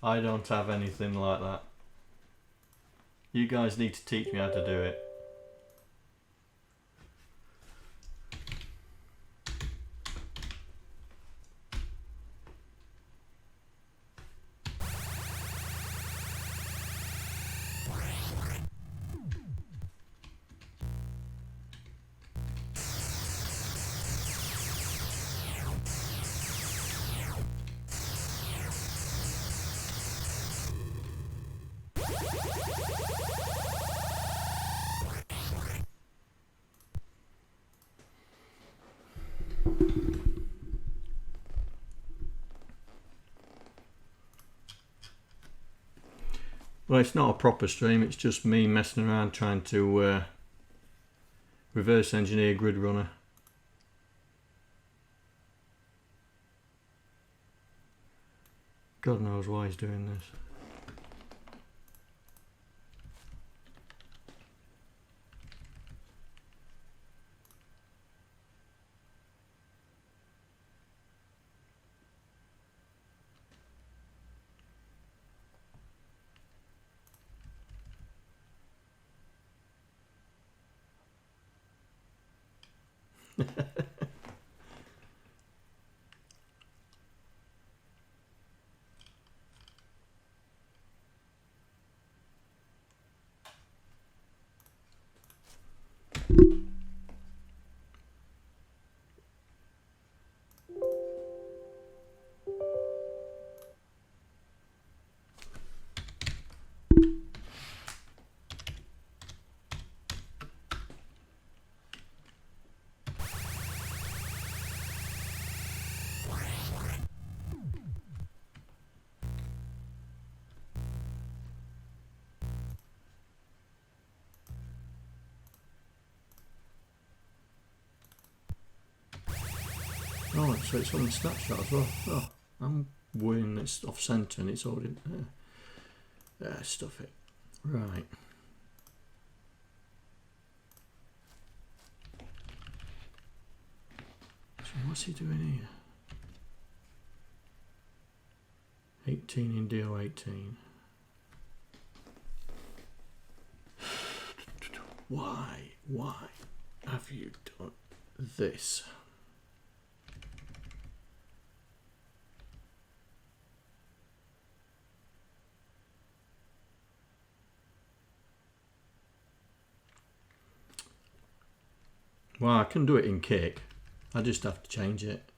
I don't have anything like that. You guys need to teach me how to do it. Well, it's not a proper stream, it's just me messing around trying to reverse engineer GridRunner. God knows why he's doing this. Oh, so it's on the snapshot as well. Oh, I'm worrying it's off centre and it's already there. Stuff it. Right. So what's he doing here? 18 in DO18. Why have you done this? Well, I can do it in Kick. I just have to change it.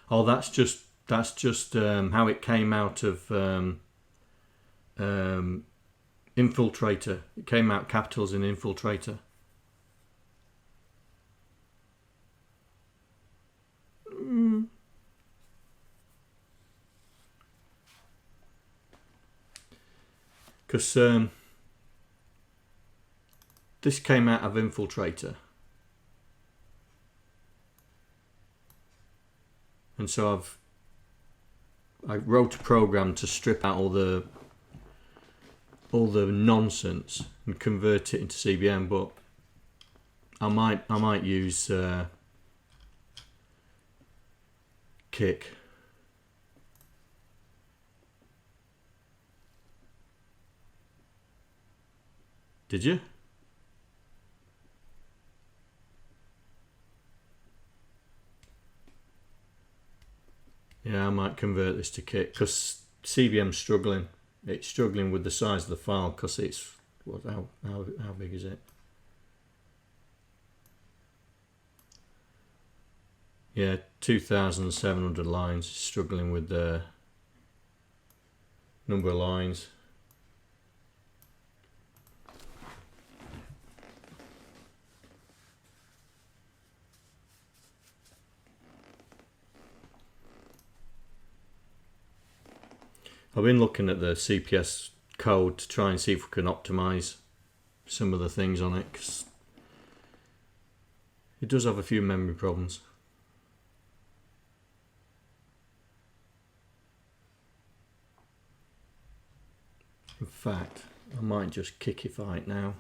Oh, that's just how it came out of Infiltrator. It came out capitals in Infiltrator. Because this came out of Infiltrator. And so I wrote a program to strip out all the nonsense and convert it into CBM, but I might use Kick. Did you? Yeah, I might convert this to Kick because CBM's struggling. It's struggling with the size of the file because it's how big is it? Yeah, 2,700 lines. Struggling with the number of lines. I've been looking at the CPS code to try and see if we can optimize some of the things on it, because it does have a few memory problems. In fact, I might just kickify it now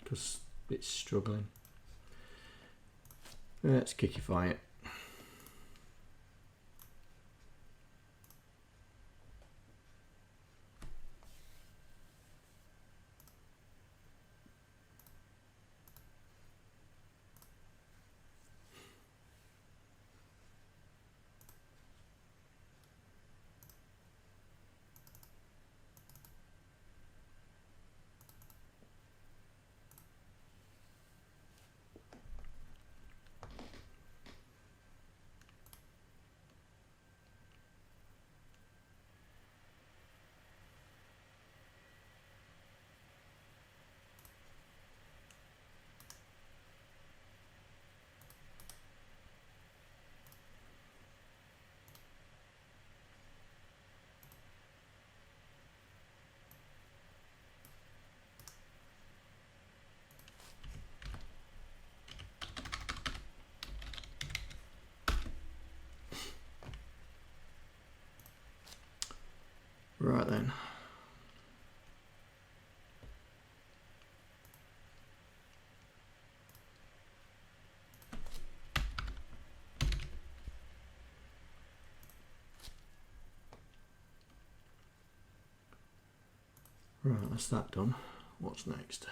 because it's struggling. Let's kickify it. Right then. Right, that's that done. What's next?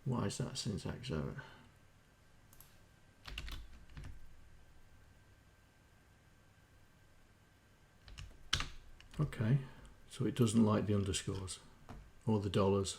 Why is that syntax error? Okay, so it doesn't like the underscores or the dollars.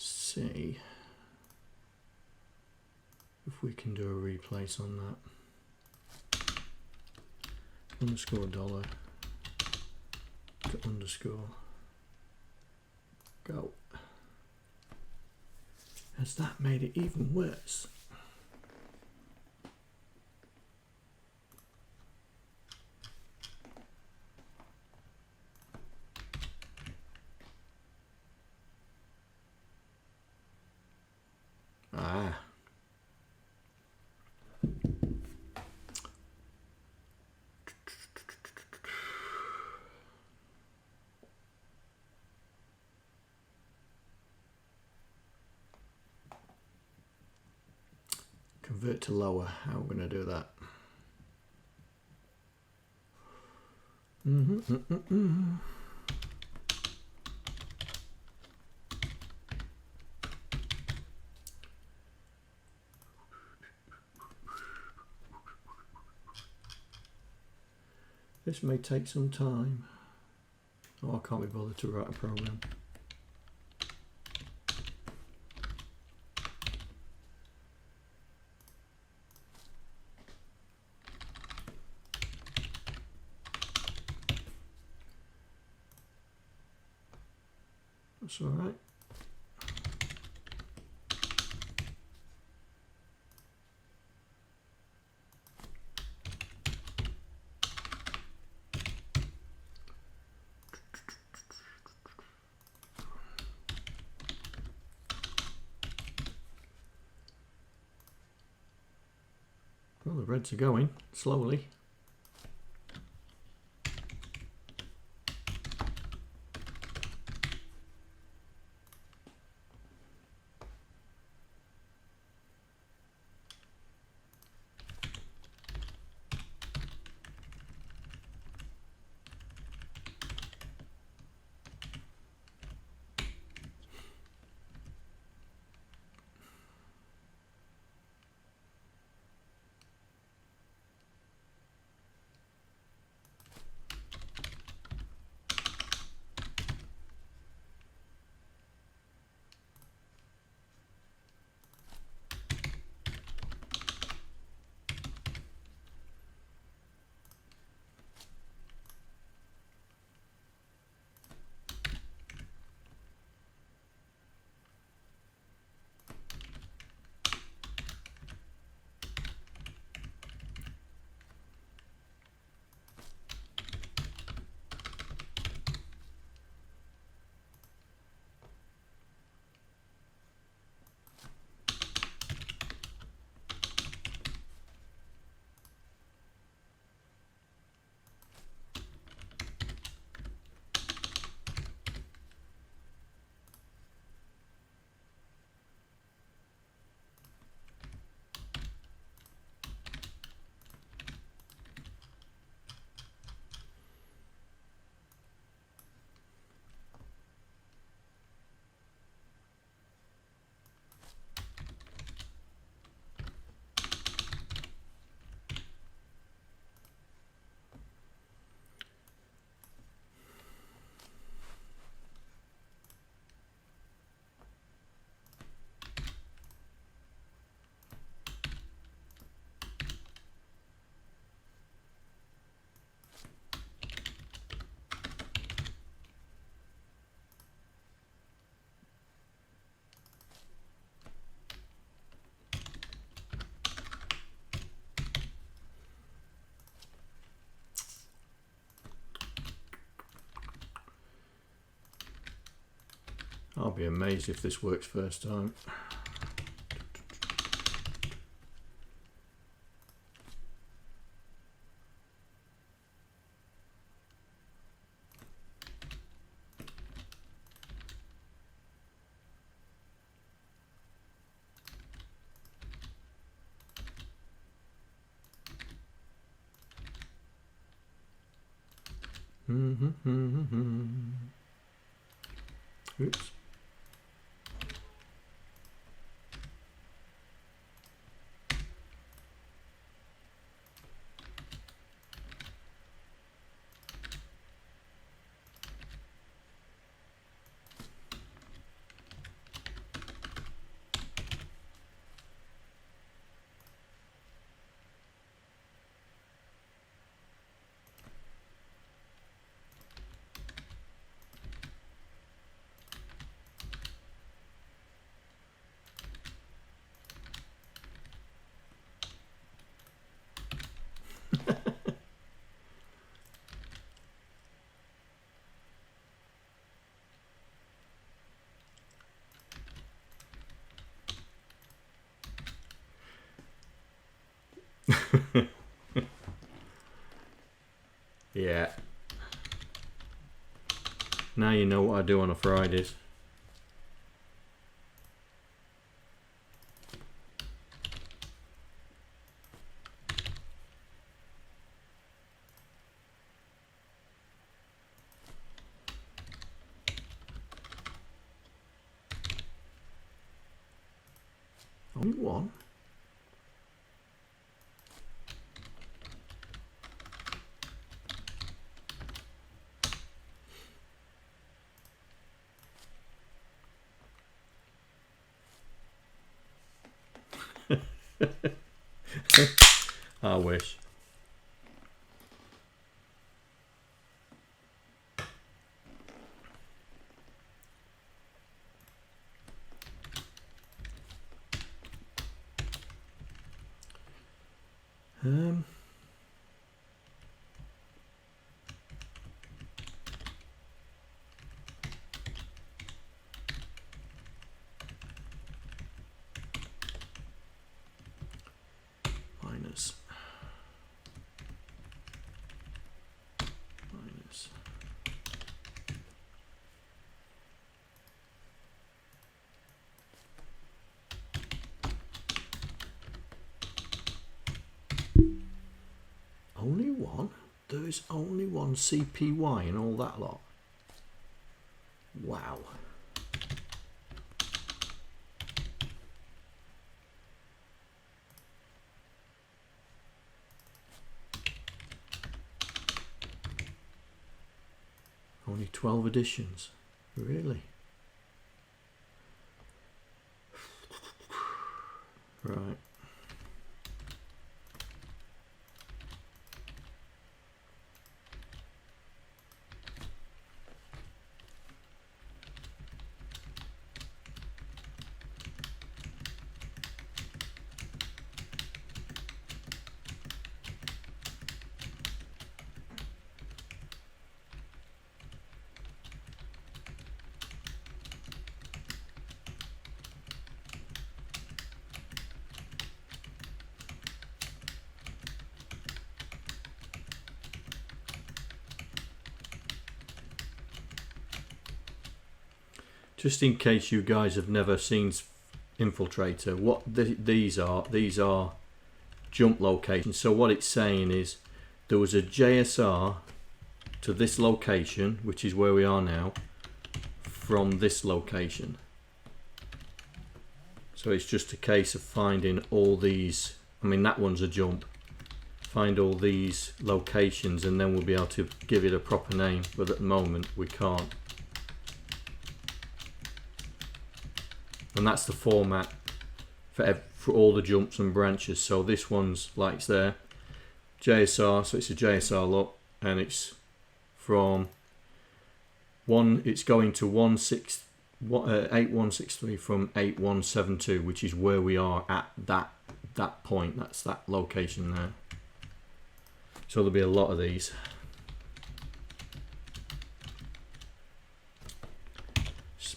See if we can do a replace on that. Underscore dollar to underscore go. Has that made it even worse? Ah. Convert to lower. How are we going to do that? This may take some time. Oh, I can't be bothered to write a program. That's all right. Well, the reds are going slowly. I'll be amazed if this works first time. Oops. Yeah. Now you know what I do on a Fridays. Only one. I wish. Minus. Only one? There is only one CPY and all that lot. Wow. Only 12 editions. Really? Right. Just in case you guys have never seen Infiltrator, what these are jump locations. So what it's saying is there was a JSR to this location, which is where we are now, from this location. So it's just a case of finding all these. I mean, that one's a jump. Find all these locations and then we'll be able to give it a proper name, but at the moment we can't. And that's the format for all the jumps and branches. So this one's like it's there, JSR, so it's a JSR look, and it's from it's going to 8163 from 8172, which is where we are at that point. That's that location there. So there'll be a lot of these.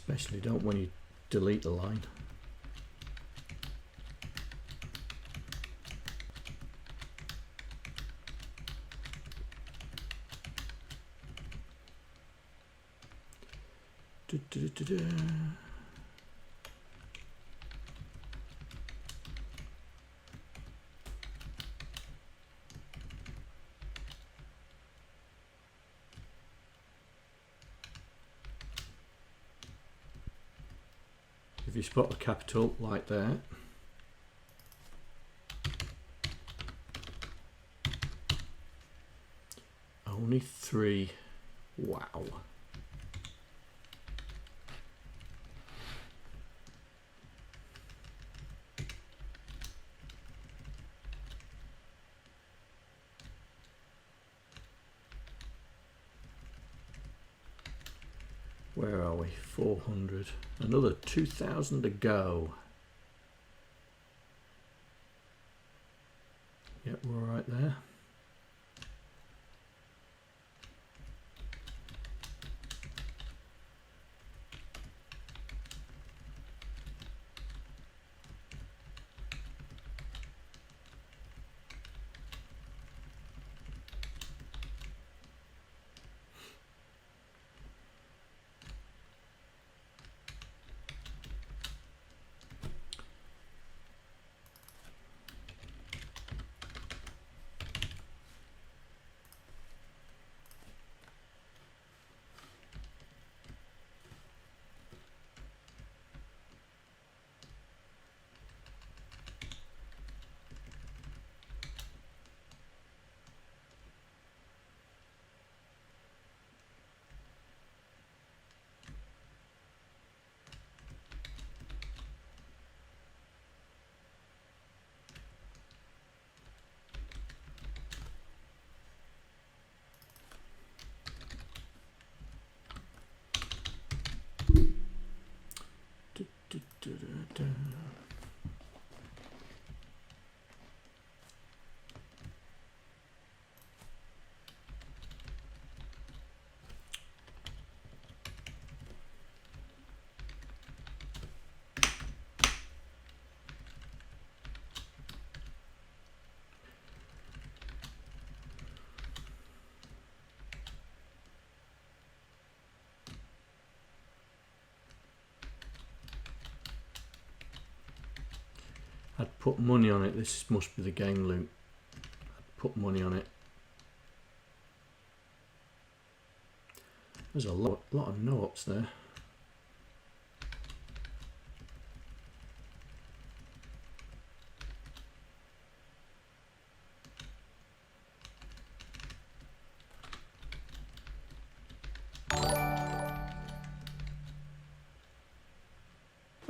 Especially don't when you delete the line. If you spot the capital like that, only 3. Wow. Where are we? 400. Another 2,000 to go. Yep, we're right there. I'd put money on it. This must be the game loop. I'd put money on it. There's a lot of notes there.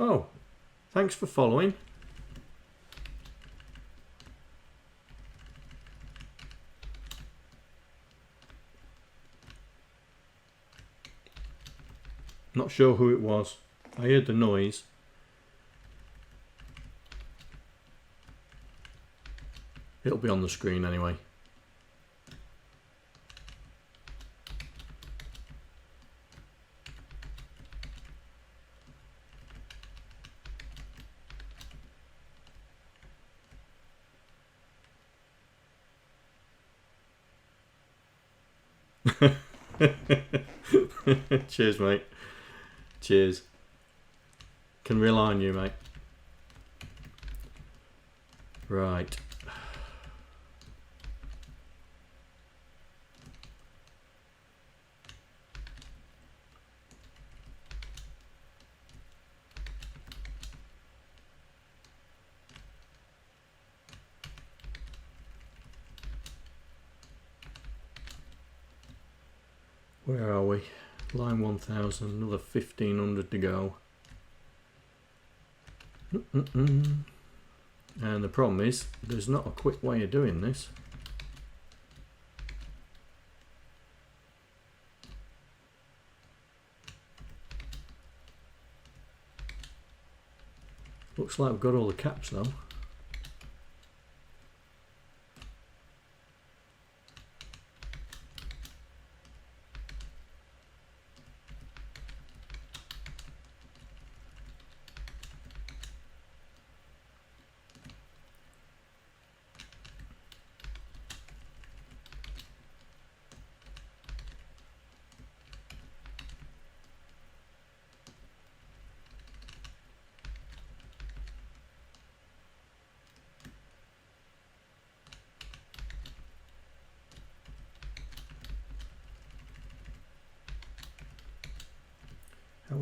Oh, thanks for following. Not sure who it was. I heard the noise. It'll be on the screen anyway. Cheers, mate. Cheers. Can rely on you, mate. Right. Where are we? Line 1000, another 1500 to go. And the problem is, there's not a quick way of doing this. Looks like we've got all the caps though.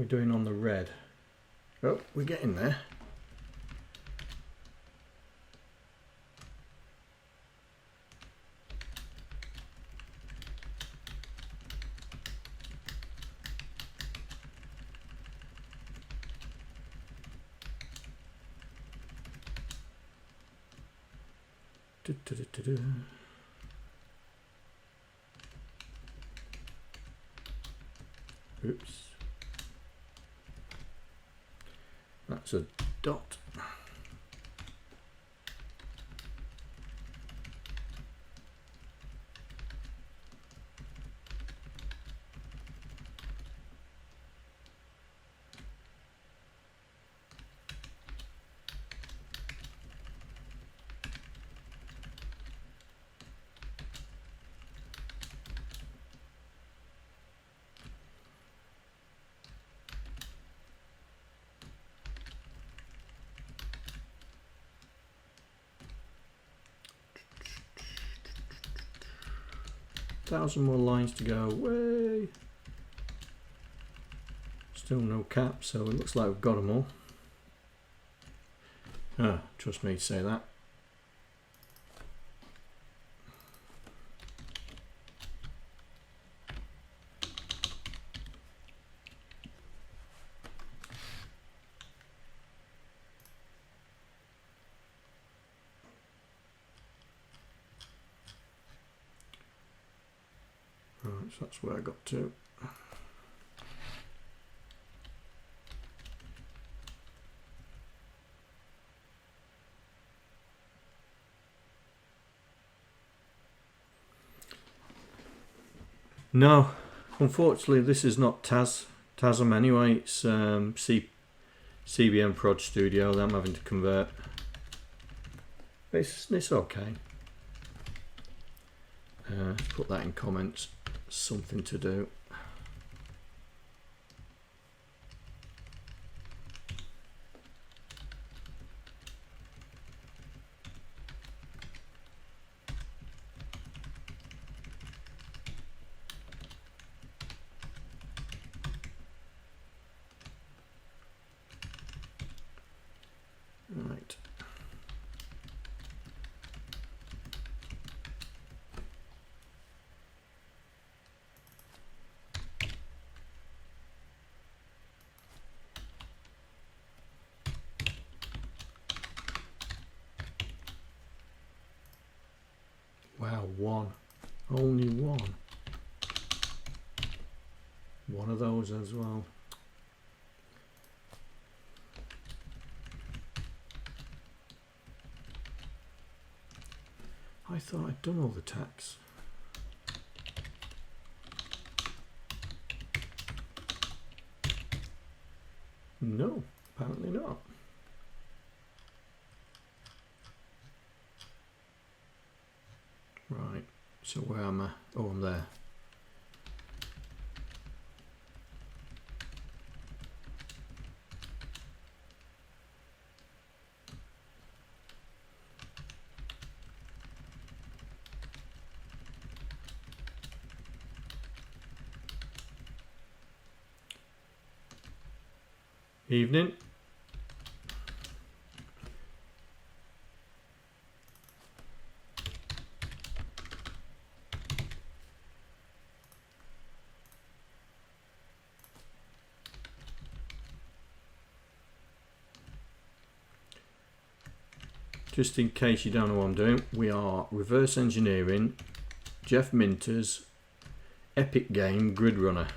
we doing on the red? Oh, we're getting there. Oops. That's a dot. Thousand more lines to go. Way. Still no cap, so it looks like we've got them all. Ah, trust me to say that. Right, so that's where I got to. No, unfortunately this is not TASM anyway, it's CBM Prod Studio that I'm having to convert. It's okay. Let's put that in comments, something to do. Right. Wow, one. Only one. One of those as well. I thought I'd done all the tax. No, apparently not. Right, so where am I? Oh, I'm there. Evening. Just in case you don't know what I'm doing, we are reverse engineering Jeff Minter's epic game GridRunner.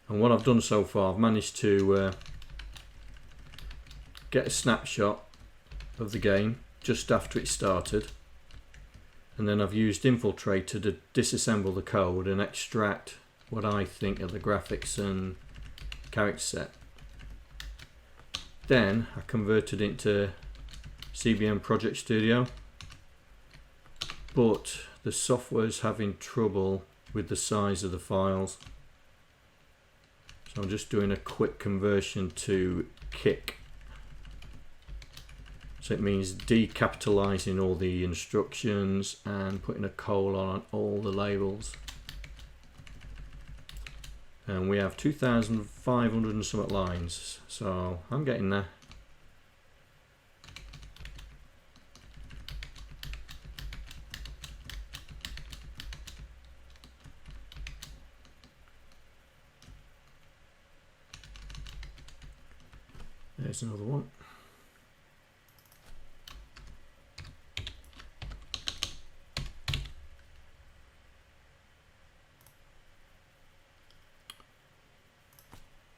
And what I've done so far, I've managed to get a snapshot of the game just after it started, and then I've used Infiltrator to disassemble the code and extract what I think are the graphics and character set. Then I converted it into CBM Project Studio, but the software's having trouble with the size of the files. So I'm just doing a quick conversion to kick. So it means decapitalizing all the instructions and putting a colon on all the labels. and we have 2,500 and something lines, so I'm getting there. There's another one.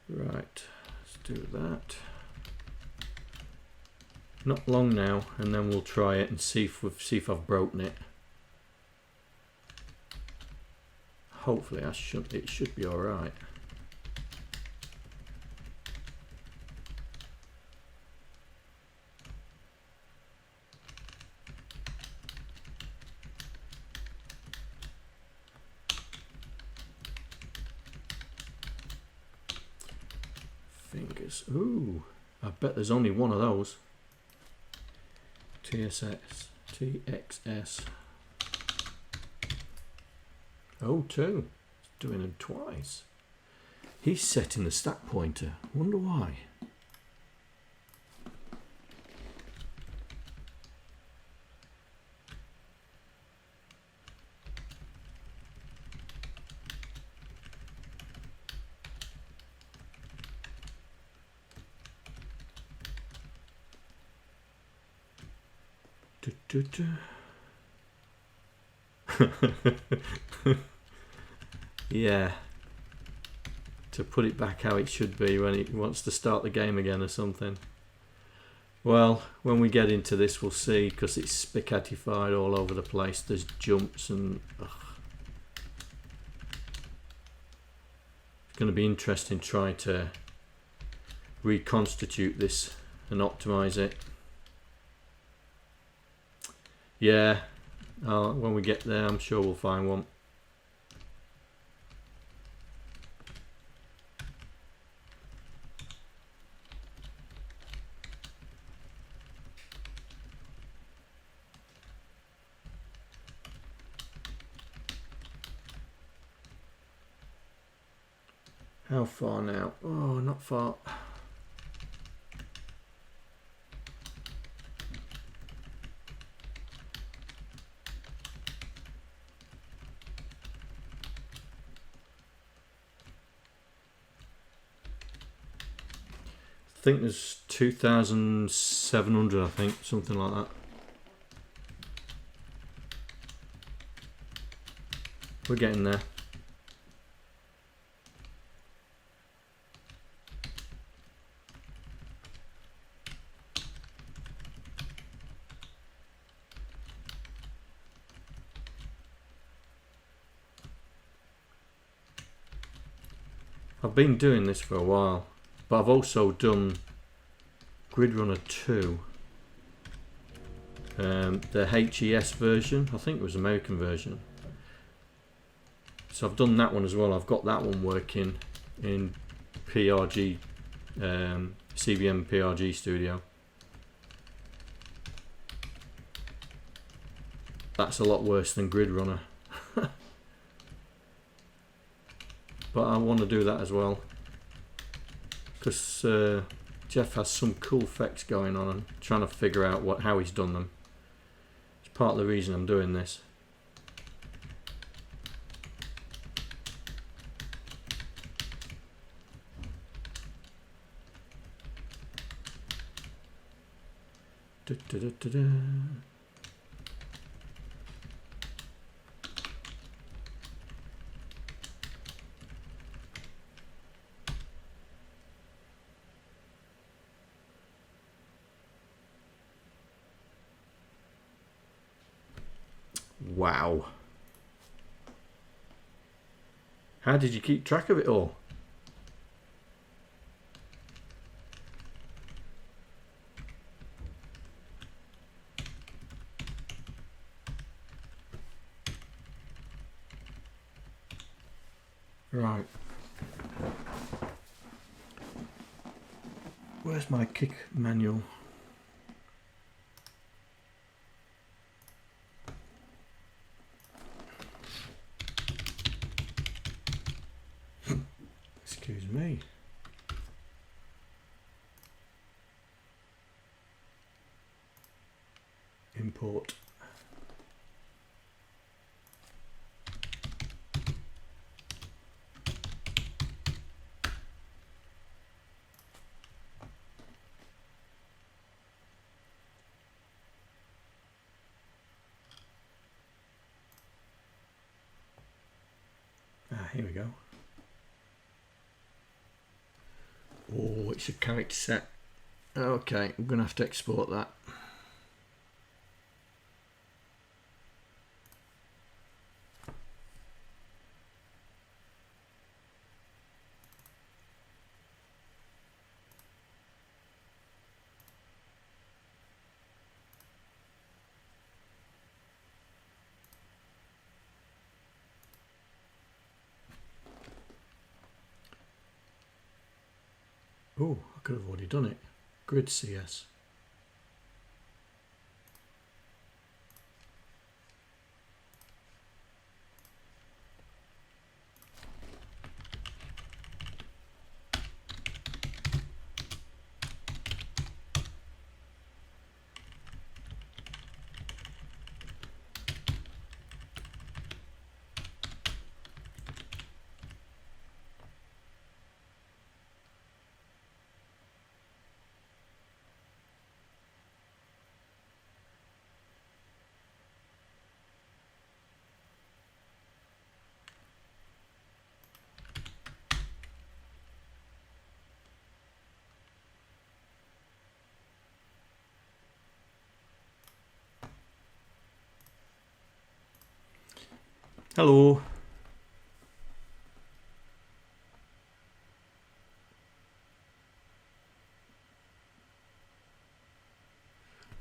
Right, let's do that. Not long now, and then we'll try it and see if I've broken it. Hopefully, it should be all right. Fingers. Ooh, I bet there's only one of those. TXS. Oh, two. It's doing them twice. He's setting the stack pointer. Wonder why. Yeah, to put it back how it should be when it wants to start the game again or something. Well, when we get into this we'll see, because it's spaghettified all over the place. There's jumps and it's going to be interesting trying to reconstitute this and optimize it. Yeah, when we get there I'm sure we'll find one. How far now? Oh, not far. I think there's 2,700, I think, something like that. We're getting there. I've been doing this for a while, but I've also done GridRunner 2, the HES version. I think it was American version. So I've done that one as well. I've got that one working in PRG, CVM PRG Studio. That's a lot worse than GridRunner. But I want to do that as well, because Geoff has some cool effects going on and trying to figure out how he's done them. It's part of the reason I'm doing this. Wow. How did you keep track of it all? Right. Where's my kick manual? import. Here we go. Oh, it's a character set. Okay, I'm going to have to export that. Oh, I could have already done it. Grid CS. Hello.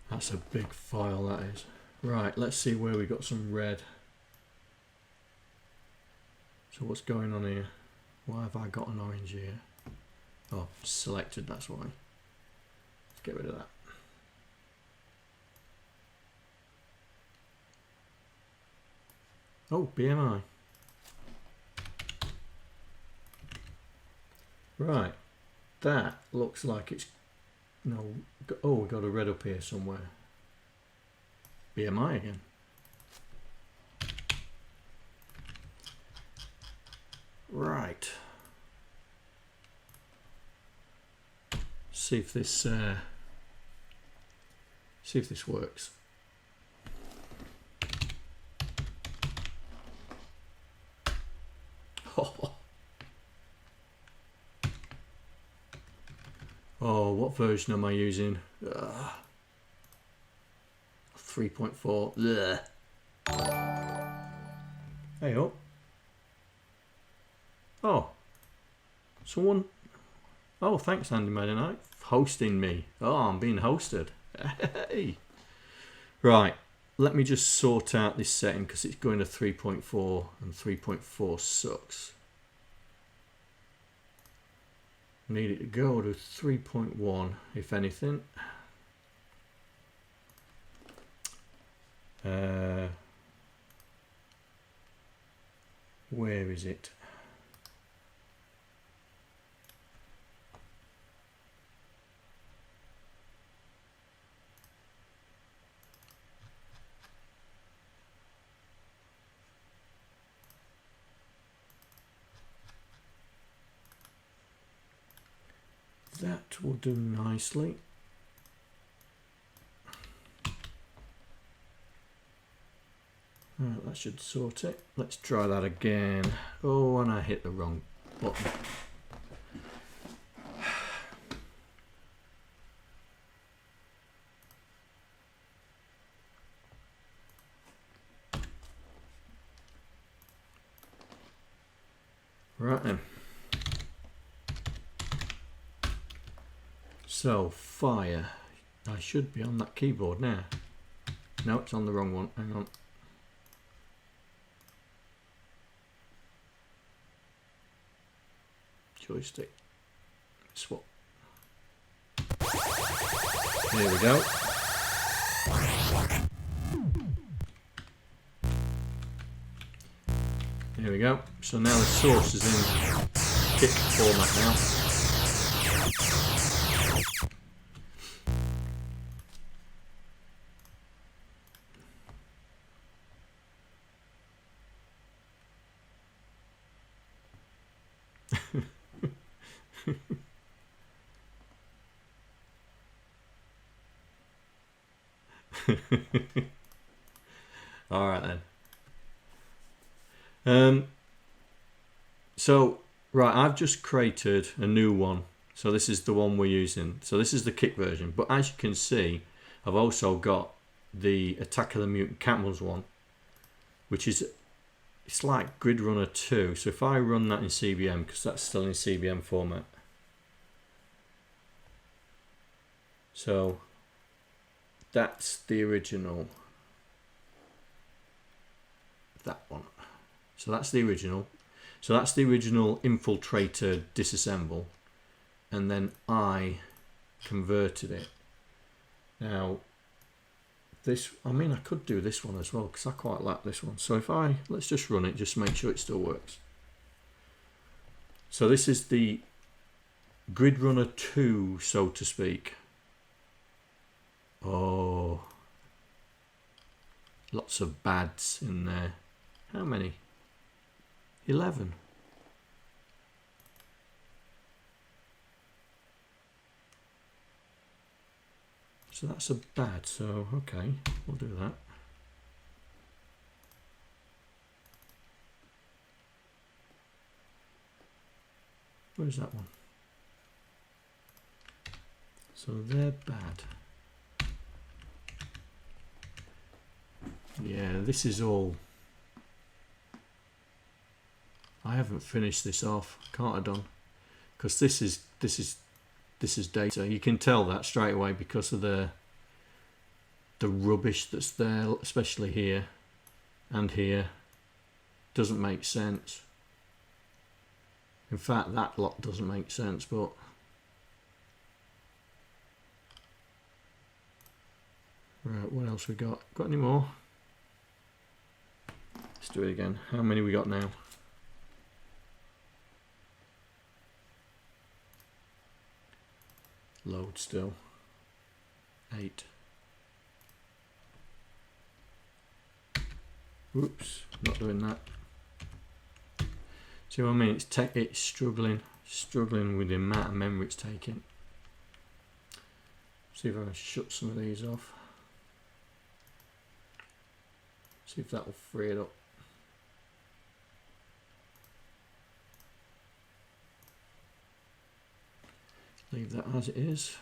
That's a big file, that is. Right, let's see where we got some red. So what's going on here? Why have I got an orange here? Oh, selected, that's why. Let's get rid of that. Oh, BMI. Right, that looks like it's, no, oh, we got a red up here somewhere. BMI again. Right. See if this works. Oh, what version am I using? 3.4. Hey up. Oh, someone. Oh, thanks, Andy Mennonite, for hosting me. Oh, I'm being hosted. Hey. Right, let me just sort out this setting because it's going to 3.4 and 3.4 sucks. Need it to go to 3.1 if anything. Where is it? That will do nicely. Right, that should sort it. Let's try that again. Oh, and I hit the wrong button. Right then. So, fire. I should be on that keyboard now. No, it's on the wrong one. Hang on. Joystick. Swap. There we go. There we go. So now the source is in kit format now. All right then. So right, I've just created a new one. So this is the one we're using. So this is the kick version. But as you can see, I've also got the Attack of the Mutant Camels one, which is, it's like GridRunner 2. So if I run that in CBM, because that's still in CBM format. So that's the original. That one. So that's the original. So that's the original Infiltrator disassemble. And then I converted it. Now, this, I mean, I could do this one as well because I quite like this one. So if I, let's just run it, just make sure it still works. So this is the GridRunner 2, so to speak. Oh, lots of bads in there. How many? 11. So that's a bad, so okay, we'll do that. Where's that one? So they're bad. Yeah, this is all. I haven't finished this off, can't have done, because this is data. You can tell that straight away because of the rubbish that's there, especially here and here. Doesn't make sense. In fact, that lot doesn't make sense, but right, what else we got? Got any more? Let's do it again. How many we got now? Load still. 8. Oops, not doing that. See what I mean? It's struggling with the amount of memory it's taking. See if I can shut some of these off. See if that will free it up. Leave that as it is.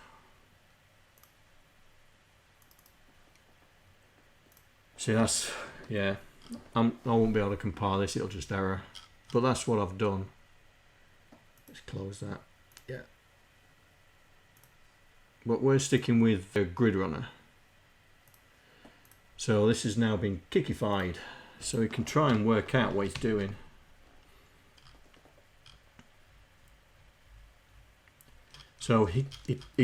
See, that's, yeah, I won't be able to compile this, it'll just error. But that's what I've done. Let's close that. Yeah. But we're sticking with the GridRunner. So this has now been kickified. So we can try and work out what he's doing. So he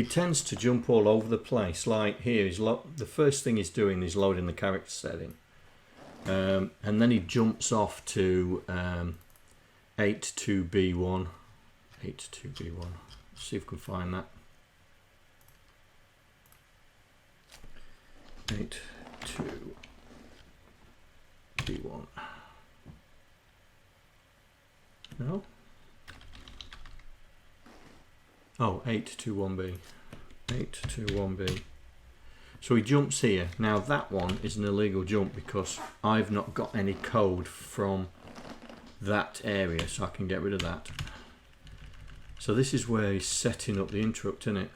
tends to jump all over the place. Like here, the first thing he's doing is loading the character setting. And then he jumps off to 8.2b1. 8.2b1. Let's see if we can find that. 8.2b1. No? Oh, 8.2.1b. 8.2.1b. So he jumps here. Now that one is an illegal jump because I've not got any code from that area, so I can get rid of that. So this is where he's setting up the interrupt, isn't it?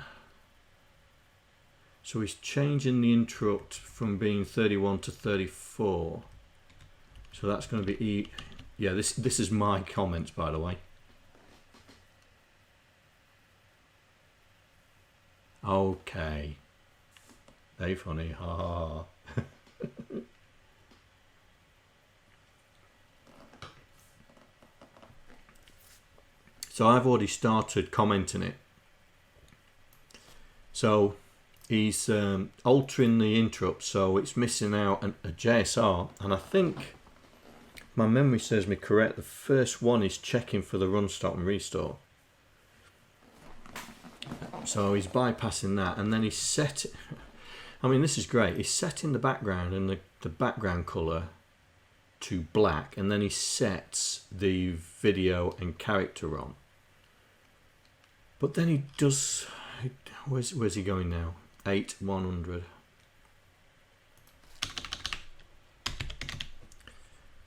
So he's changing the interrupt from being 31 to 34. So that's going to be yeah, this is my comments, by the way. Okay. Very funny. Ha ha. So I've already started commenting it. So he's altering the interrupt, so it's missing out a JSR, and I think my memory serves me correct. The first one is checking for the run, stop and restore. So he's bypassing that, and then he's set. I mean, this is great. He's setting the background and the background color to black, and then he sets the video and character on. But then he does. Where's he going now? 8.100.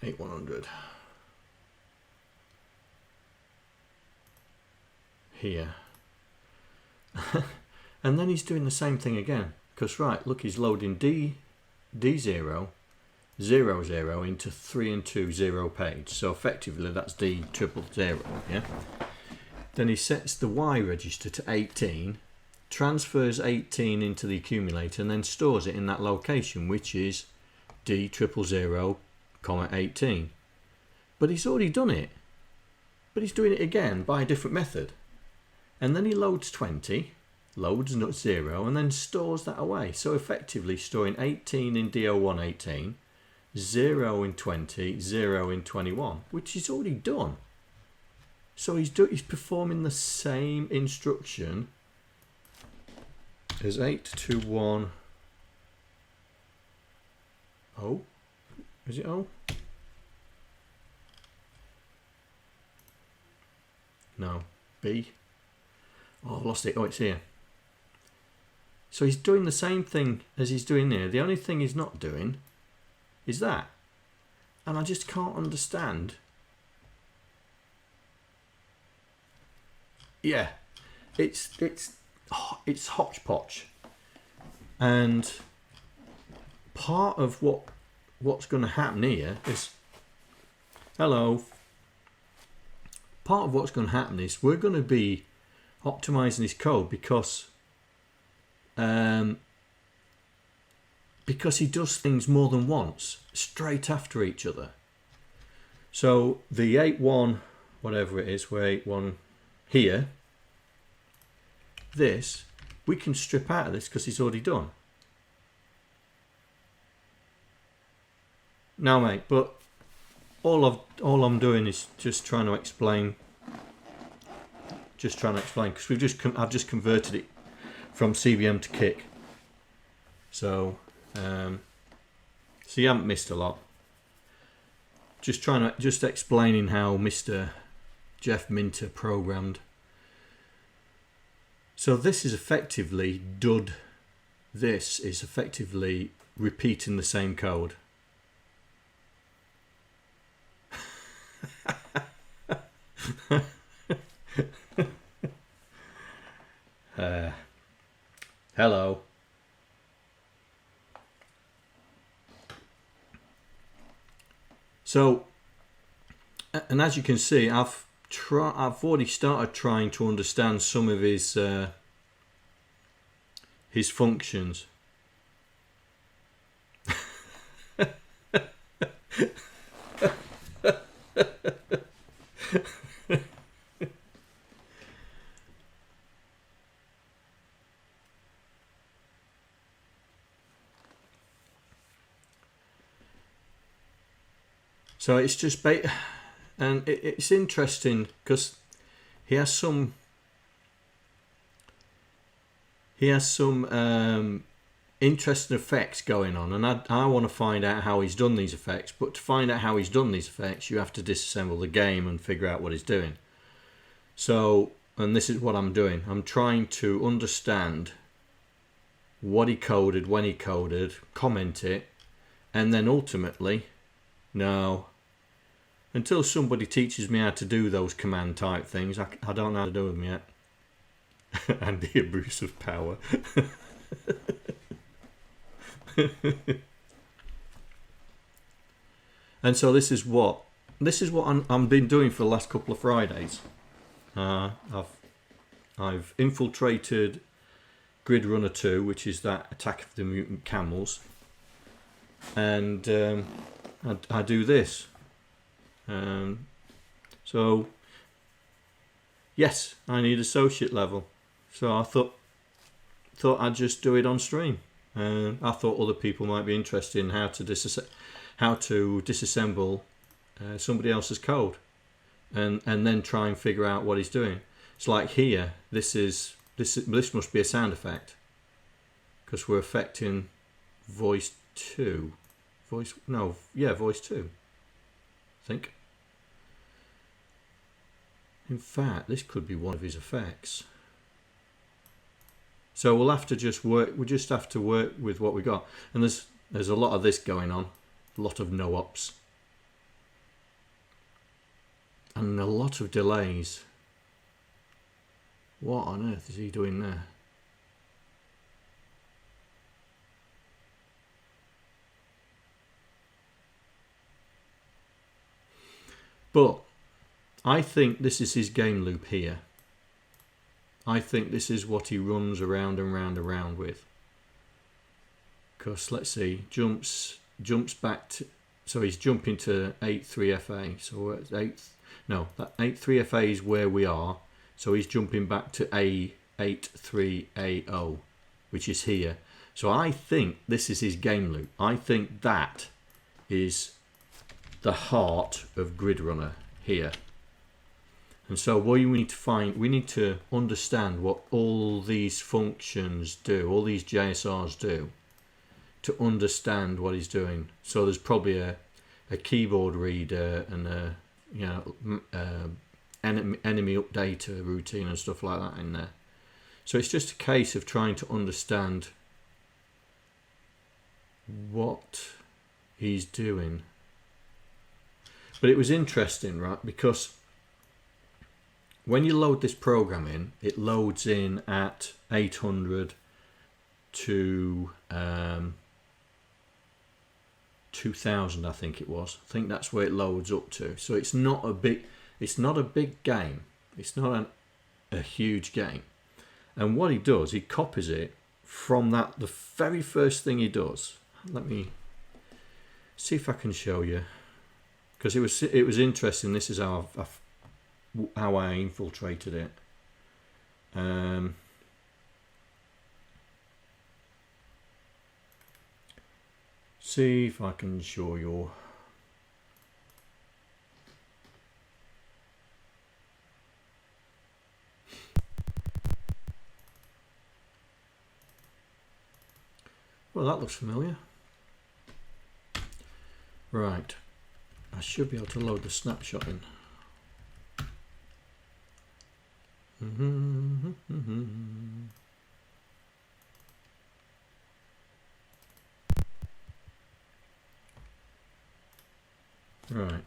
8100 here. And then he's doing the same thing again, because right, look, he's loading D0 0 0 into 3 and 2 0 page, so effectively that's D000, yeah. Then he sets the Y register to 18, transfers 18 into the accumulator, and then stores it in that location, which is D000, 18. But he's already done it, but he's doing it again by a different method. And then he loads 20, loads 0, and then stores that away. So effectively storing 18 in D01 18, 0 in 20, 0 in 21, which he's already done. So he's performing the same instruction as 821. O? Is it O? No. B? Oh, I've lost it. Oh, it's here. So he's doing the same thing as he's doing there. The only thing he's not doing is that. And I just can't understand. Yeah. It's hodgepodge. And part of what's going to happen here is, hello. Part of what's going to happen is we're going to be optimizing this code because he does things more than once, straight after each other. So the 81, whatever it is, we're 81 here. This we can strip out of this because it's already done. Now, mate, but all I'm doing is just trying to explain. Because I've just converted it from CVM to Kick. So you haven't missed a lot. Just explaining how Mr. Jeff Minter programmed. So this is effectively dud. This is effectively repeating the same code. Hello. So, and as you can see, I've already started trying to understand some of his functions. So it's just and it's interesting because he has some interesting effects going on, and I want to find out how he's done these effects. But to find out how he's done these effects, you have to disassemble the game and figure out what he's doing. So, and this is what I'm doing. I'm trying to understand what he coded, when he coded, comment it, and then ultimately, no. Until somebody teaches me how to do those command type things, I don't know how to do them yet. And the abuse of power. And so this is what I'm been doing for the last couple of Fridays. I've infiltrated GridRunner 2, which is that Attack of the Mutant Camels, and I do this. So yes, I need associate level. So I thought I'd just do it on stream. I thought other people might be interested in how to disassemble somebody else's code, and then try and figure out what he's doing. It's like here. This must be a sound effect because we're affecting voice 2. Voice 2. I think. In fact, this could be one of his effects. So we'll have to just work. We just have to work with what we got. And there's a lot of this going on. A lot of no-ops. and a lot of delays. What on earth is he doing there? But I think this is his game loop here. I think this is what he runs around and round and round with. Because let's see, jumps back to, so he's jumping to 8.3FA. So at that 8.3FA is where we are. So he's jumping back to A83AO, which is here. So I think this is his game loop. I think that is the heart of GridRunner here. And so what we need to find, we need to understand what all these functions do, all these JSRs do, to understand what he's doing. So there's probably a keyboard reader and a enemy updater routine and stuff like that in there. So it's just a case of trying to understand what he's doing. But it was interesting, right? Because when you load this program in, it loads in at 800 to 2000, I think it was. I think that's where it loads up to. So it's not a big game. It's not a huge game. And what he does, he copies it from that. The very first thing he does. Let me see if I can show you, because it was interesting. This is how I infiltrated it. See if I can show you. Well, that looks familiar. Right, I should be able to load the snapshot in. Right.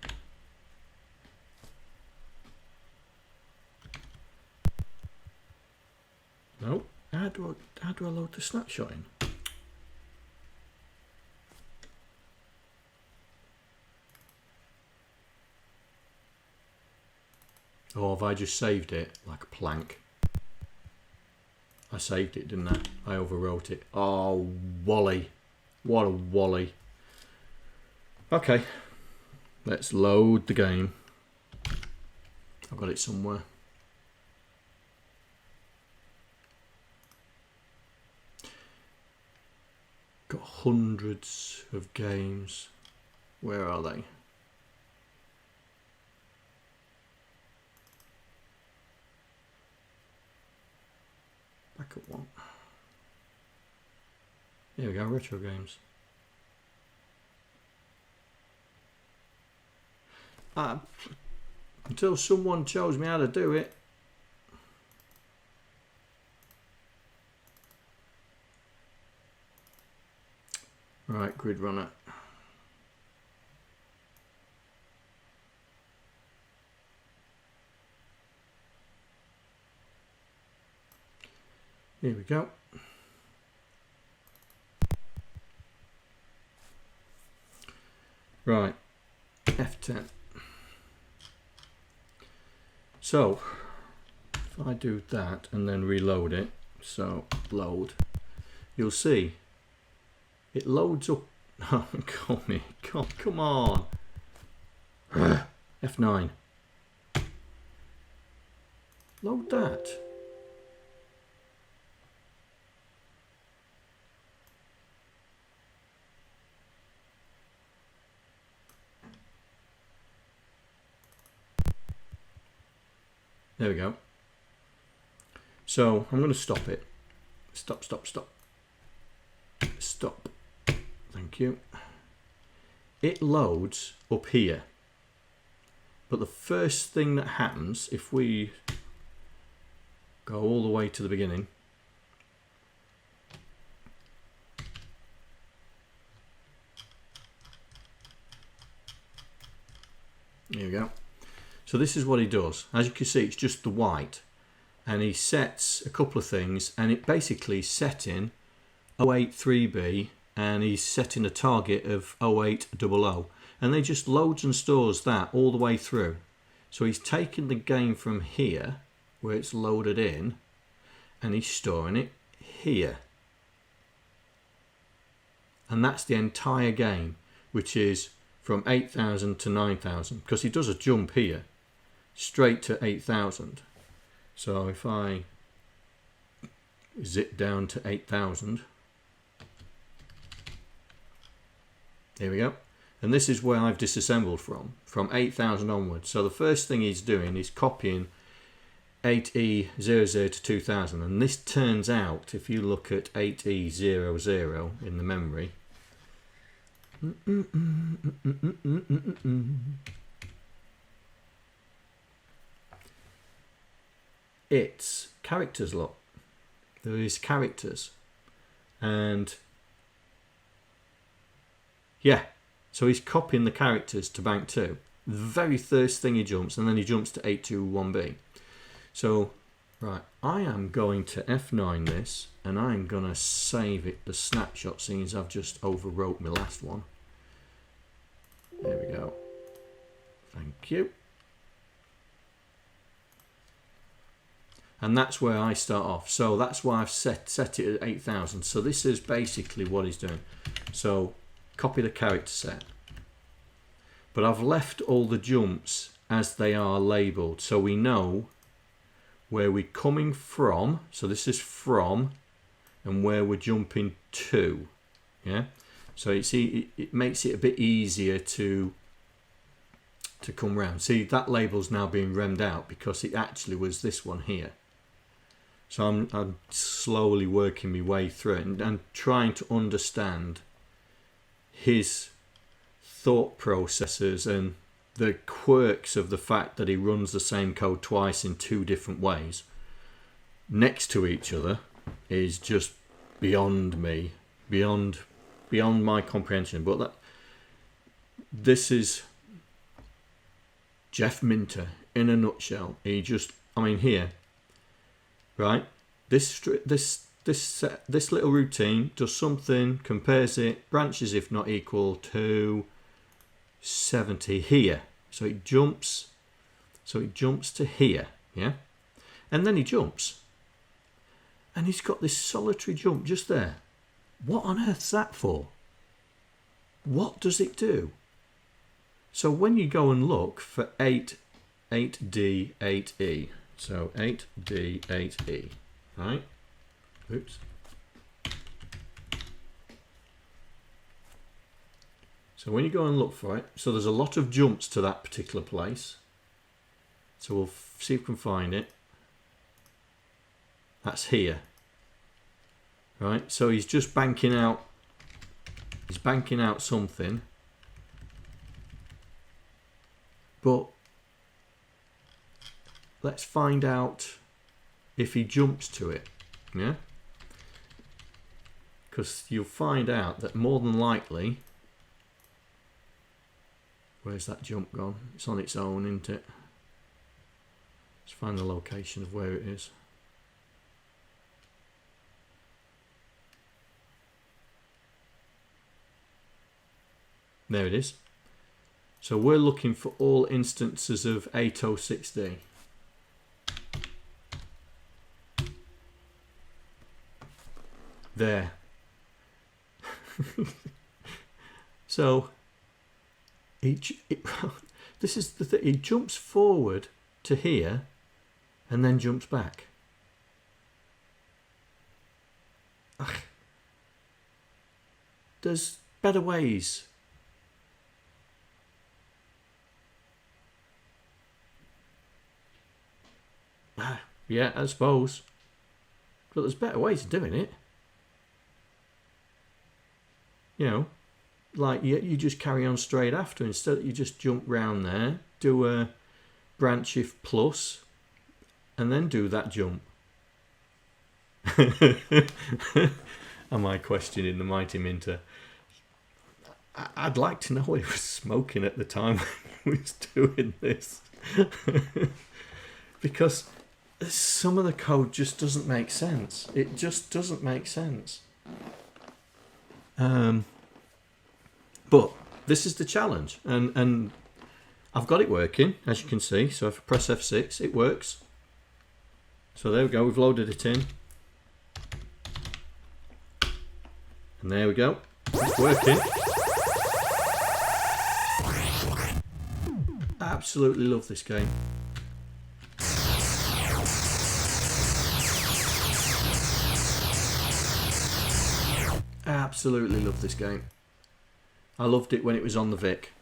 No, how do I load the snapshot in? Or have I just saved it like a plank? I saved it, didn't I? I overwrote it. Oh, Wally. What a Wally. Okay. Let's load the game. I've got it somewhere. Got hundreds of games. Where are they? Back up one. Here we go, retro games. Until someone shows me how to do it. Right, GridRunner. Here we go. Right, F10. So, if I do that and then reload it, so load, you'll see it loads up. Oh, come on. F9. Load that. There we go. So I'm going to stop it. Stop. Stop. Thank you. It loads up here. But the first thing that happens, if we go all the way to the beginning, here we go. So this is what he does. As you can see, it's just the white. And he sets a couple of things, and it basically setting 083B, and he's setting a target of 0800. And they just loads and stores that all the way through. So he's taking the game from here, where it's loaded in, and he's storing it here. And that's the entire game, which is from 8,000 to 9,000, because he does a jump here straight to 8,000. So if I zip down to 8,000, there we go. And this is where I've disassembled from 8,000 onwards. So the first thing he's doing is copying 8E00 to 2000, and this turns out, if you look at 8E00 in the memory, it's characters, look. There is characters, and yeah, so he's copying the characters to bank 2. The very first thing he jumps, and then he jumps to 821B. So, right, I am going to F9 this, and I'm going to save it the snapshot, seeing as I've just overwrote my last one. There we go. Thank you. And that's where I start off. So that's why I've set it at 8,000. So this is basically what he's doing. So copy the character set. But I've left all the jumps as they are labelled. So we know where we're coming from. So this is from, and where we're jumping to. Yeah. So you see, it makes it a bit easier to come round. See, that label's now being remmed out because it actually was this one here. So I'm slowly working my way through it and trying to understand his thought processes and the quirks of the fact that he runs the same code twice in 2 different ways next to each other is just beyond me, beyond my comprehension. But this is Jeff Minter in a nutshell. He just, I mean, here, right? This little routine does something, compares it, branches if not equal to 70 here. So it jumps to here, yeah? And then he jumps. And he's got this solitary jump just there. What on earth's that for? What does it do? So when you go and look for 8D, 8E, so 8D, 8E, right? Oops. So when you go and look for it, so there's a lot of jumps to that particular place. So we'll see if we can find it. That's here. Right, so he's just banking out. He's banking out something. But let's find out if he jumps to it. Yeah? Because you'll find out that more than likely, where's that jump gone? It's on its own, isn't it? Let's find the location of where it is. There it is. So we're looking for all instances of 806D. There. So this is the thing. He jumps forward to here and then jumps back. Ugh. There's better ways. Yeah, I suppose. But there's better ways of doing it. You know, like you just carry on straight after. Instead, you just jump round there, do a branch if plus, and then do that jump. Am I questioning the mighty Minter? I'd like to know what he was smoking at the time when he was doing this. Because some of the code just doesn't make sense. It just doesn't make sense. But this is the challenge, and I've got it working, as you can see. So if I press F6, it works. So there we go, we've loaded it in. And there we go, it's working. Absolutely love this game. Absolutely love this game. I loved it when it was on the Vic.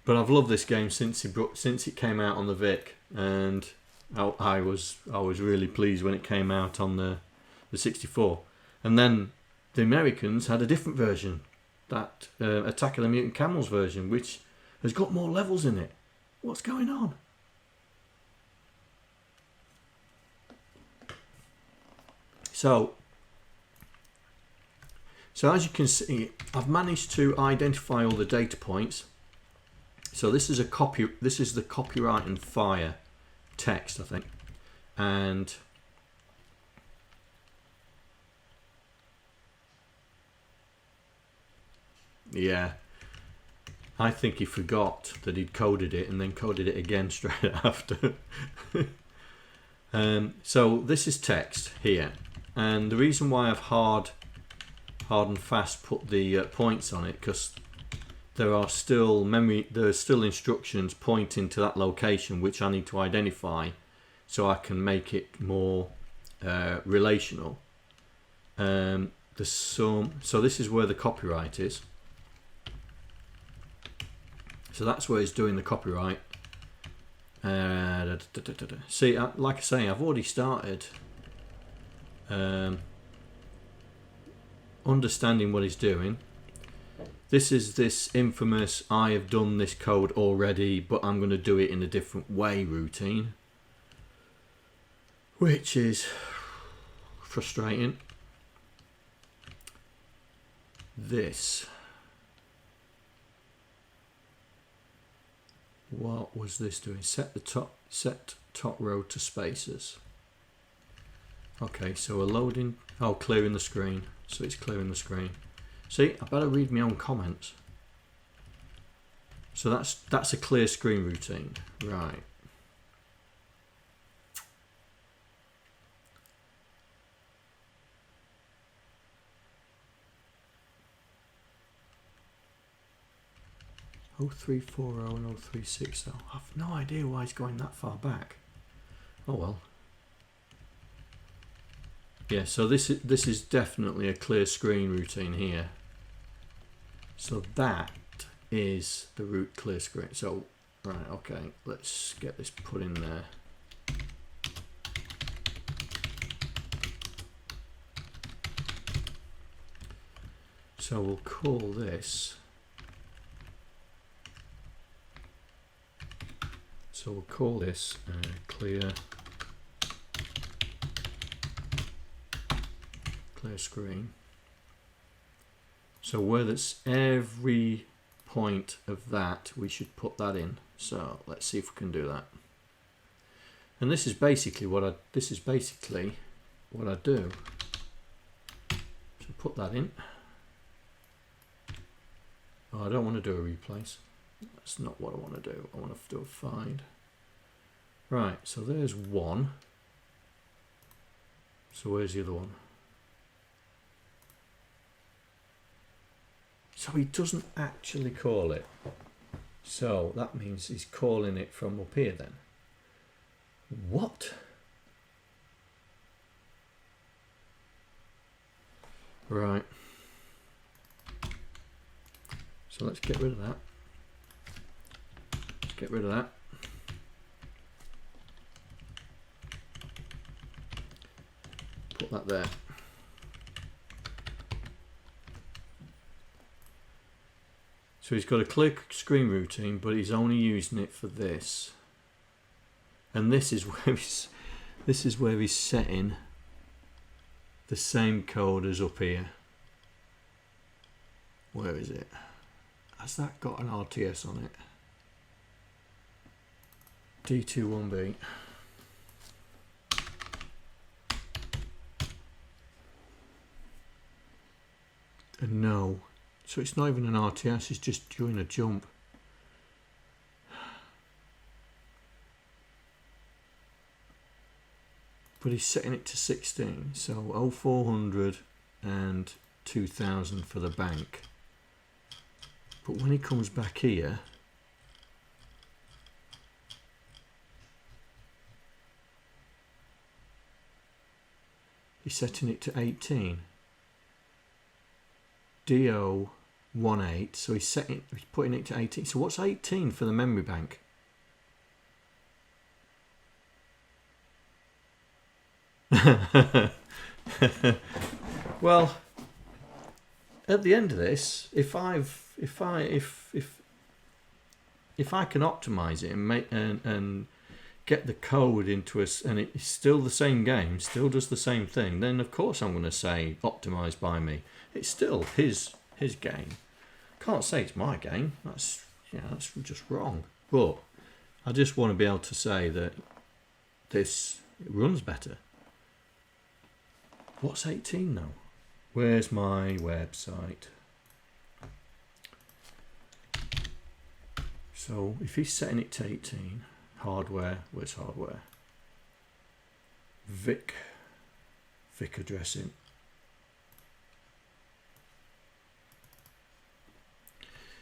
But I've loved this game since it came out on the Vic, and I was really pleased when it came out on the 64. And then the Americans had a different version, that Attack of the Mutant Camels version, which has got more levels in it. What's going on? So as you can see, I've managed to identify all the data points. So this is the copyright and fire text, I think. And yeah, I think he forgot that he'd coded it and then coded it again straight after. So this is text here, and the reason why I've hard and fast put the points on it, because there are still instructions pointing to that location which I need to identify so I can make it more relational. So this is where the copyright is. So that's where it's doing the copyright. See, like I say, I've already started understanding what he's doing. This is this infamous I have done this code already, but I'm going to do it in a different way routine, which is frustrating. This. What was this doing? Set top row to spaces. Okay, so we're loading. Oh, clearing the screen. So it's clearing the screen. See, I better read my own comments. So that's a clear screen routine, right? Oh, 0340 and 0360. I've no idea why it's going that far back. Oh well. Yeah, so this is definitely a clear screen routine here. So that is the root clear screen. So right, okay, let's get this put in there. So we'll call this. So we'll call this clear screen. So where that's every point of that, we should put that in. So let's see if we can do that. And this is basically what I do. So put that in. Oh, I don't want to do a replace. That's not what I want to do. I want to do a find. Right, so there's one. So where's the other one? So he doesn't actually call it. So that means he's calling it from up here then. What? Right. So let's get rid of that. Let's get rid of that. Put that there. So he's got a clear screen routine, but he's only using it for this. and this is where he's setting the same code as up here. Where is it? Has that got an RTS on it? D21B. And no, so it's not even an RTS, it's just doing a jump. But he's setting it to 16, so 0400 and 2000 for the bank. But when he comes back here, he's setting it to 18. DO18, so he's putting it to 18. So what's 18 for the memory bank? Well, at the end of this, if I can optimize it and make and get the code into us, and it's still the same game, still does the same thing, then of course I'm going to say optimized by me. It's still his game. Can't say it's my game. That's that's just wrong. But I just want to be able to say that it runs better. What's 18 now? Where's my website? So if he's setting it to 18, hardware, where's hardware? Vic addressing.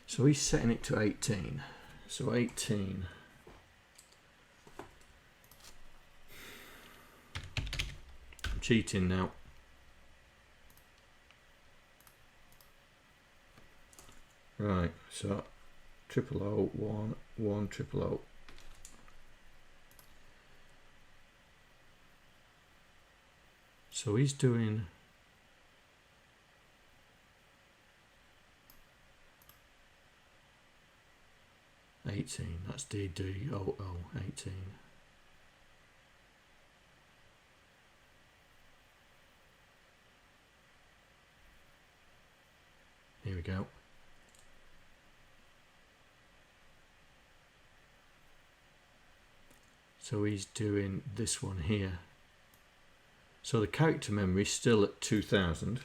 So he's setting it to 18. So 18. I'm cheating now. Right, so 0001100. So he's doing 18. That's DDOO 18. Here we go. So he's doing this one here. So the character memory is still at 2000.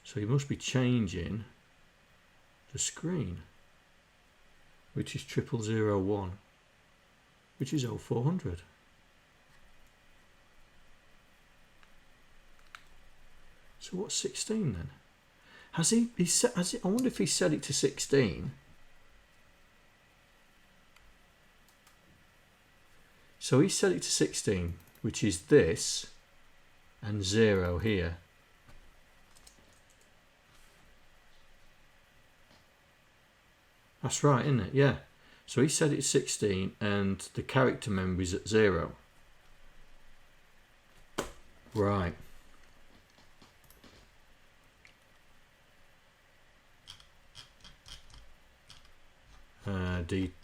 So he must be changing the screen, which is 0001, which is 0400. So what's 16 then? Has he set? I wonder if he set it to 16. So he set it to 16, which is this, and 0 here. That's right, isn't it? Yeah. So he set it to 16, and the character memory is at 0. Right.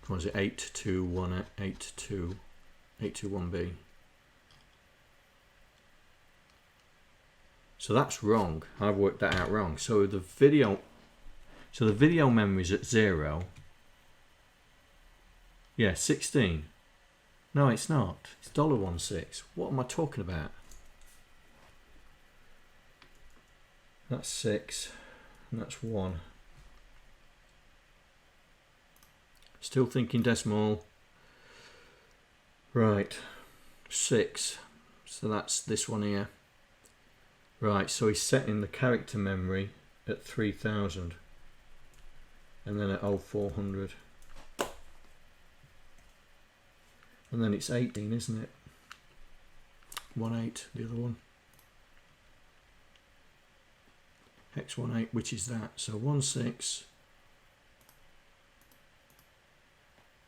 What is it? 821B. So that's wrong. I've worked that out wrong. So the video memory is at 0. Yeah, 16. No, it's not. It's $1.16. What am I talking about? That's 6, and that's 1. Still thinking decimal. Right, 6. So that's this one here. Right, so he's setting the character memory at 3000, and then at 0400, and then it's 18, isn't it? 18, the other one. X18, which is that. So 16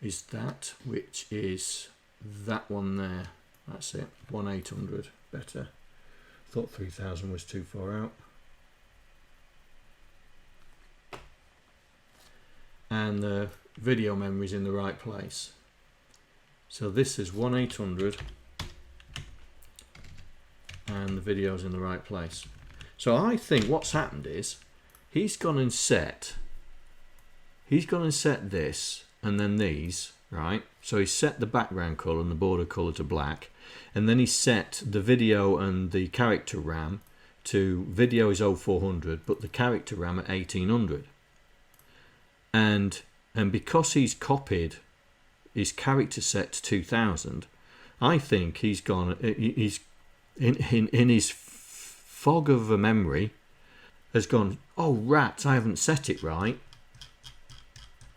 is that, which is that one there. That's it. 1800. Better. Thought 3000 was too far out. and the video memory is in the right place. So this is 1/800 and the video's in the right place. So I think what's happened is he's gone and set this and then these, right? So he set the background color and the border color to black, and then he set the video and the character RAM to, video is 0400 but the character RAM at 1800. And because he's copied his character set to 2000, I think he's in his fog of a memory has gone, oh rats, I haven't set it right.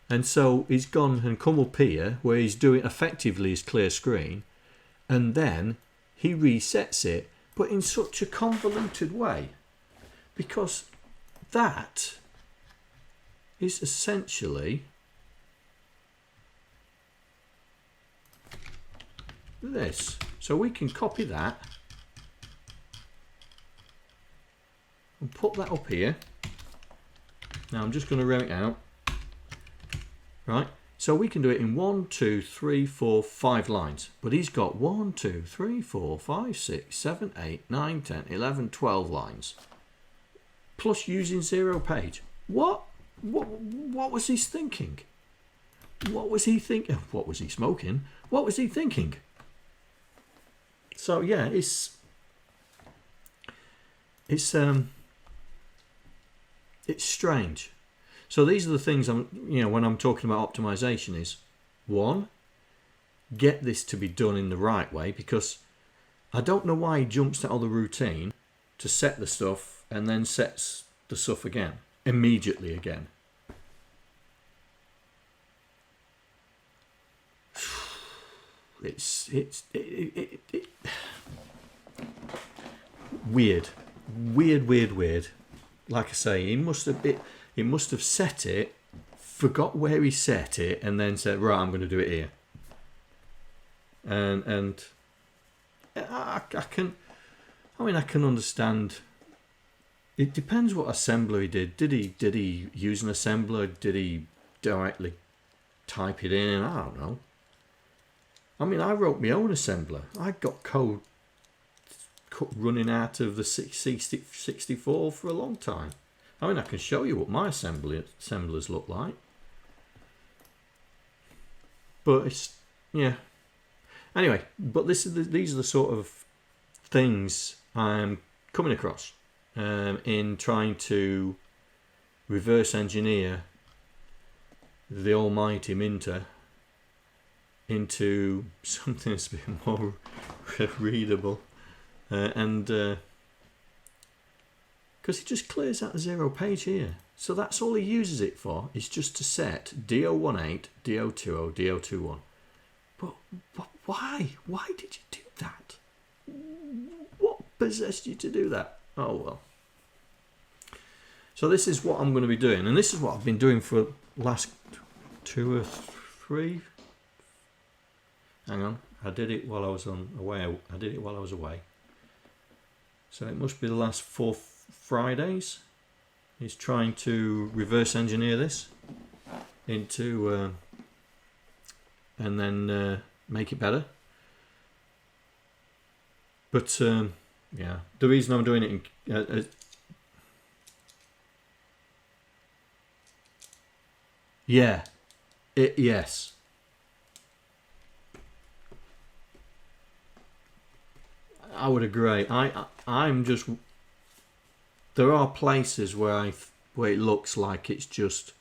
And so he's gone and come up here where he's doing effectively his clear screen, and then he resets it, but in such a convoluted way, because that is essentially this. So we can copy that and put that up here. Now I'm just going to run it out. Right, so we can do it in 1, 2, 3, 4, 5 lines, but he's got 1, 2, 3, 4, 5, 6, 7, 8, 9, 10, 11, 12 lines, plus using 0 page. What was he thinking? What was he thinking? What was he smoking? What was he thinking? So yeah, it's strange. So these are the things when I'm talking about optimization is, 1, get this to be done in the right way, because I don't know why he jumps out of the routine to set the stuff and then sets the stuff again, immediately again. It's weird. Like I say, he must have set it, forgot where he set it, and then said, right, I'm going to do it here. And I can understand. It depends what assembler he did. Did he use an assembler? Did he directly type it in? I don't know. I mean, I wrote my own assembler. I got code running out of the 64 for a long time. I mean, I can show you what my assemblers look like. But it's, yeah. Anyway, but these are the sort of things I'm coming across in trying to reverse engineer the almighty Minter into something that's a bit more readable. Because he just clears out the 0 page here. So that's all he uses it for, is just to set D018, D020, D021. But why? Why did you do that? What possessed you to do that? Oh well. So this is what I'm going to be doing, and this is what I've been doing for the last 2 or 3. Hang on, I did it while I was away. I did it while I was away. So it must be the last 4 Fridays. He's trying to reverse engineer this into and then make it better. But yeah, the reason I'm doing it in yes. I would agree. I'm just, there are places where it looks like it's just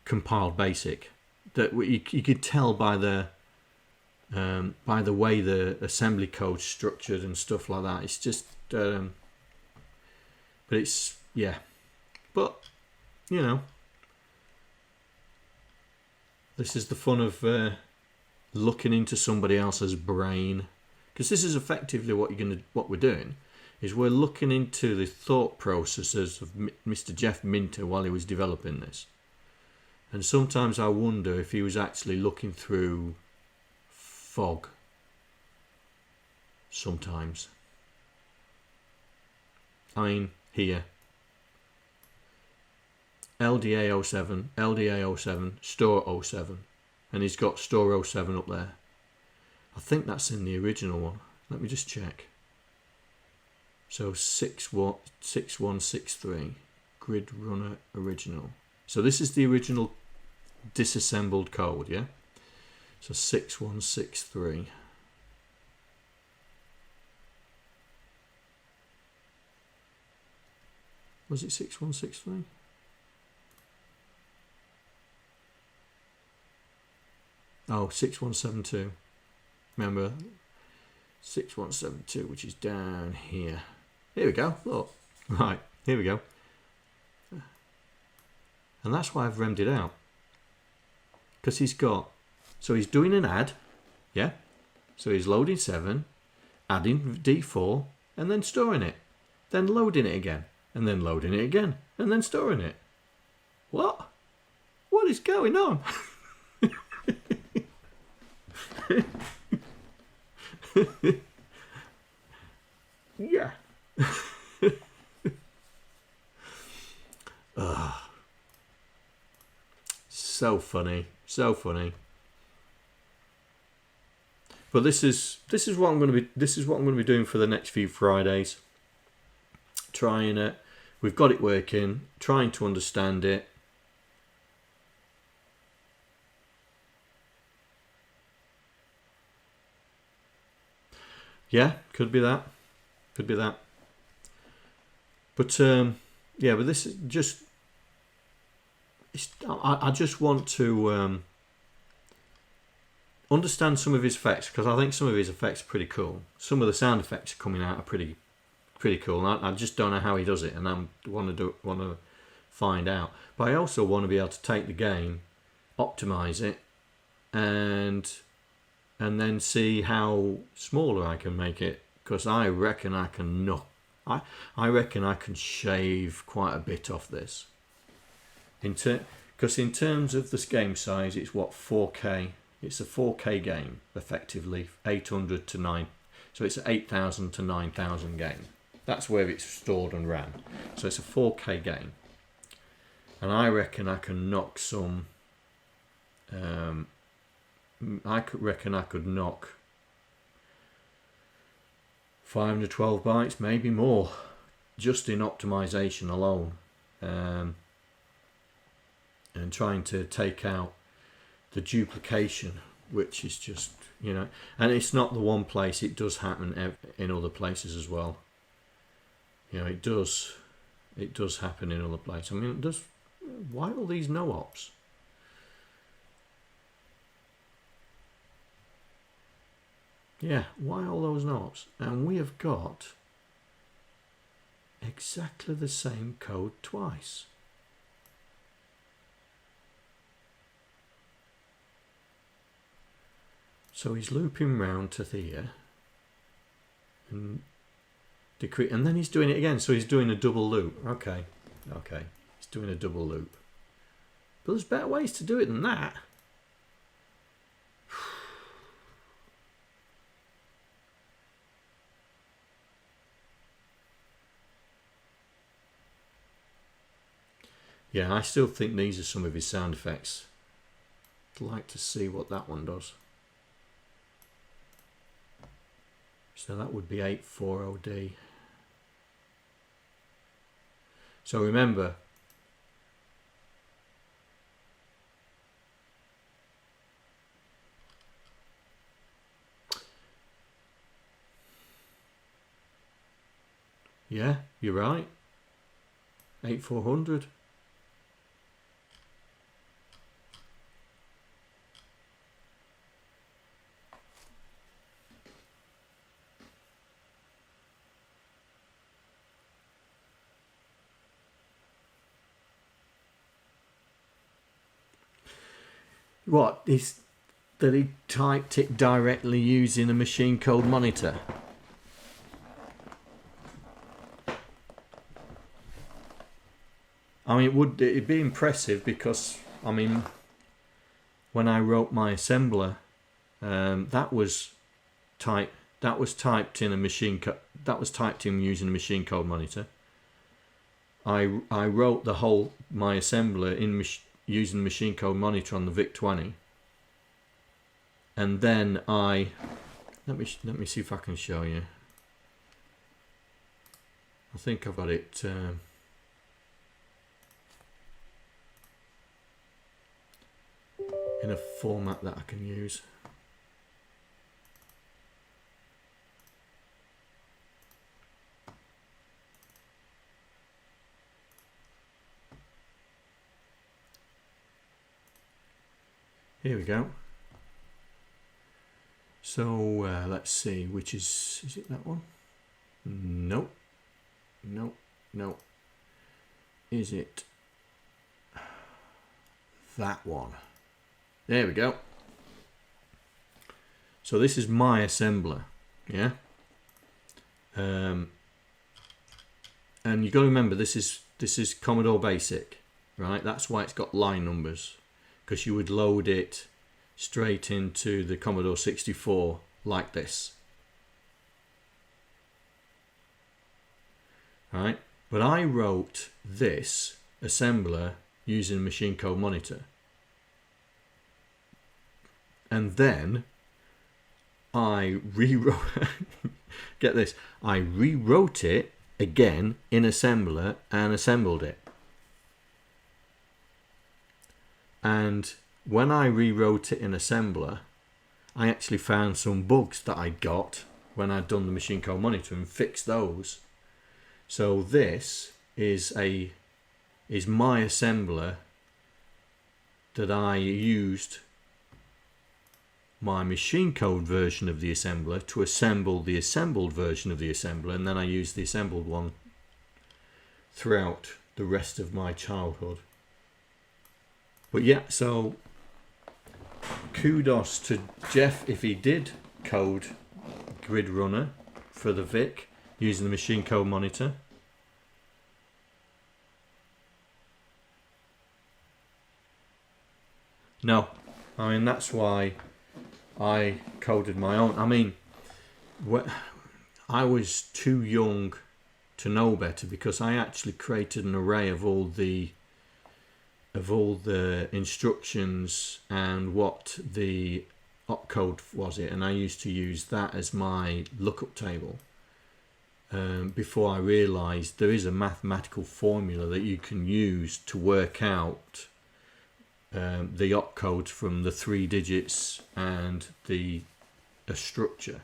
compiled BASIC, that you could tell by the way the assembly code's structured and stuff like that. It's just but it's, yeah, but you know, this is the fun of looking into somebody else's brain. Because this is effectively what we're doing, is we're looking into the thought processes of Mr. Jeff Minter while he was developing this. And sometimes I wonder if he was actually looking through fog. Sometimes. I mean, here. LDA07, LDA07, store 07, and he's got store 07 up there. I think that's in the original one. Let me just check. So 6163 GridRunner original. So this is the original disassembled code, yeah? So 6163. Was it 6163? Oh, 6172. Remember, 6172, which is down here. Here we go, look. Right, here we go. And that's why I've remmed it out. Because he's got, so he's doing an add, yeah? So he's loading 7, adding D4, and then storing it. Then loading it again, and then loading it again, and then storing it. What? What is going on? Yeah. So funny, so funny. But this is what I'm going to be doing for the next few Fridays. Trying it. We've got it working. Trying to understand it. Yeah, could be that. Could be that. But yeah, but this is just. I just want to understand some of his effects, because I think some of his effects are pretty cool. Some of the sound effects coming out are pretty cool. And I just don't know how he does it, and I want to find out. But I also want to be able to take the game, optimize it, and then see how smaller I can make it, because I reckon I can I reckon I can shave quite a bit off this. Because in terms of this game size, it's what, 4K. It's a 4K game, effectively, 800 to 9. So it's an 8,000 to 9,000 game. That's where it's stored and ran. So it's a 4K game, and I reckon I can knock some. I reckon I could knock 512 bytes, maybe more, just in optimization alone. And trying to take out the duplication, which is just, you know, and it's not the one place, it does happen in other places as well. You know, it does happen in other places. I mean, why all these no-ops? Yeah, why all those no-ops? And we have got exactly the same code twice. So he's looping round to here and and then he's doing it again. So he's doing a double loop. Okay, he's doing a double loop. But there's better ways to do it than that. Yeah, I still think these are some of his sound effects. I'd like to see what that one does. So that would be 840D. So remember, yeah, you're right, 8400. What is that? He typed it directly using a machine code monitor. I mean, it'd be impressive, because I mean, when I wrote my assembler, that was typed in a machine that was typed in using a machine code monitor. I wrote the whole my assembler in using machine code monitor on the VIC-20, and then let me see if I can show you. I think I've got it. In a format that I can use. Here we go. So let's see, which is it that one? Nope. Nope. Nope. Is it that one? There we go. So this is my assembler, yeah. And you got to remember this is Commodore Basic, right? That's why it's got line numbers, because you would load it straight into the Commodore 64 like this, right? But I wrote this assembler using machine code monitor. And then I rewrote, get this, I rewrote it again in assembler and assembled it. And when I rewrote it in assembler, I actually found some bugs that I got when I'd done the machine code monitor and fixed those. So this is my assembler that I used my machine code version of the assembler to assemble the assembled version of the assembler, and then I used the assembled one throughout the rest of my childhood. But yeah, so kudos to Geoff if he did code GridRunner for the VIC using the machine code monitor. No, I mean that's why I coded my own. I mean, I was too young to know better, because I actually created an array of all the instructions and what the opcode was it, and I used to use that as my lookup table before I realized there is a mathematical formula that you can use to work out the opcode from the 3 digits and a structure,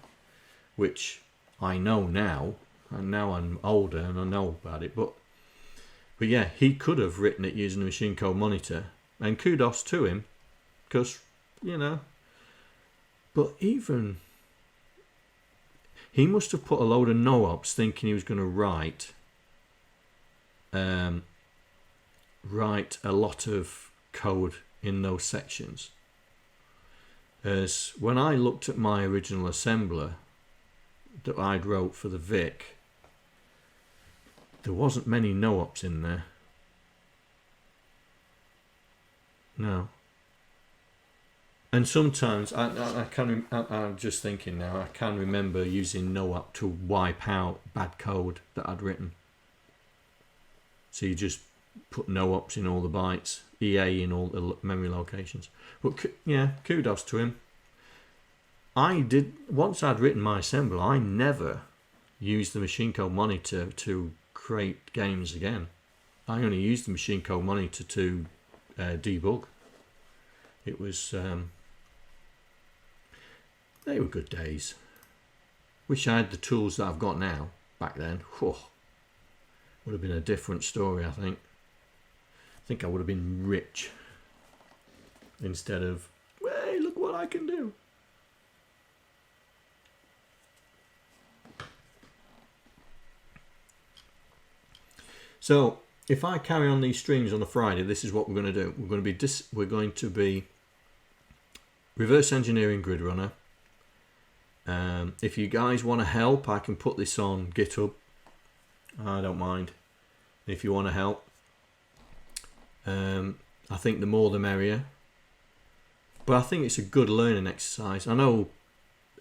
which I know now, and now I'm older and I know about it. But yeah, he could have written it using a machine code monitor, and kudos to him, because, you know, but even he must have put a load of no-ops thinking he was going to write a lot of code in those sections. As when I looked at my original assembler that I'd wrote for the VIC, there wasn't many no-ops in there. No. And sometimes I'm just thinking now, I can remember using no-op to wipe out bad code that I'd written. So you just put no-ops in all the bytes, EA in all the memory locations. But yeah, kudos to him. Once I'd written my assembler, I never used the machine code monitor to create games again. I only used the machine code monitor to debug. It was they were good days. Wish I had the tools that I've got now back then. Whew, would have been a different story, I think. I think I would have been rich instead of, hey, look what I can do. So if I carry on these streams on a Friday, this is what we're going to do. We're going to be reverse engineering GridRunner. If you guys want to help, I can put this on GitHub. I don't mind if you want to help. I think the more the merrier. But I think it's a good learning exercise. I know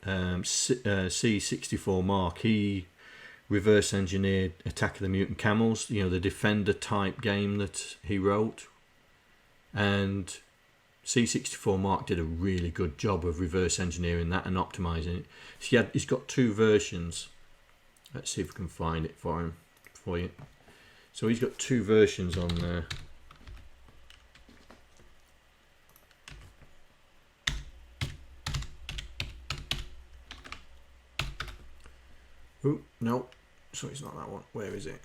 C64 Mark, he reverse engineered Attack of the Mutant Camels, you know, the Defender type game that he wrote. And C64 Mark did a really good job of reverse engineering that and optimizing it. So he's got 2 versions. Let's see if we can find it for you. So he's got 2 versions on there. Oh, no. So it's not that one. Where is it?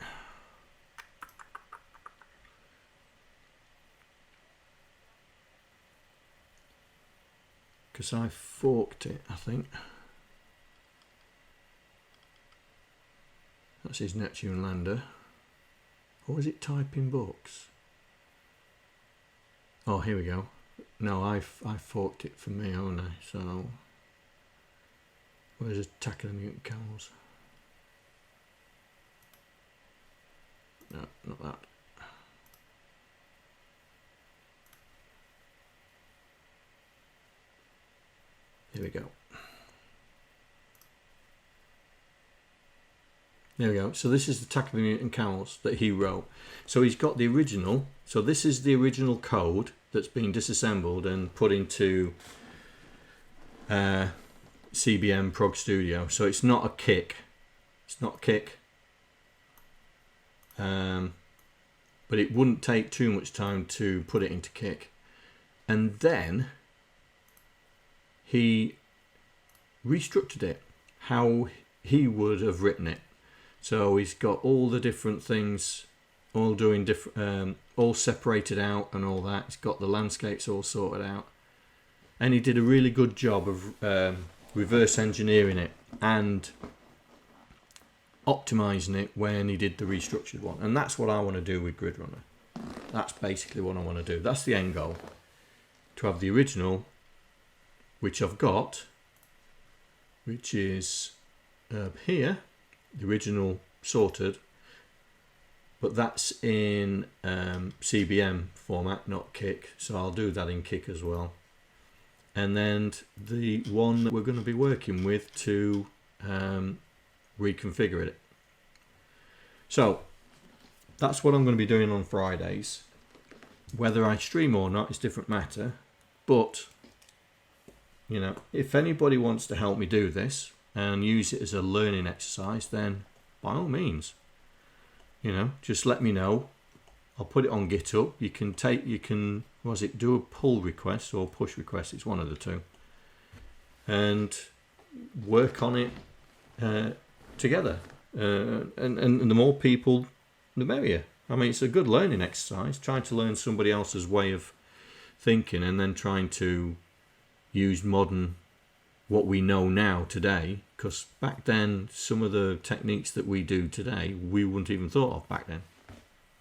Because I forked it, I think. That's his Neptune lander. Or is it typing books? Oh, here we go. No, I forked it for me, haven't I? So, where's Attack of the Mutant Camels? No, not that. Here we go. There we go. So this is the Attack of the Mutant Camels that he wrote. So he's got the original. So this is the original code that's been disassembled and put into CBM Prog Studio. So it's not a kick. It's not a kick. But it wouldn't take too much time to put it into kick. And then he restructured it how he would have written it. So he's got all the different things all doing different, all separated out and all that. He's got the landscapes all sorted out, and he did a really good job of reverse engineering it and optimizing it when he did the restructured one. And that's what I want to do with GridRunner. That's basically what I want to do. That's the end goal, to have the original, which I've got, which is here, the original sorted, but that's in CBM format, not Kick, so I'll do that in Kick as well. And then the one that we're going to be working with to reconfigure it. So that's what I'm going to be doing on Fridays. Whether I stream or not is a different matter, but you know, if anybody wants to help me do this and use it as a learning exercise, then by all means, you know, just let me know. I'll put it on GitHub. You can do a pull request or push request, it's one of the two, and work on it together. And the more people, the merrier. I mean, it's a good learning exercise, trying to learn somebody else's way of thinking and then trying to use modern, what we know now today, because back then some of the techniques that we do today we wouldn't even thought of back then.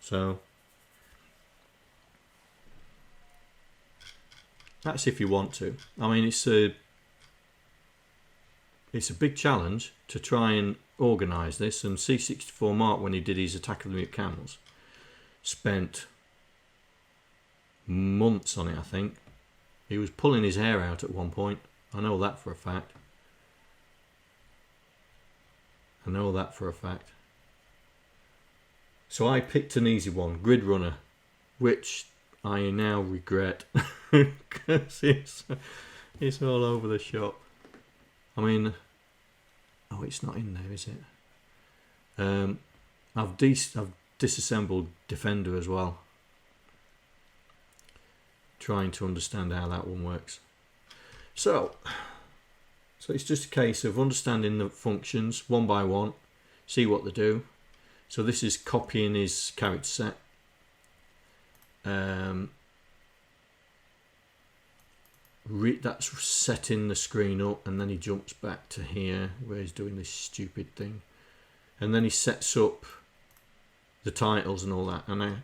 So that's if you want to. I mean, it's a big challenge to try and organise this, and C64 Mark, when he did his Attack of the Mutant Camels, spent months on it. I think he was pulling his hair out at one point. I know that for a fact. So I picked an easy one, GridRunner, which I now regret because it's all over the shop. I mean, oh, it's not in there, is it? I've disassembled Defender as well, trying to understand how that one works. So it's just a case of understanding the functions one by one, see what they do. So this is copying his character set. That's setting the screen up, and then he jumps back to here where he's doing this stupid thing, and then he sets up the titles and all that, and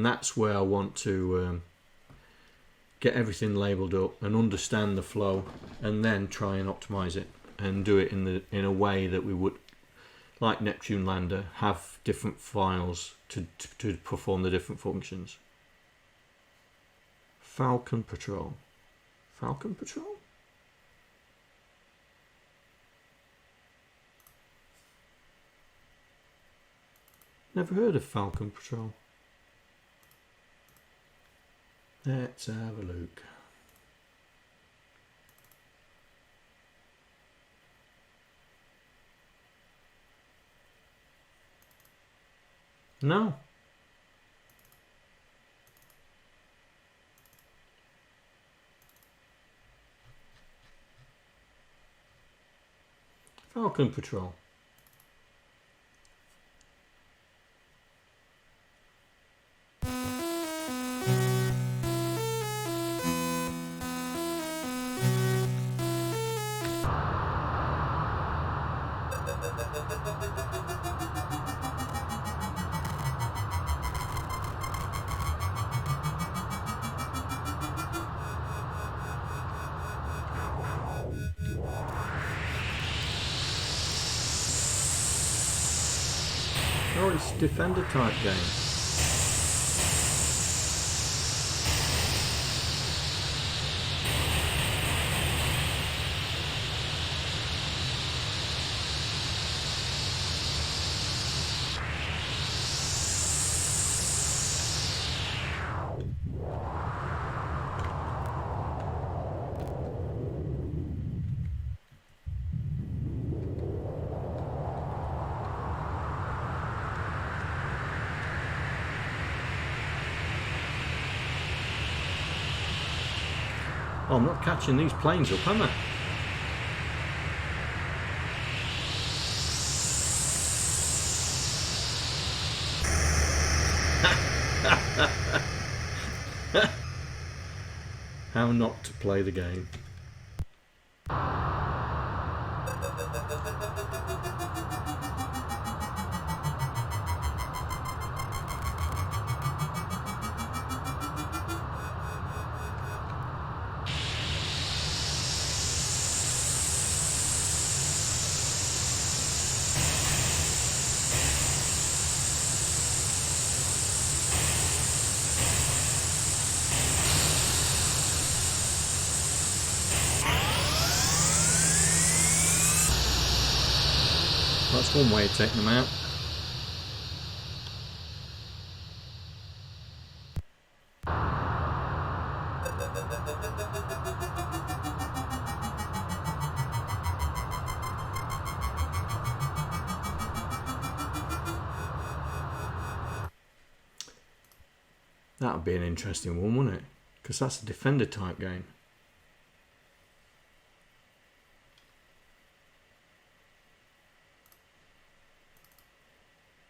that's where I want to get everything labeled up and understand the flow, and then try and optimize it and do it in a way that we would, like Neptune Lander, have different files to perform the different functions. Falcon Patrol. Never heard of Falcon Patrol. Let's have a look. No. Falcon Patrol. Oh, it's a Defender type game. Oh, I'm not catching these planes up, am I? How not to play the game. That's one way of taking them out. That would be an interesting one, wouldn't it? Because that's a Defender type game.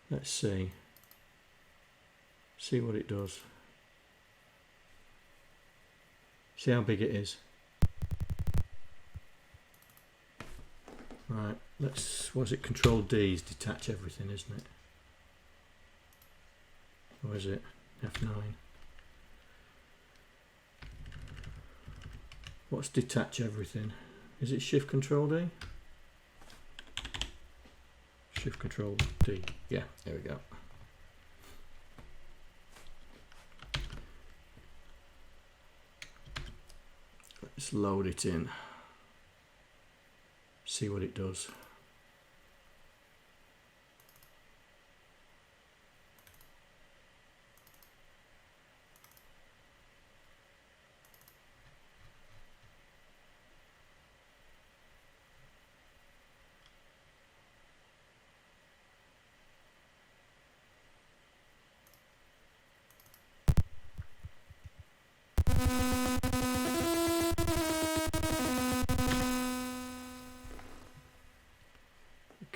Let's see what it does. See how big it is. Right, let's, was it Control D is detach everything, isn't it? Or is it F9? What's detach everything? Is it Shift Control D? Shift Control D. Yeah, there we go. Let's load it in. See what it does.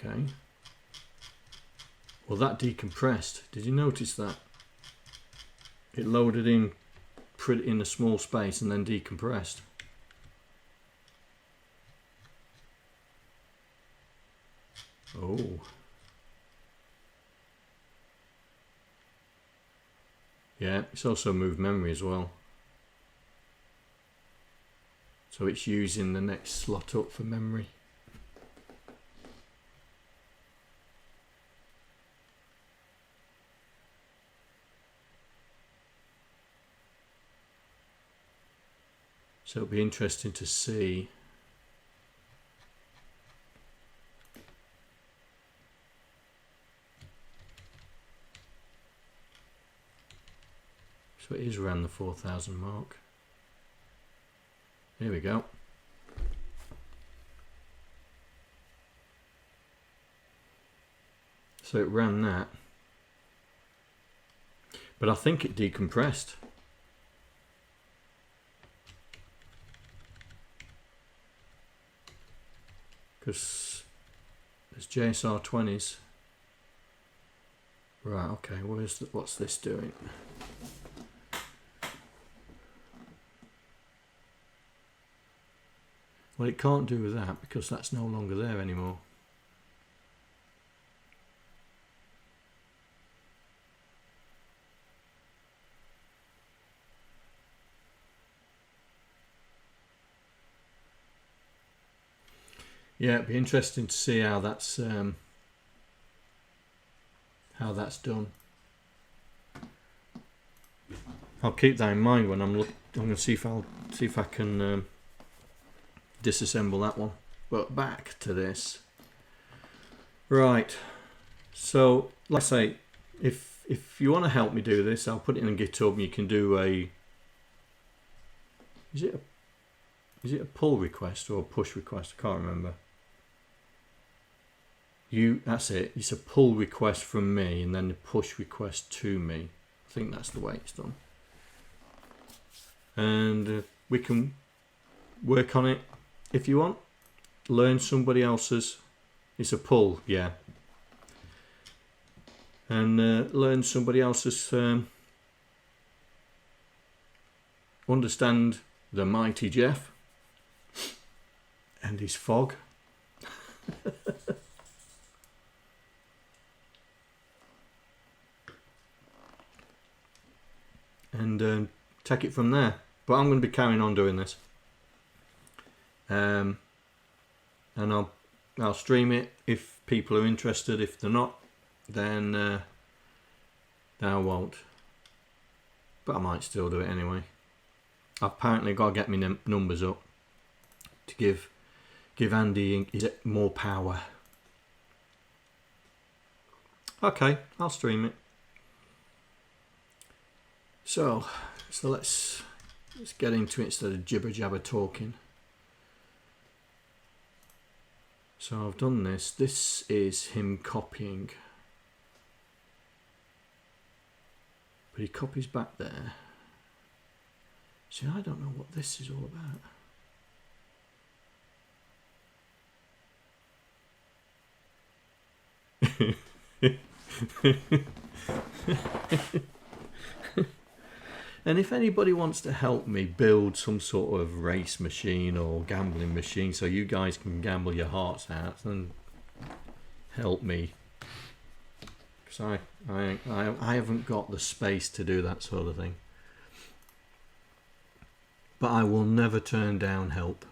Okay. Well, that decompressed. Did you notice that? It loaded in pretty in a small space and then decompressed. Oh. Yeah, it's also moved memory as well. So it's using the next slot up for memory. So it'll be interesting to see So it is around the 4,000 mark. Here we go. So it ran that. But I think it decompressed. Because there's JSR 20s. Right, okay, what's this doing? Well, it can't do that because that's no longer there anymore. Yeah, it'd be interesting to see how that's done. I'll keep that in mind when I'm going to see if I can disassemble that one. But back to this. Right. So, like I say, if you want to help me do this, I'll put it in GitHub. And you can do a. Is it a pull request or a push request? I can't remember. That's it. It's a pull request from me and then a push request to me. I think that's the way it's done. And we can work on it if you want. Learn somebody else's. It's a pull, yeah. And learn somebody else's. Understand the mighty Geoff and his fog. And take it from there. But I'm going to be carrying on doing this, and I'll stream it if people are interested. If they're not, then I won't. But I might still do it anyway. I've apparently got to get my numbers up to give Andy more power. Okay, I'll stream it. So let's get into it instead of jibber jabber talking. So I've done this. This is him copying, but he copies back there. See, I don't know what this is all about. And if anybody wants to help me build some sort of race machine or gambling machine so you guys can gamble your hearts out, then help me. Because I haven't got the space to do that sort of thing. But I will never turn down help.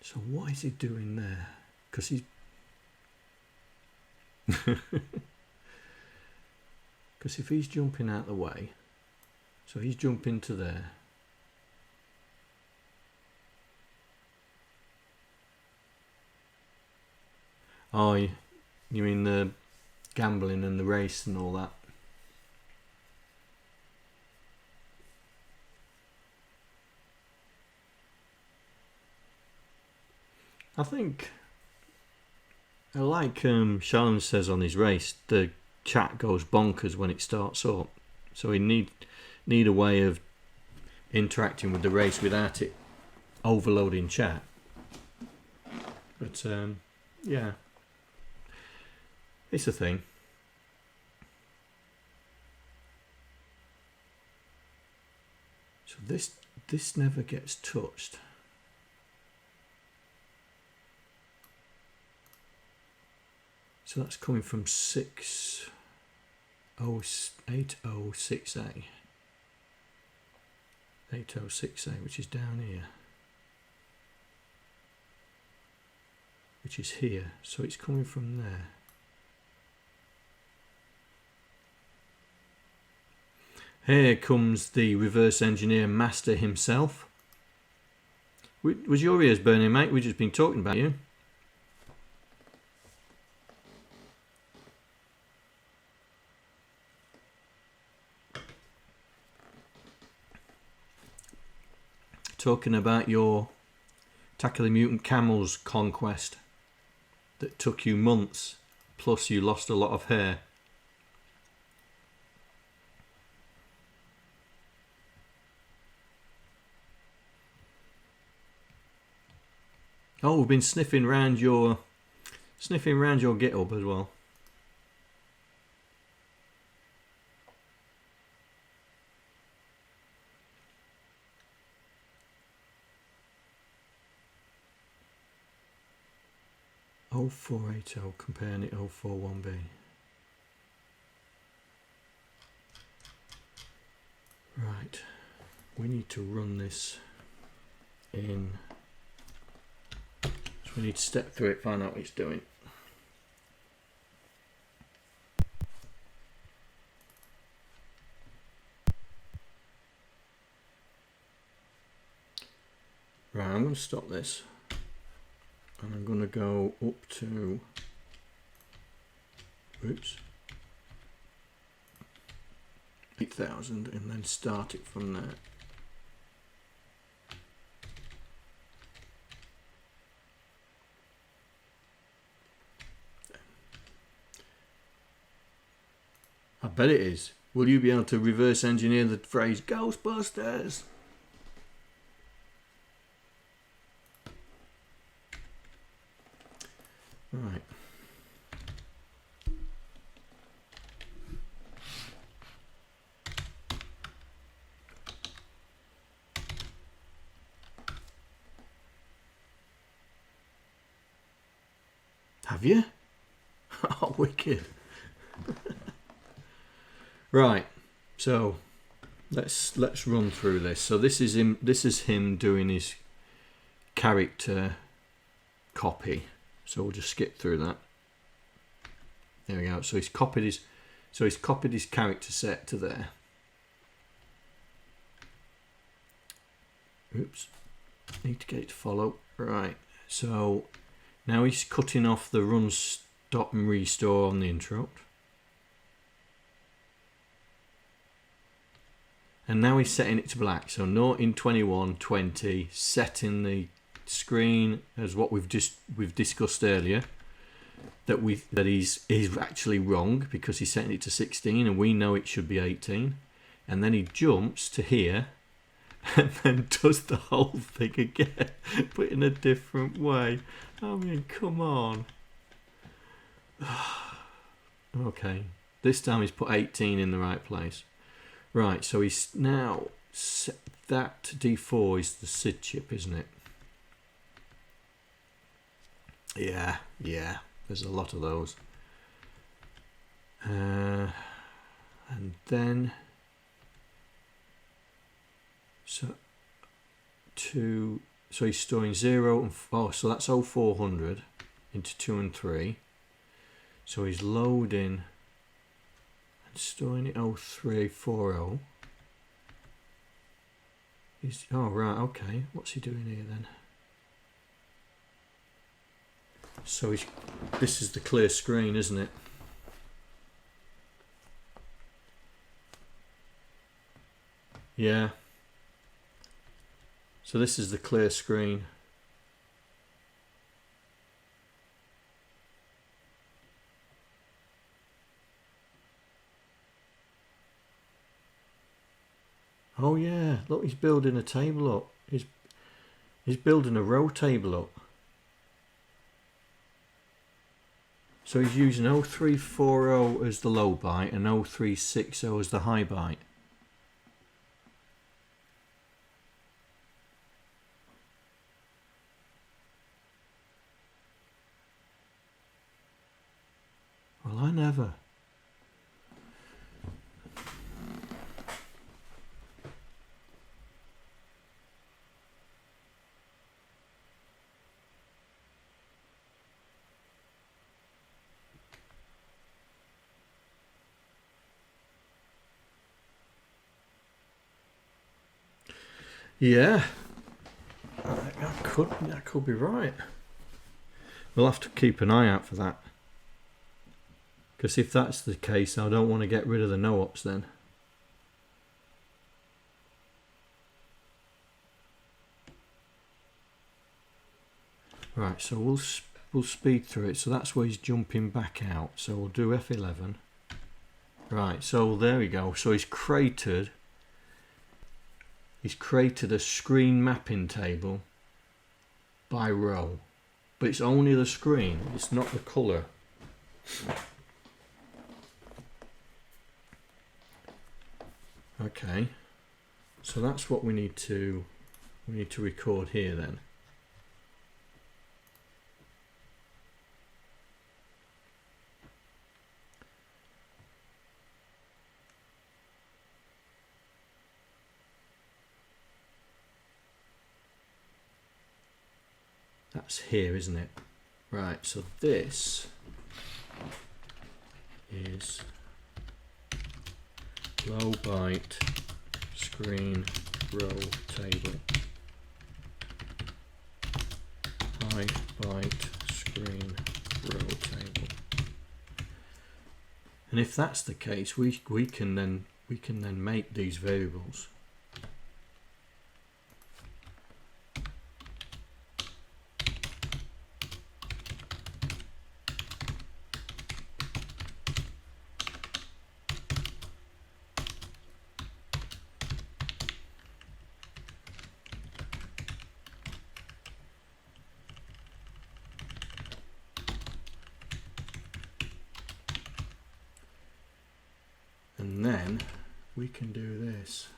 So what is he doing there? Because he's... Because if he's jumping out the way, so he's jumping to there. Oh, you mean the gambling and the race and all that? I think, like Shallan says on his race, the chat goes bonkers when it starts up. So we need a way of interacting with the race without it overloading chat. But yeah, it's a thing. So this never gets touched. So that's coming from 806A, which is down here, which is here. So it's coming from there. Here comes the reverse engineer master himself. Was your ears burning, mate? We've just been talking about you. talking about your Attack of the Mutant Camels conquest that took you months, plus you lost a lot of hair. Oh, we've been sniffing round your GitHub as well. O480 comparing it 041B. Right, we need to run this in. So we need to step through it, find out what it's doing. Right, I'm going to stop this. And I'm going to go up to, oops, 8,000 and then start it from there. I bet it is. Will you be able to reverse engineer the phrase Ghostbusters? Right. Have you? Oh, wicked. Right. So let's run through this. So this is him. This is him doing his character copy. So we'll just skip through that. There we go. So he's copied his character set to there. Oops. Need to get it to follow. Right. So now he's cutting off the run, stop and restore on the interrupt. And now he's setting it to black. So not in 2120, setting the screen as what we've discussed earlier, that he's actually wrong because he's setting it to 16 and we know it should be 18, and then he jumps to here and then does the whole thing again but in a different way. I mean, come on. Okay, this time he's put 18 in the right place. Right, so he's now set that to D4 is the SID chip, isn't it? Yeah, there's a lot of those. And then so he's storing 0 and so that's 0400 into 2 and 3. So he's loading and storing it 0340. Oh right, okay. What's he doing here then? So this is the clear screen, isn't it? Yeah. So this is the clear screen. Oh yeah, look, he's building a table up. He's building a row table up. So he's using 0340 as the low byte and 0360 as the high byte. Well, I never. Yeah, that could be right. We'll have to keep an eye out for that. Because if that's the case, I don't want to get rid of the no-ops then. Right, so we'll speed through it. So that's where he's jumping back out. So we'll do F11. Right, so there we go. So he's created a screen mapping table by row, but it's only the screen, it's not the color. Okay, so that's what we need to record here then. That's here, isn't it? Right, so this is low byte screen row table, high byte screen row table. And if that's the case, we can then make these variables. And then we can do this.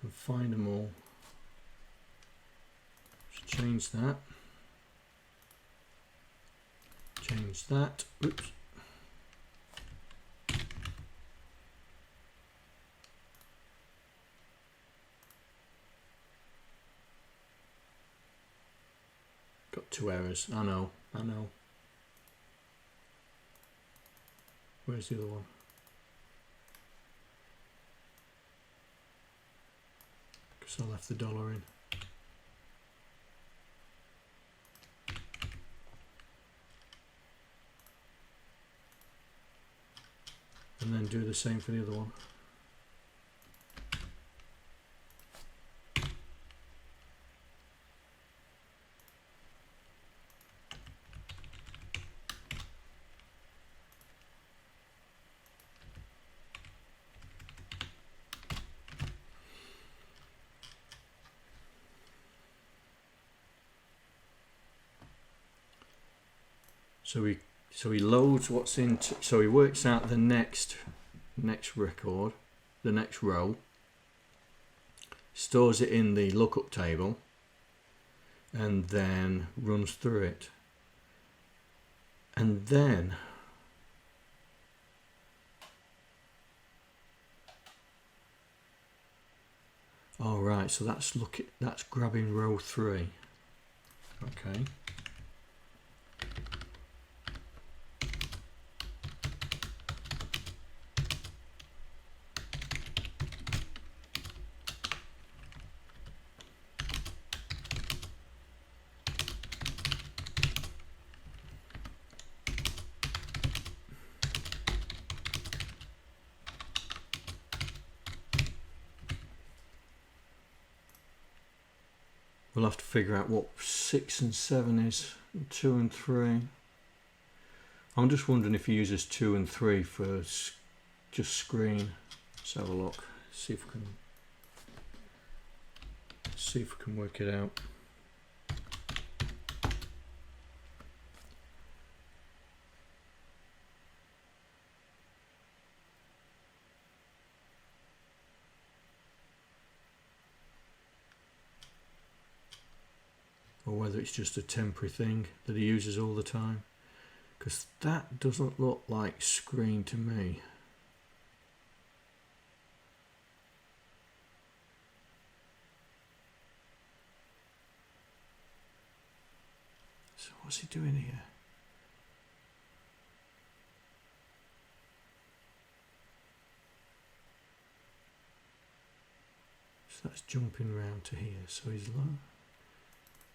And find them all. Just change that. Change that. Oops. Got 2 errors. I know. Where's the other one? Because I left the dollar in. And then do the same for the other one. So he loads what's into, so he works out the next record, the next row, stores it in the lookup table, and then runs through it. And then all right, so that's grabbing row 3. Okay. We'll have to figure out what 6 and 7 is, 2 and 3. I'm just wondering if he uses 2 and 3 for just screen. Let's have a look, see if we can work it out. Or whether it's just a temporary thing that he uses all the time, because that doesn't look like screen to me. So what's he doing here? So that's jumping round to here, so he's low.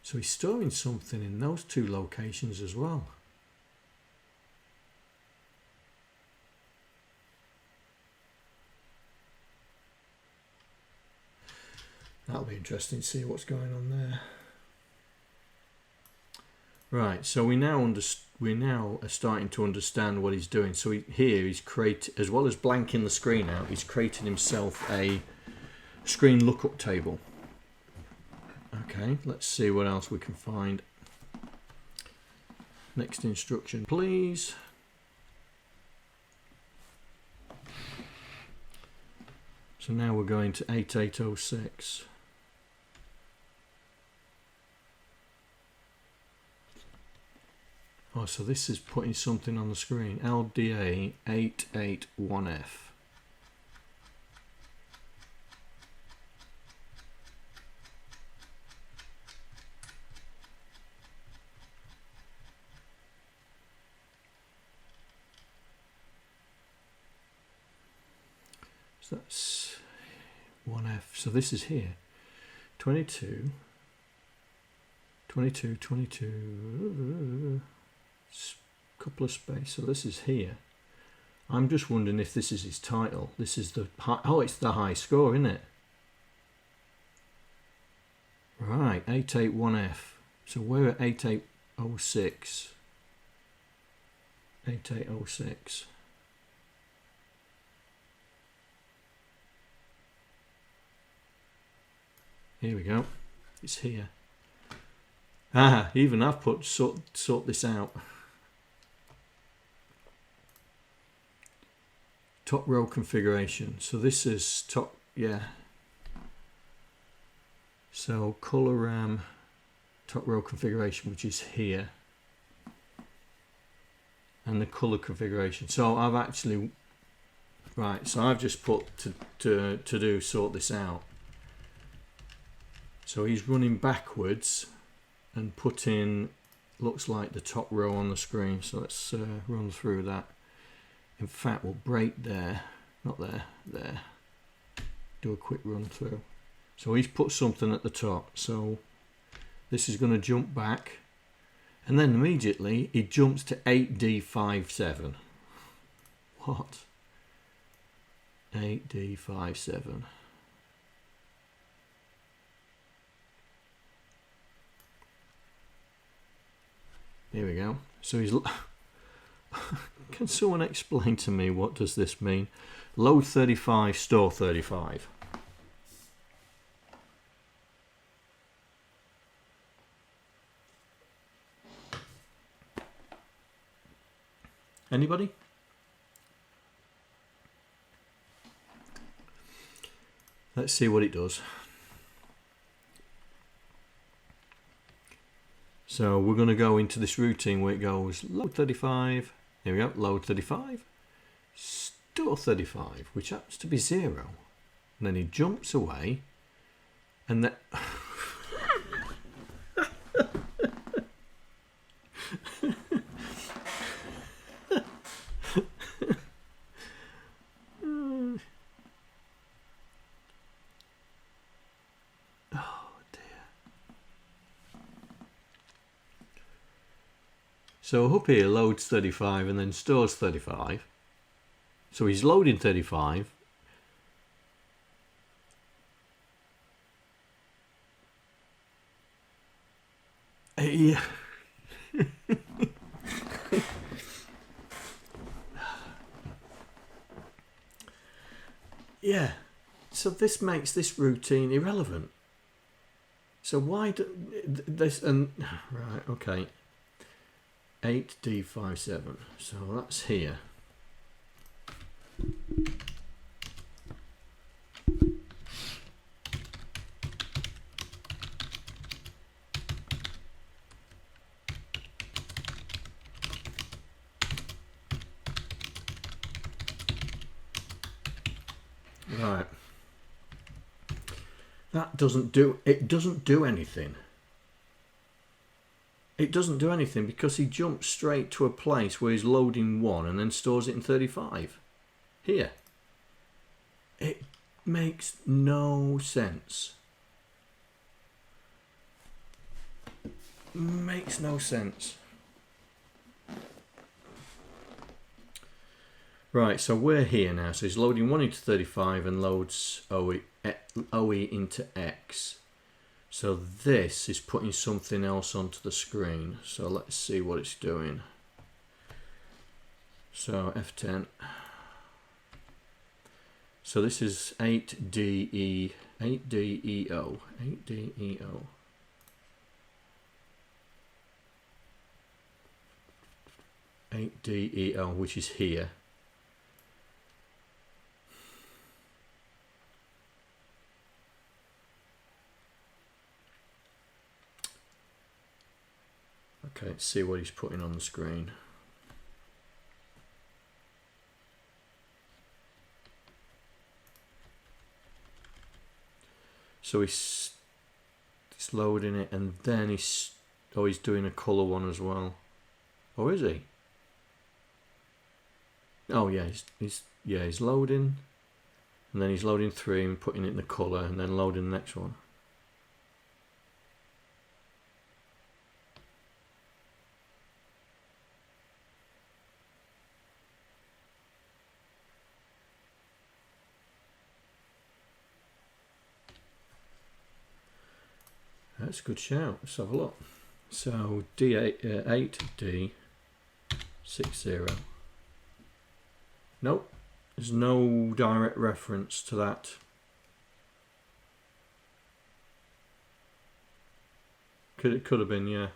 So he's storing something in those 2 locations as well. That'll be interesting to see what's going on there. Right, so we now are starting to understand what he's doing. So he's created, as well as blanking the screen out, he's created himself a screen lookup table. Okay, let's see what else we can find. Next instruction, please. So now we're going to 8806. Oh, so this is putting something on the screen. LDA 881F. So that's 1F. So this is here. 22. 22, 22. Couple of space. So this is here. I'm just wondering if this is his title. This is the high, oh, it's the high score, isn't it? Right, 881F. So we're at 8806. 8806. Here we go. It's here. Ah, even I've put sort this out. Top row configuration. So this is top, yeah. So color RAM, top row configuration, which is here. And the color configuration. So I've actually, right, so I've just put to sort this out. So he's running backwards and put in, looks like the top row on the screen. So let's run through that. In fact, we'll break there, not there, there. Do a quick run through. So he's put something at the top. So this is going to jump back. And then immediately he jumps to 8D57. What? 8D57. Here we go. So he's... Can someone explain to me what does this mean? Load 35, store 35. Anybody? Let's see what it does. So we're going to go into this routine where it goes load 35. Here we go, load 35, store 35, which happens to be 0. And then he jumps away, and then... So up here loads 35 and then stores 35. So he's loading 35. Yeah. Yeah. So this makes this routine irrelevant. So why do this and right, okay. 8D57, so that's here. Right. That doesn't do anything. It doesn't do anything because he jumps straight to a place where he's loading 1 and then stores it in 35. Here. It makes no sense. Makes no sense. Right, so we're here now. So he's loading 1 into 35 and loads OE into X. So this is putting something else onto the screen. So let's see what it's doing. So F10. So this is 8DEO. 8DEO, which is here. Okay, let's see what he's putting on the screen. So he's loading it, and then he's doing a colour one as well. Or is he? Oh yeah, he's loading, and then he's loading 3 and putting it in the colour, and then loading the next one. That's a good shout. Let's have a look. So D8D60. Nope, there's no direct reference to that. Could have been, yeah.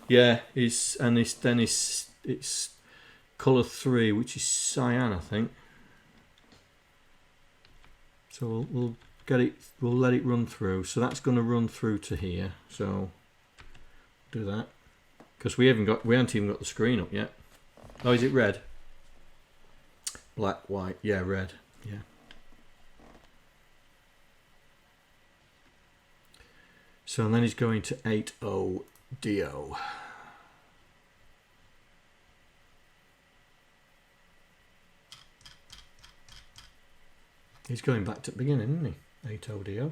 Yeah, it's colour 3, which is cyan, I think. So we'll get it. We'll let it run through. So that's going to run through to here. So do that, because we haven't even got the screen up yet. Oh, is it red? Black, white. Yeah, red. Yeah. So and then he's going to 80DO. He's going back to the beginning, isn't he? 80DO.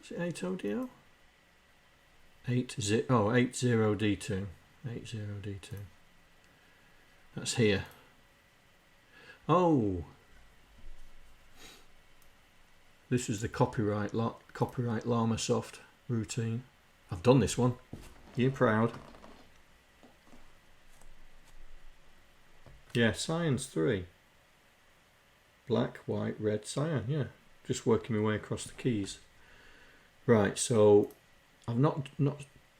Is it 80DO? 80D2. 80D2. That's here. Oh, this is the copyright llamasoft routine. I've done this one. You're proud. Yeah, cyan's 3. Black, white, red, cyan. Yeah, just working my way across the keys. Right, so I've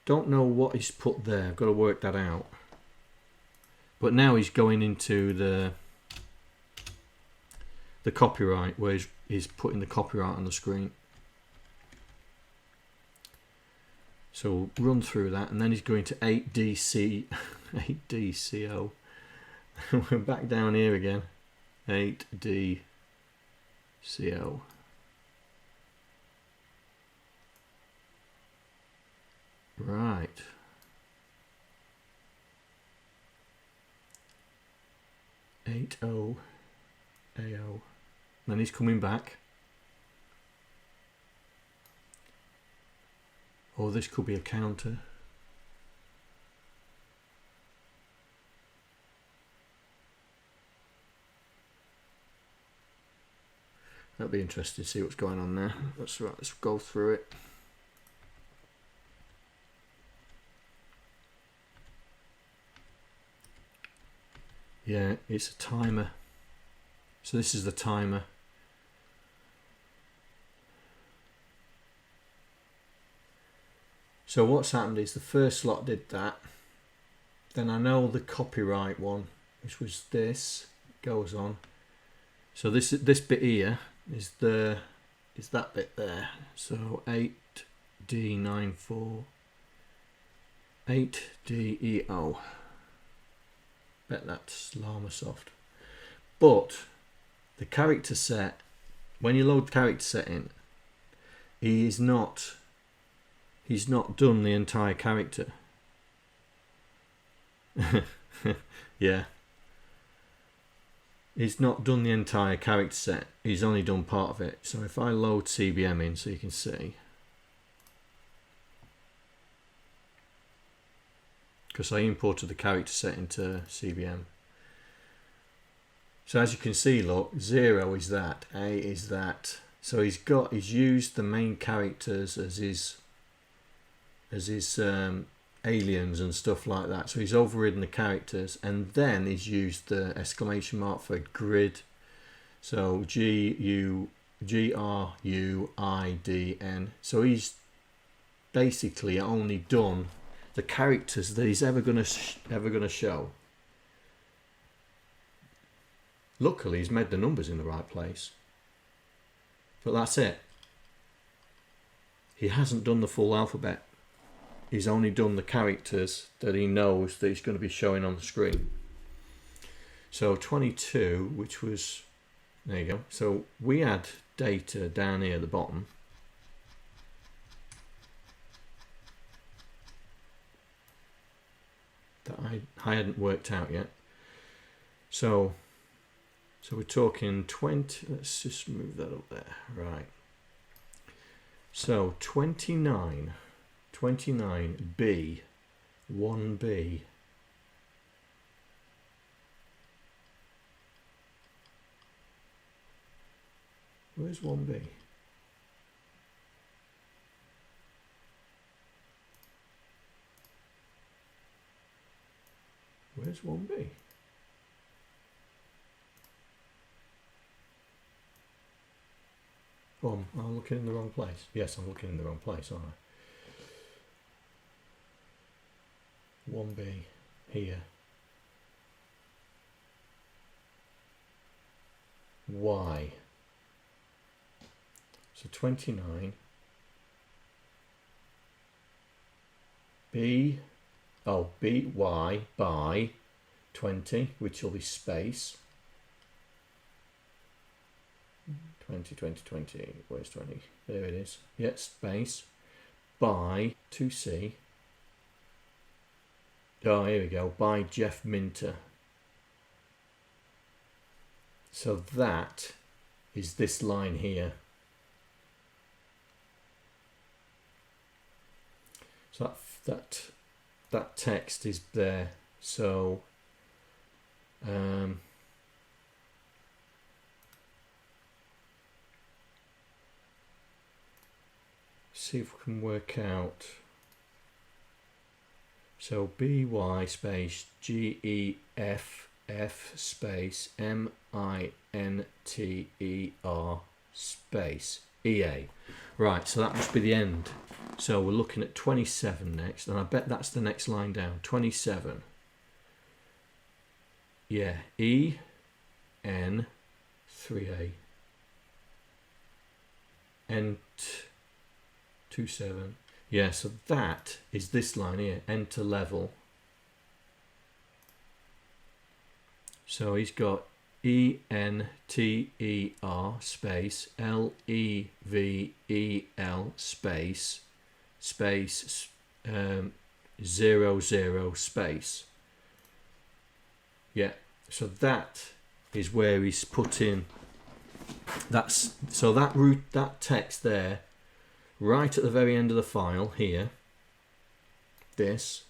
don't know what he's put there. I've got to work that out. But now he's going into the copyright, where he's putting the copyright on the screen. So we'll run through that, and then he's going to 8DCO. We're back down here again. 8DCO. Right. 80AO. Then he's coming back. Or this could be a counter. That'll be interesting to see what's going on there. That's right, let's go through it. Yeah, it's a timer. So this is the timer. So what's happened is the first slot did that. Then I know the copyright one, which was this, goes on. So this bit here is that bit there. So 8D94, 8DEO. Bet that's llamasoft. But the character set, when you load character set in, he's not done the entire character. Yeah. he's not done the entire character set. He's only done part of it. So if I load CBM in so you can see, because I imported the character set into CBM. So as you can see, look, 0 is that, A is that. So he's used the main characters as his aliens and stuff like that. So he's overridden the characters, and then he's used the exclamation mark for grid. So GRUIDN. So he's basically only done the characters that he's ever gonna show. Luckily, he's made the numbers in the right place. But that's it. He hasn't done the full alphabet. He's only done the characters that he knows that he's going to be showing on the screen. So 22, which was, there you go. So we had data down here at the bottom. That I hadn't worked out yet. So we're talking 20, let's just move that up there, right. So 29B, 1B. Where's 1B? Where's 1B? Oh, I'm looking in the wrong place. Yes, I'm looking in the wrong place, aren't I? 1B here. Y. So 29. B. Oh, BY by 20, which will be space. 20, where's 20? There it is. Yeah, space. By 2C. Oh, here we go. By Jeff Minter. So that is this line here. So that text is there. So see if we can work out. So BY space GEFF space MINTER space EA. Right, so that must be the end. So we're looking at 27 next, and I bet that's the next line down. 27. Yeah, EN 3A. Ent 27. Yeah, so that is this line here, enter level. So he's got ENTER space LEVEL space 00 space. Yeah, so that is where he's put in. So that text there, right at the very end of the file here, this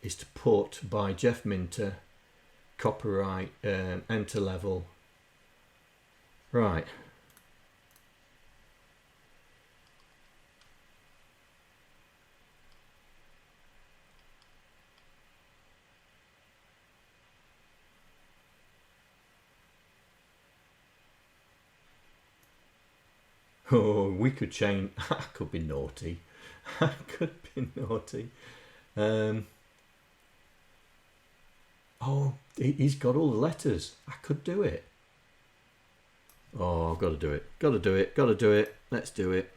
is to put by Jeff Minter, copyright, enter level. Right. Oh, we could change. I could be naughty. I could be naughty. Oh, he's got all the letters. I could do it. Oh, I've got to do it. Got to do it. Got to do it. Let's do it.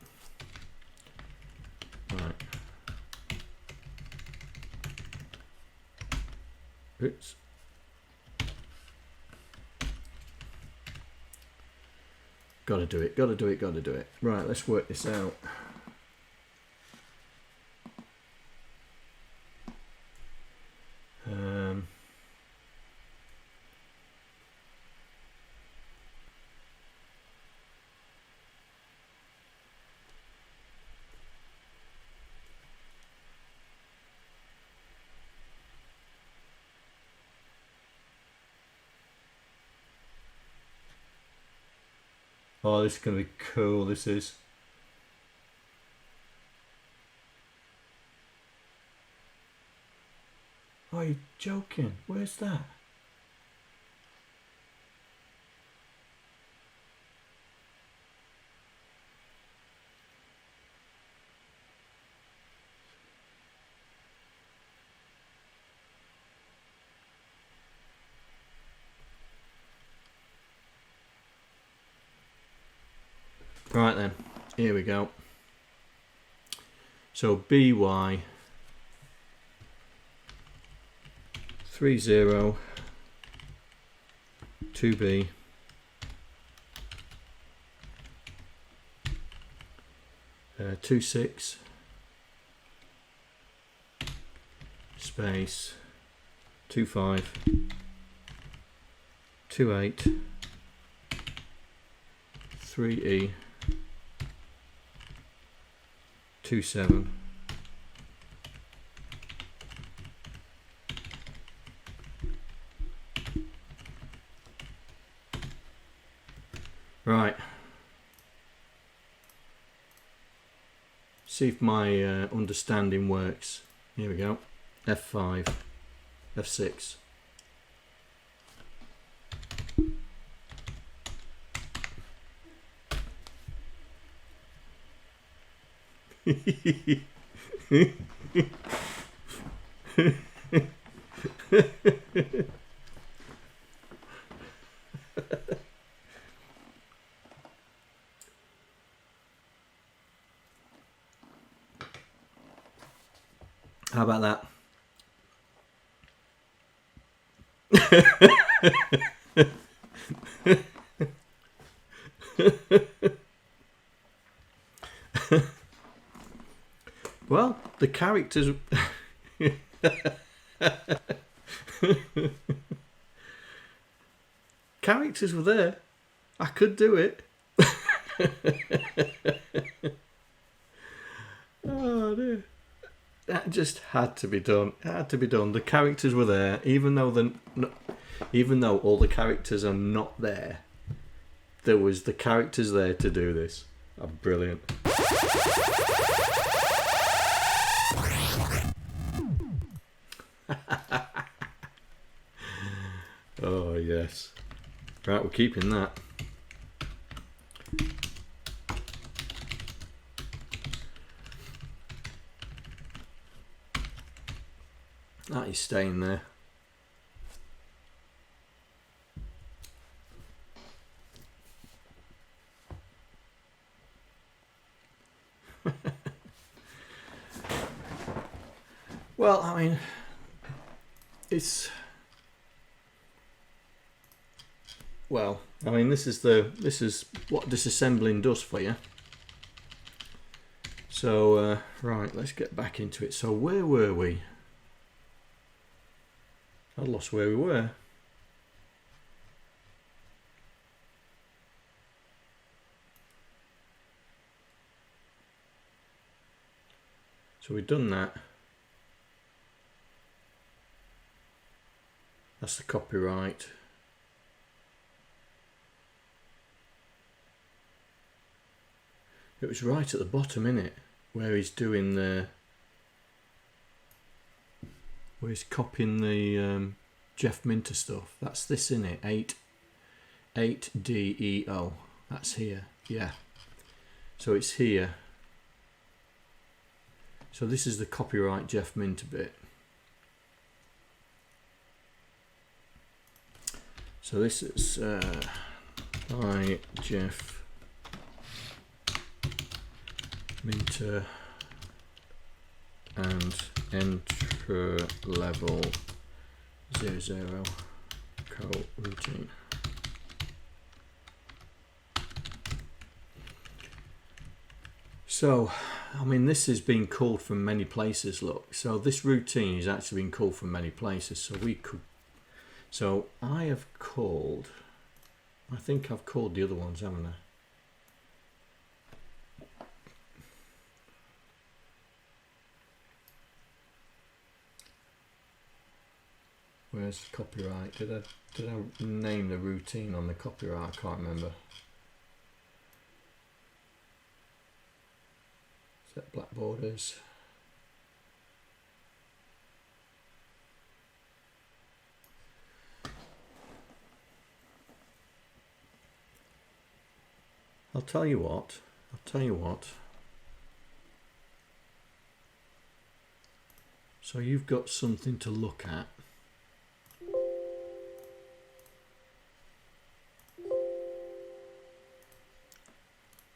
Right. Oops. Got to do it. Got to do it. Got to do it. Right, let's work this out. Oh, this is going to be cool, this is. Oh, you're joking. Where's that? Right then, here we go. So BY 30 2B uh, 26 space 25 28 3E 27 right. See if my understanding works. Here we go. F5 F6 How about that? Well, the characters characters were there. I could do it. Oh dear. That just had to be done. It had to be done. The characters were there, even though all the characters are not there. There was the characters there to do this. Oh, brilliant. Oh yes. Right, we're keeping that. That is staying there. Well, I mean, it's well, I mean, this is what disassembling does for you. So right, let's get back into it. So where were we? I lost where we were. So we've done that. That's the copyright. It was right at the bottom, innit? Where he's doing the... where he's copying the Jeff Minter stuff. That's this, innit? 8DEO. That's here. Yeah. So it's here. So this is the copyright Jeff Minter bit. So this is by Jeff Minter and enter level 00 coroutine. So, I mean, this has been called from many places, look. So this routine has actually been called from many places. So we could, so I have called, I think I've called the other ones, haven't I? Where's the copyright? Did I name the routine on the copyright? I can't remember. Set black borders. I'll tell you what. So you've got something to look at.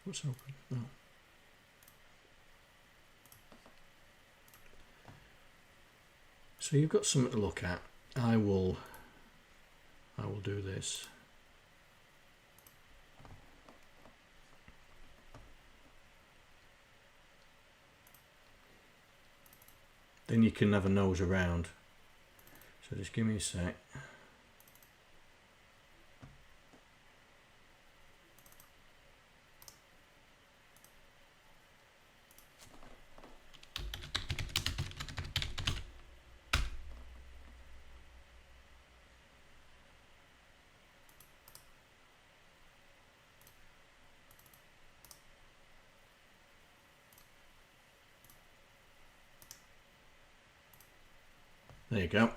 What's open? No. So you've got something to look at. I will do this. Then you can have a nose around. So just give me a sec. There you go.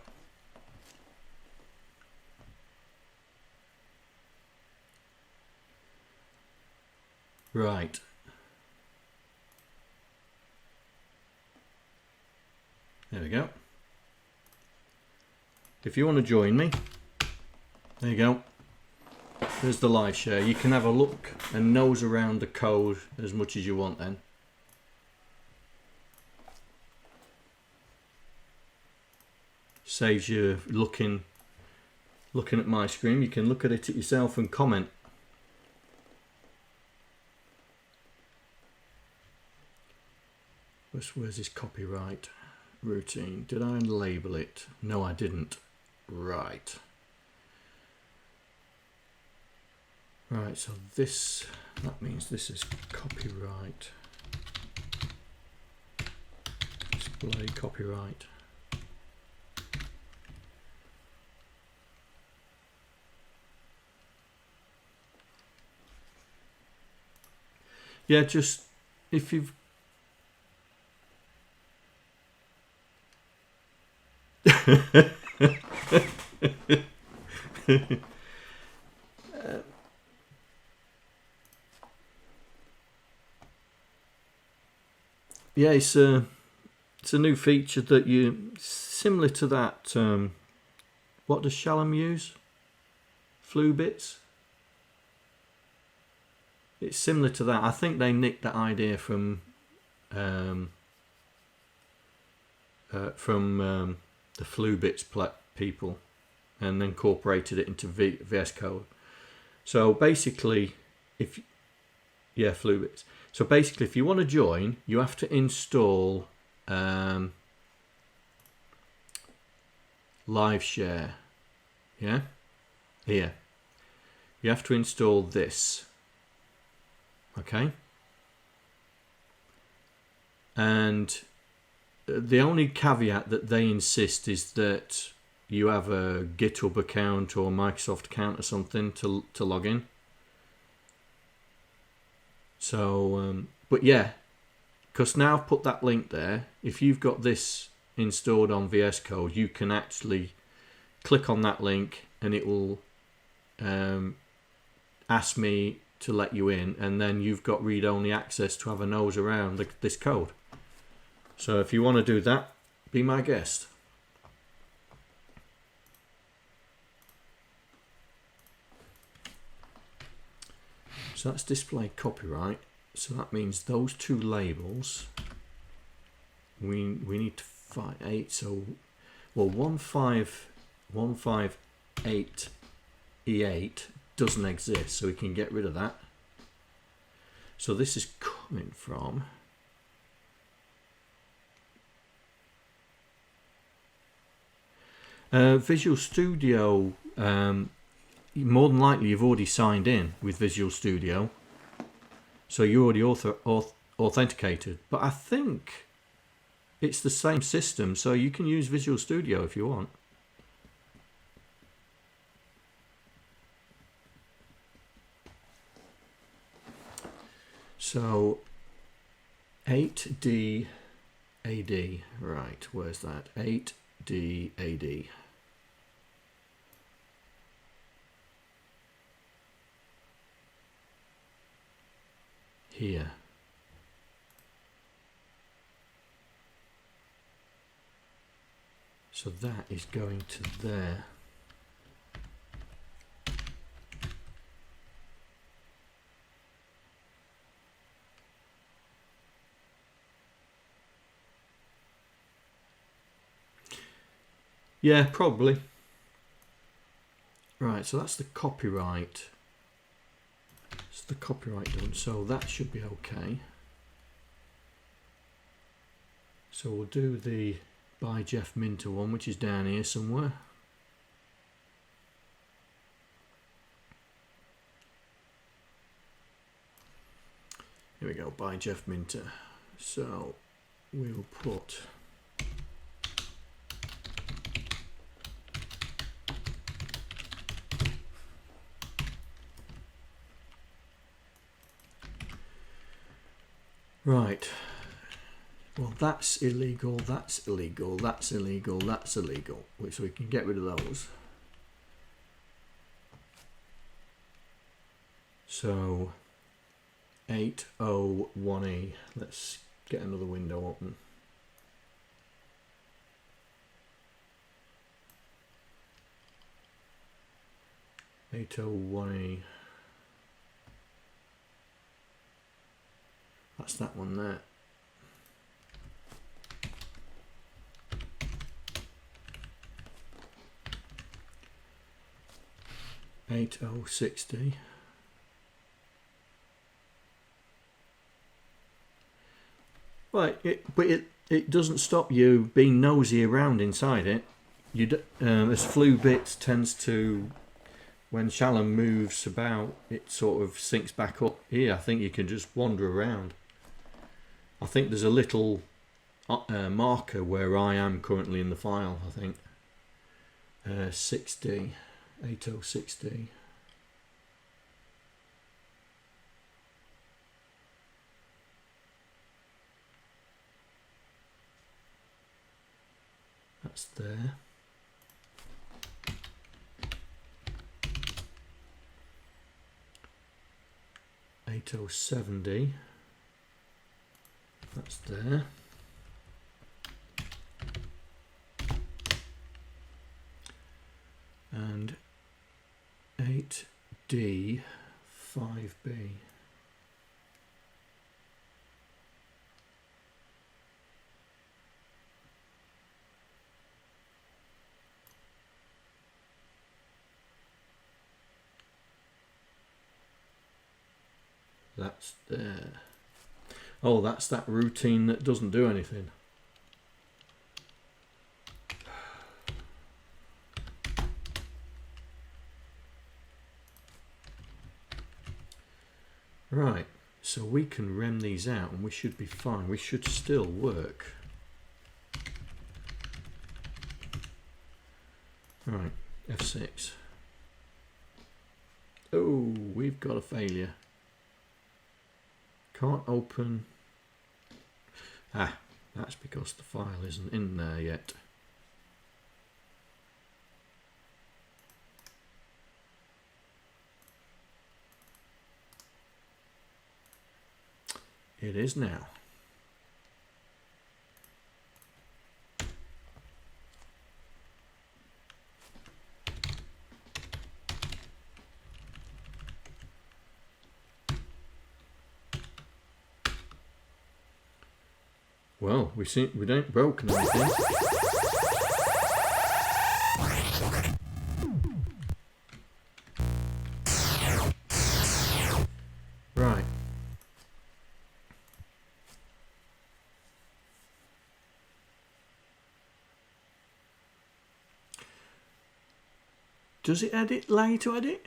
Right. There we go. If you want to join me, there you go. There's the live share. You can have a look and nose around the code as much as you want then. Saves you looking at my screen. You can look at it yourself and comment. Where's this copyright routine? Did I label it? No, I didn't. Right. Right, so that means this is copyright. Display copyright. Yeah, just if you've yeah, it's a new feature that you similar to that. What does Shallan use? Flu bits. It's similar to that. I think they nicked that idea from the flu bits people, and then incorporated it into VS Code. So basically, flu bits. So basically, if you want to join, you have to install live share. Yeah, here. You have to install this. Okay, and the only caveat that they insist is that you have a GitHub account or Microsoft account or something to log in. So, but yeah, because now I've put that link there. If you've got this installed on VS Code, you can actually click on that link and it will ask me to let you in, and then you've got read-only access to have a nose around this code. So if you want to do that, be my guest. So that's display copyright. So that means those two labels we need to find 8. So well, 158 E8 doesn't exist, so we can get rid of that. So this is coming from Visual Studio. More than likely you've already signed in with Visual Studio, so you're already authenticated, but I think it's the same system, so you can use Visual Studio if you want. So 8D AD. Right, where's that? 8D AD. Here. So that is going to there. Yeah, probably. Right, so that's the copyright. It's the copyright done, so that should be okay. So we'll do the by Jeff Minter one, which is down here somewhere. Here we go, by Jeff Minter. So we'll put right. Well, that's illegal, that's illegal, that's illegal, that's illegal. So we can get rid of those. So 801E. Let's get another window open. .801E. That's that one there. .8060. Right, but it doesn't stop you being nosy around inside it. As flu bits tends to, when Shallan moves about, it sort of sinks back up. Here, I think you can just wander around. I think there's a little marker where I am currently in the file, I think. 60, 8060. That's there. .8070. That's there. And 8D 5B. That's there. Oh, that's that routine that doesn't do anything. Right, so we can rem these out and we should be fine. We should still work. Right, F6. Oh, we've got a failure. Can't open. Ah, that's because the file isn't in there yet. It is now. Well, we don't broken anything. Right. Does it allow you to edit?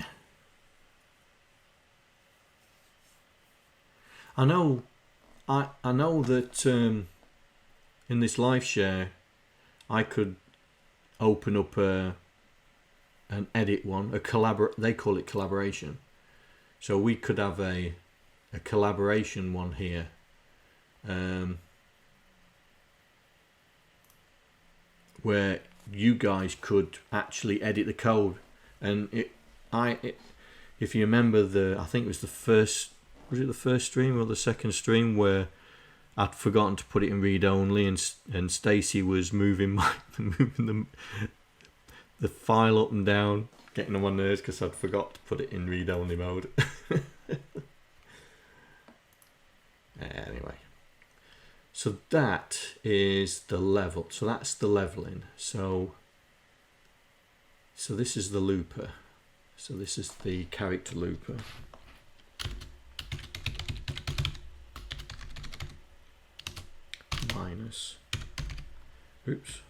I know that in this live share I could open up an edit one, they call it collaboration. So we could have a collaboration one here where you guys could actually edit the code. And if you remember I think it was the first stream or the second stream where I'd forgotten to put it in read only, and Stacy was moving the file up and down, getting on my nerves because I'd forgot to put it in read only mode. Anyway, so that is the level. So that's the leveling. So this is the looper. So this is the character looper. Minus. Oops.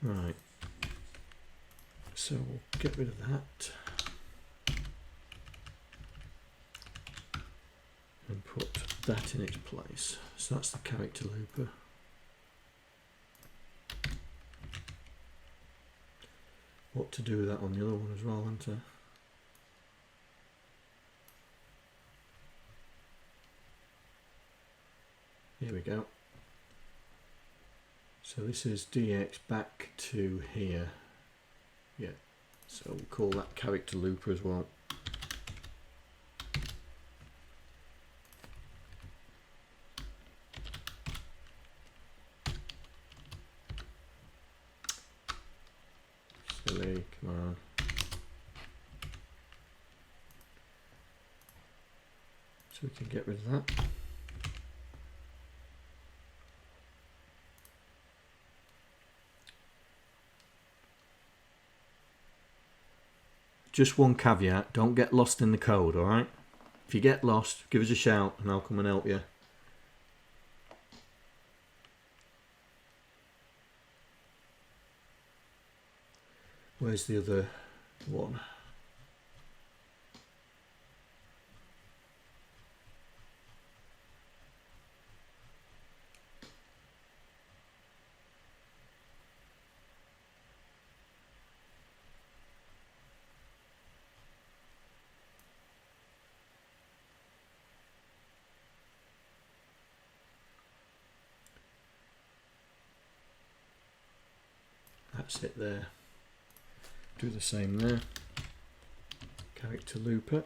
Right. So we'll get rid of that and put that in its place. So that's the character looper. What to do with that on the other one as well, isn't there? Here we go. So this is DX back to here. Yeah, so we'll call that character looper as well. Silly, come on. So we can get rid of that. Just one caveat, don't get lost in the code, alright? If you get lost, give us a shout and I'll come and help you. Where's the other one? That's it there. Do the same there. Character looper.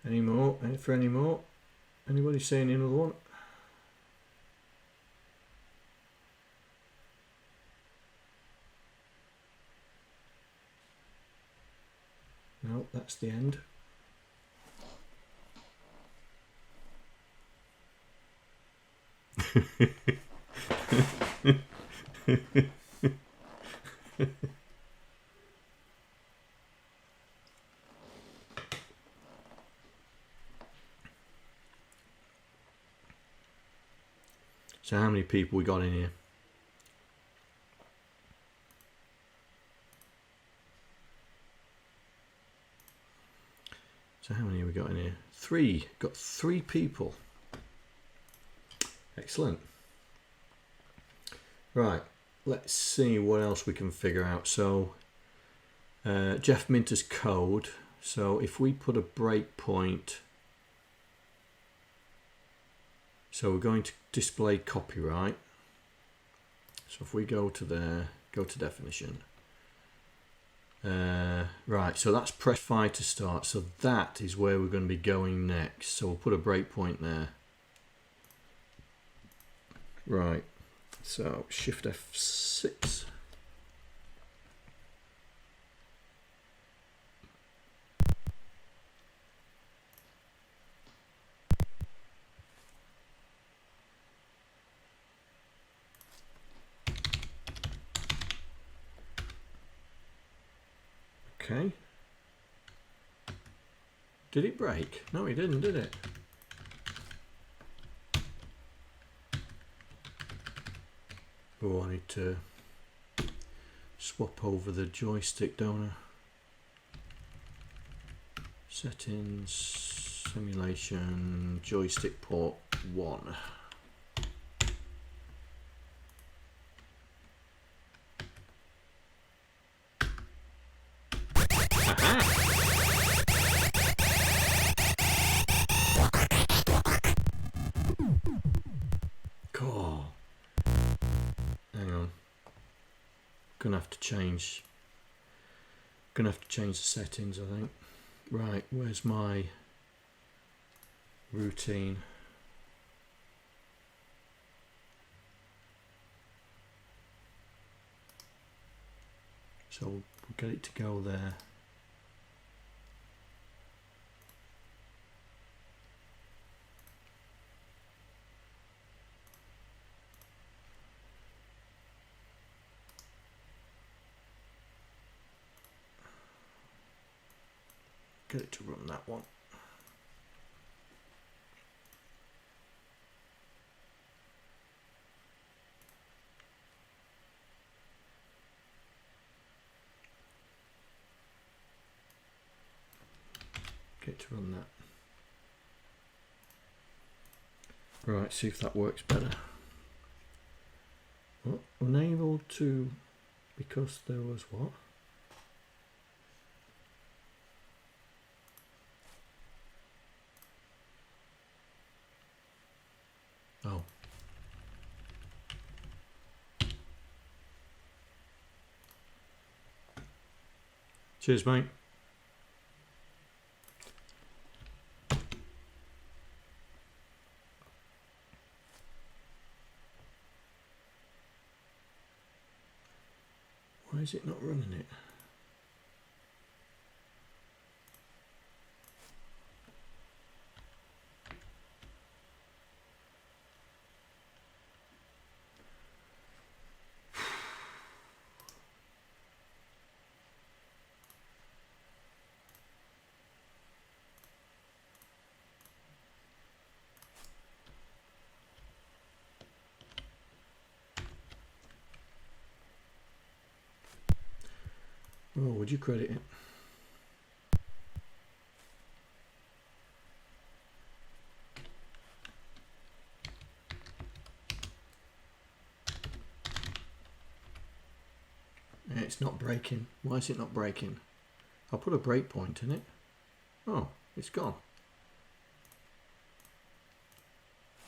Any more? For any more? Anybody saying another one? No, that's the end. So how many people we got in here? So how many have we got in here? 3. Got 3 people. Excellent. Right, let's see what else we can figure out. So Jeff Minter's code. So if we put a breakpoint, so we're going to display copyright. So if we go to there, go to definition. Right, so that's press 5 to start. So that is where we're going to be going next. So we'll put a breakpoint there. Right, so Shift F6. Okay. Did it break? No, it didn't, did it? Oh, I need to swap over the joystick, don't I? Settings, simulation, joystick port 1. Cool. Hang on. Gonna have to change the settings, I think. Right, where's my routine? So we'll get it to go there. Get it to run that one. Get it to run that. Right, see if that works better. Oh, unable to, because there was what? Oh. Cheers, mate. Why is it not running it? Oh, would you credit it? Yeah, it's not breaking. Why is it not breaking? I'll put a breakpoint in it. Oh, it's gone.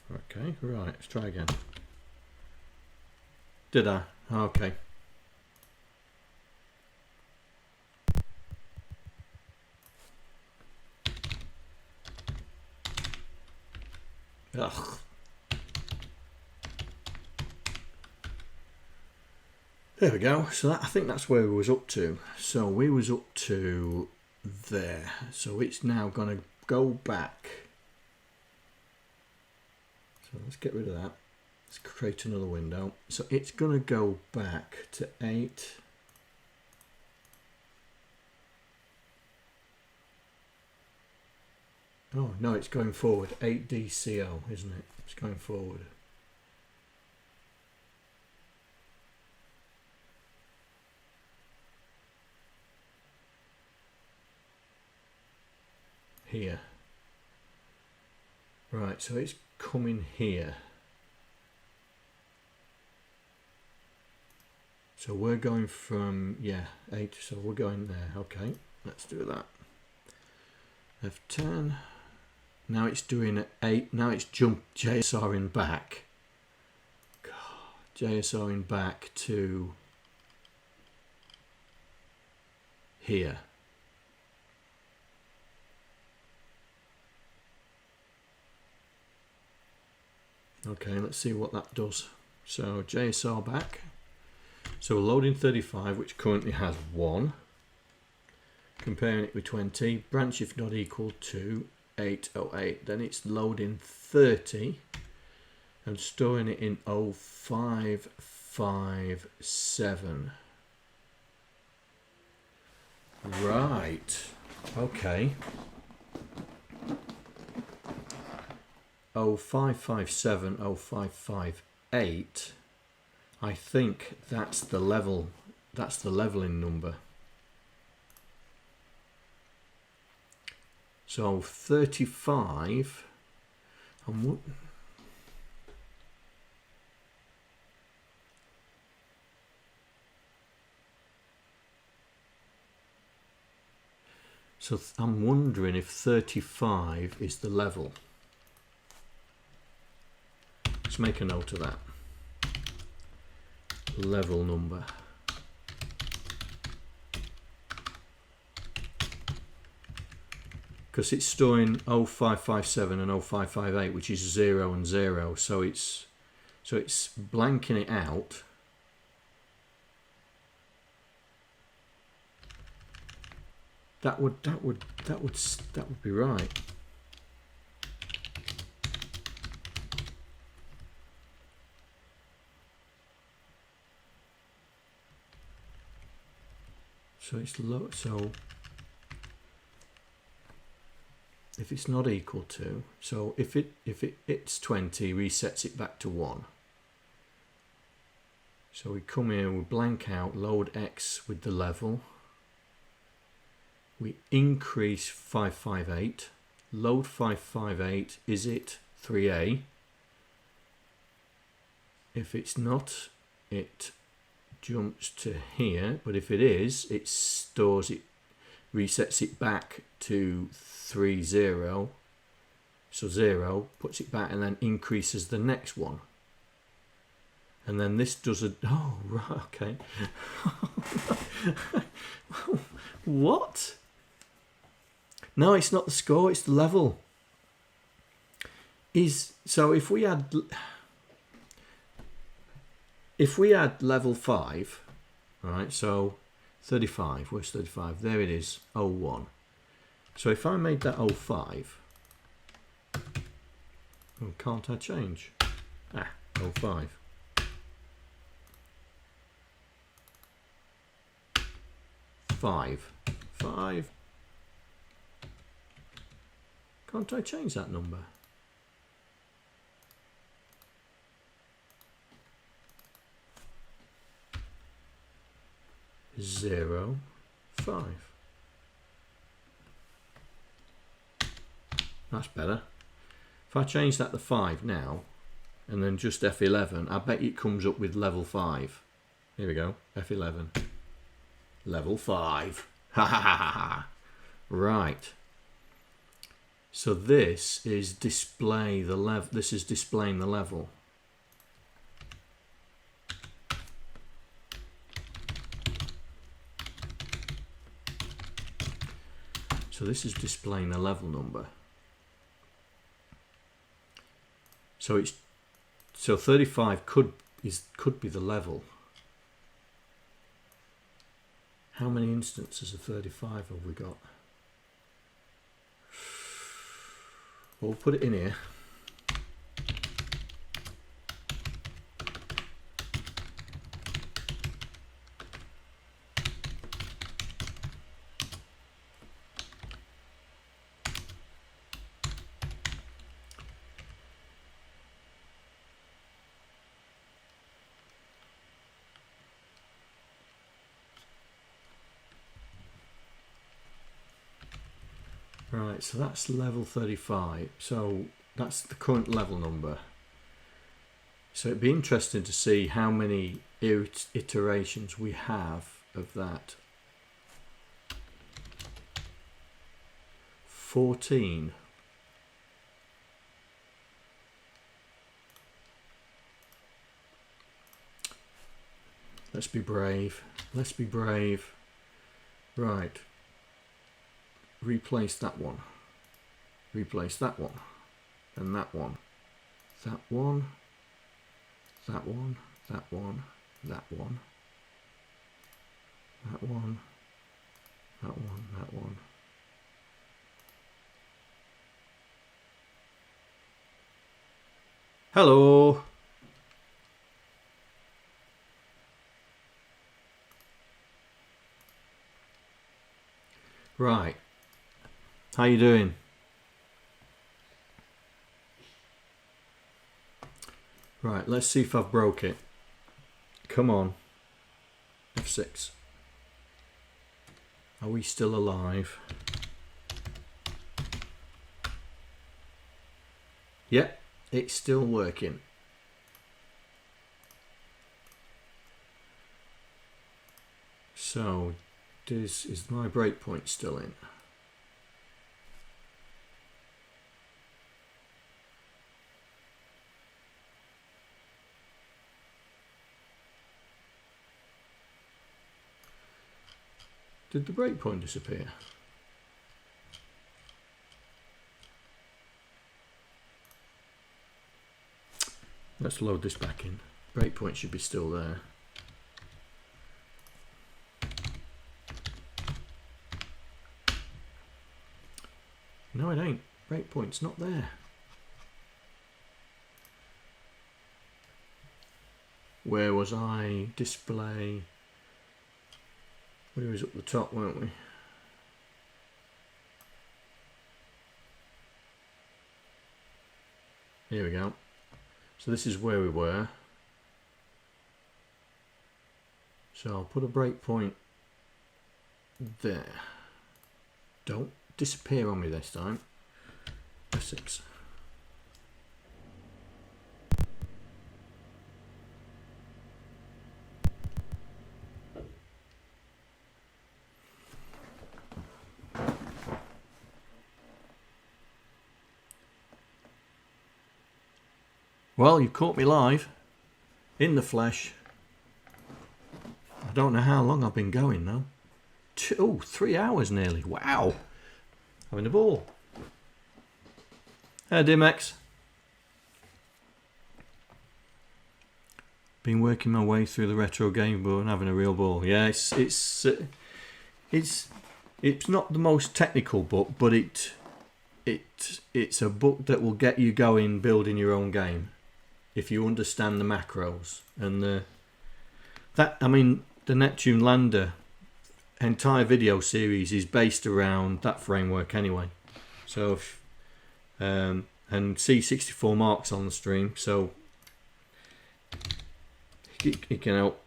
Okay, right, let's try again. Did I? Okay. Ugh. There we go. So that, I think that's where we was up to. So we was up to there. So it's now going to go back. So let's get rid of that. Let's create another window. So it's going to go back to 8. Oh, no, it's going forward. 8DCO, isn't it? It's going forward. Here. Right, so it's coming here. So we're going from, yeah, 8, so we're going there. Okay, let's do that. F10. Now it's doing 8. Now it's jumped JSRing back. God, JSRing back to here. Okay, let's see what that does. So JSR back. So loading 35, which currently has 1. Comparing it with 20. Branch if not equal to 808. Then it's loading 30 and storing it in 0557. Right. Okay. 0557, 0558, I think that's the leveling number. So 35, and what? So I'm wondering if 35 is the level. Let's make a note of that. Level number. Because it's storing 0557 and 0558, which is 0 and 0, so it's blanking it out. That would be right. So it's low. So if it's not equal to, so if it's 20, resets it back to 1. So we come here, we blank out, load X with the level. We increase 558, load 558, is it 3A? If it's not, it jumps to here, but if it is, it stores it, resets it back to 30, so 0, puts it back and then increases the next one. And then this does a, oh, right, okay. What? No, it's not the score, it's the level. So if we add level 5, right, so 35, where's 35? There it is, 01. So if I made that 05, oh, can't I change? 05. Five. Can't I change that number? Zero, 5. That's better. If I change that to 5 now, and then just F11, I bet it comes up with level 5. Here we go, F11. Level 5. Ha ha ha ha. Right. So this is display the level. This is displaying the level. So this is displaying the level number. So it's 35 could be the level. How many instances of 35 have we got? We'll put it in here. Right, so that's level 35. So that's the current level number. So it'd be interesting to see how many iterations we have of that. 14. Let's be brave. Let's be brave. Right. Replace that one. Replace that one. And that one. That one. That one. That one. That one. That one. That one. That one. Hello. Right. How you doing? Right, let's see if I've broke it. Come on. F6. Are we still alive? Yep, it's still working. So, is my breakpoint still in? Did the breakpoint disappear? Let's load this back in. Breakpoint should be still there. No, it ain't. Breakpoint's not there. Where was I? Display. We was up the top, weren't we? Here we go. So this is where we were. So I'll put a breakpoint there. Don't disappear on me this time. F6. Well, you caught me live, in the flesh. I don't know how long I've been going though. 3 hours nearly. Wow. Having a ball. Hey, Dimex. Been working my way through the retro game book and having a real ball. Yeah, it's not the most technical book, but it's a book that will get you going building your own game. If you understand the macros and the Neptune Lander entire video series is based around that framework anyway. So and C64 Mark's on the stream, so he can help.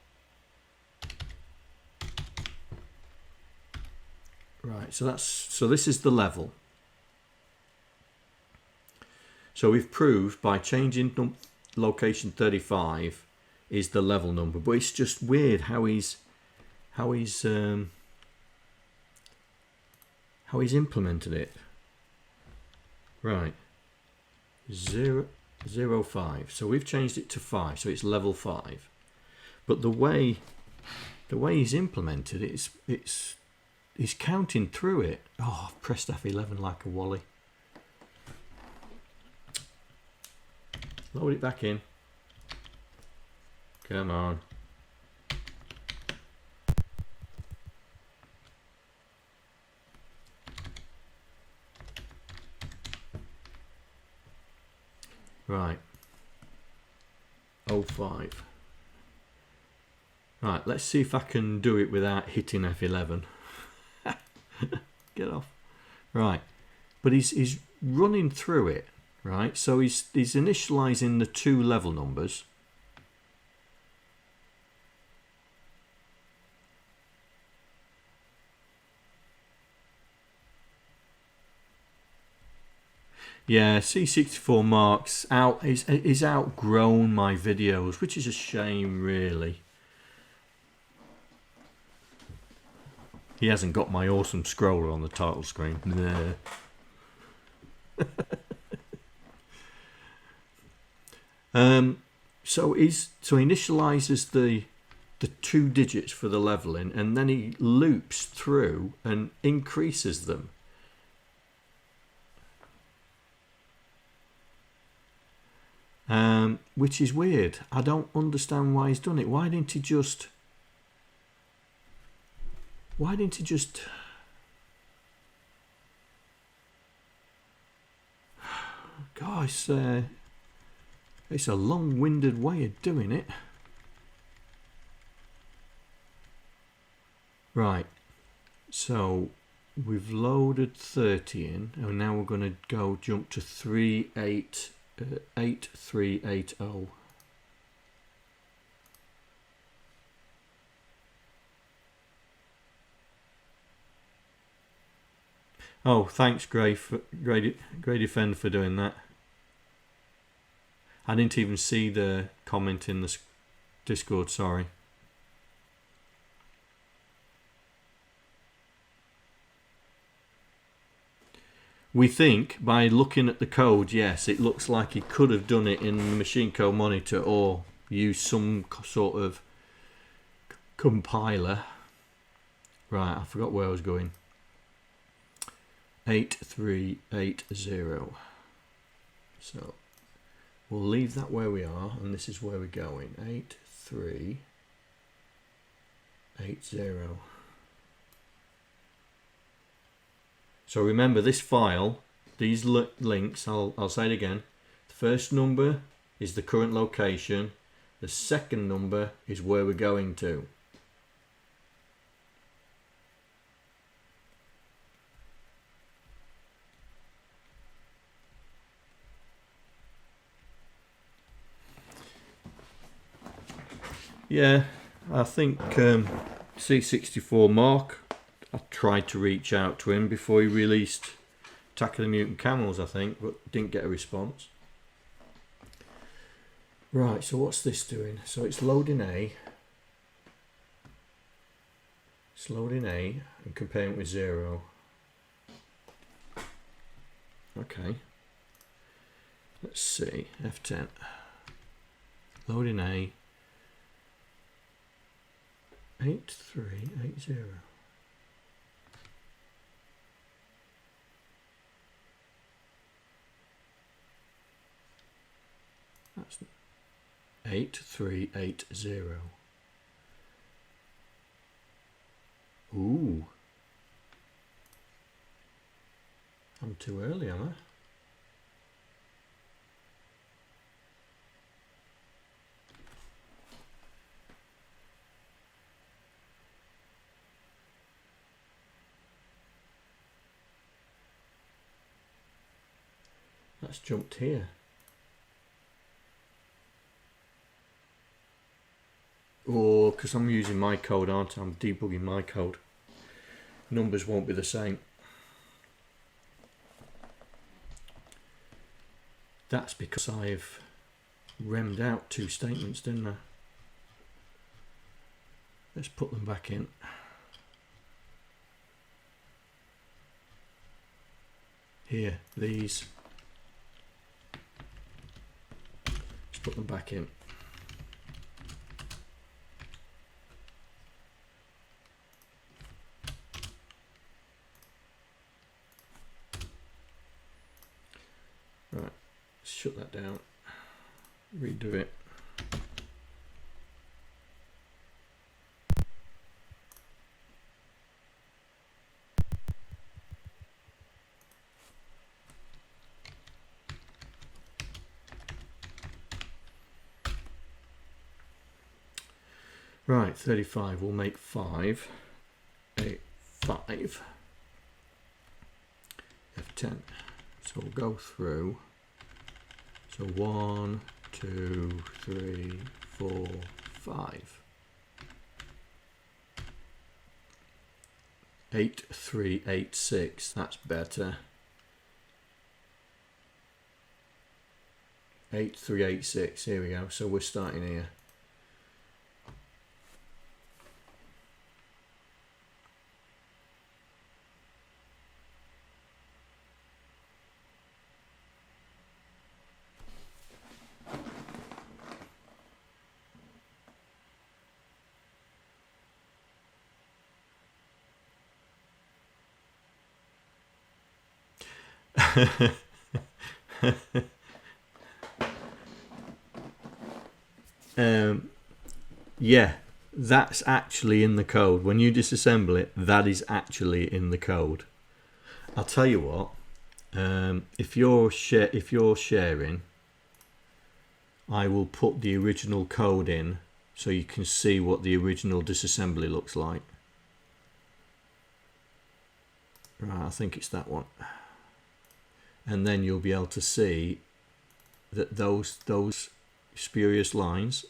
Right, so this is the level. So we've proved by changing location 35 is the level number, but it's just weird how he's implemented it. Right, 0, 0, 5. So we've changed it to 5, so it's level 5. But the way he's implemented it, he's counting through it. Oh, I've pressed F11 like a wally. Load it back in. Come on. Right. 05. Right, let's see if I can do it without hitting F11. Get off. Right. But he's running through it. Right, so he's initializing the 2 level numbers. Yeah, C64 Mark's is outgrown my videos, which is a shame, really. He hasn't got my awesome scroller on the title screen. Nah. So he initializes the 2 digits for the leveling, and then he loops through and increases them. Which is weird. I don't understand why he's done it. Why didn't he just Gosh, it's a long-winded way of doing it. Right, so we've loaded 30 in, and now we're going to jump to 8380. Oh, thanks, Grady Defend, for doing that. I didn't even see the comment in the Discord, sorry. We think, by looking at the code, yes, it looks like he could have done it in the machine code monitor or used some sort of compiler. Right, I forgot where I was going. 8380. So we'll leave that where we are, and this is where we're going. 8380. So remember, this file, these links, I'll say it again. The first number is the current location. The second number is where we're going to. Yeah, I think C64 Mark, I tried to reach out to him before he released Attack of the Mutant Camels, I think, but didn't get a response. Right, so what's this doing? So it's loading A. It's loading A and comparing it with 0. Okay. Let's see, F10. Loading A. 8380. That's 8380. Ooh. I'm too early, am I? That's jumped here. Oh, because I'm using my code, aren't I? I'm debugging my code. Numbers won't be the same. That's because I've remmed out 2 statements, didn't I? Let's put them back in. Here, these. Let's put them back in. Right, shut that down, redo it. Right, 35, we'll make 5, 8, 5, F10. So we'll go through. So 1, 2, 3, 4, 5. 8386, that's better. 8386, here we go. So we're starting here. Yeah, that's actually in the code. When you disassemble it, that is actually in the code. I'll tell you what, if you're sharing, I will put the original code in so you can see what the original disassembly looks like. Right, I think it's that one. And then you'll be able to see that those spurious lines,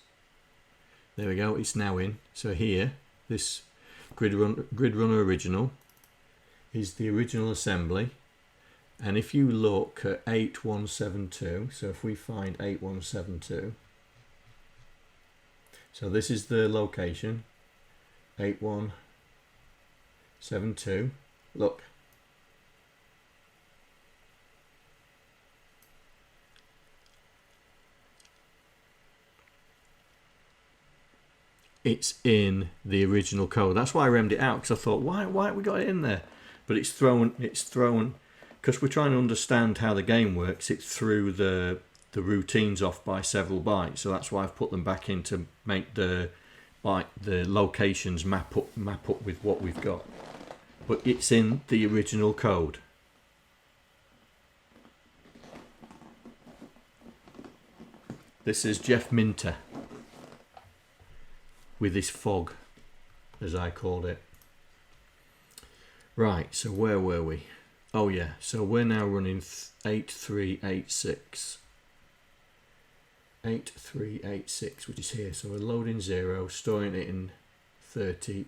there we go, it's now in. So here, this GridRunner original is the original assembly. And if you look at 8172, so if we find 8172, so this is the location, 8172, look. It's in the original code. That's why I remmed it out, because I thought, why have we got it in there? But it's thrown, because we're trying to understand how the game works, it threw the routines off by several bytes. So that's why I've put them back in to make the locations map up with what we've got. But it's in the original code. This is Jeff Minter with this fog, as I called it. Right, so where were we? Oh yeah, so we're now running 8386. 8386, which is here. So we're loading 0, storing it in 30.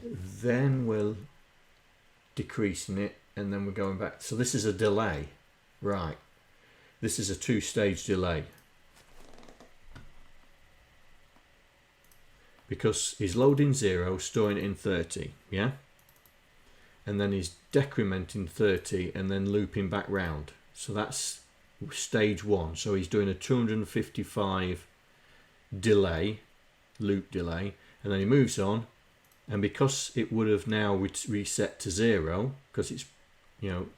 Then we're decreasing it, and then we're going back. So this is a delay. Right. This is a 2-stage delay. Because he's loading 0, storing it in 30, yeah? And then he's decrementing 30 and then looping back round. So that's stage 1. So he's doing a 255 delay, loop delay, and then he moves on. And because it would have now reset to 0, because it's,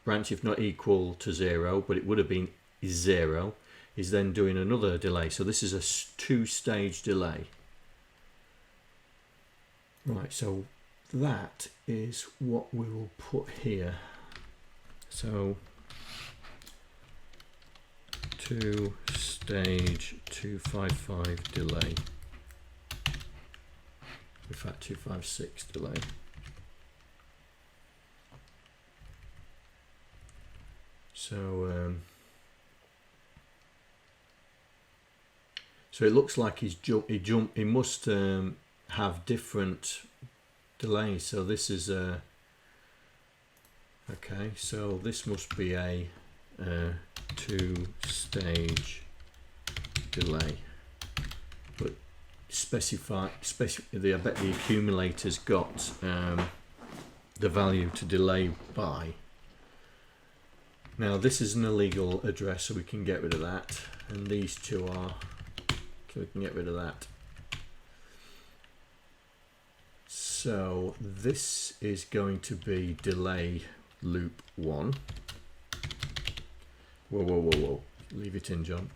branch if not equal to 0, but it would have been 0, he's then doing another delay. So this is a 2-stage delay. Right, so that is what we will put here. So 2-stage 255 delay. In fact, 256 delay. So so it looks like he must have different delays. So this is a okay, so this must be a 2-stage delay, but I bet the accumulator's got the value to delay by. Now this is an illegal address, so we can get rid of that, and these two are, so we can get rid of that. So this is going to be delay loop 1. Whoa. Leave it in, John.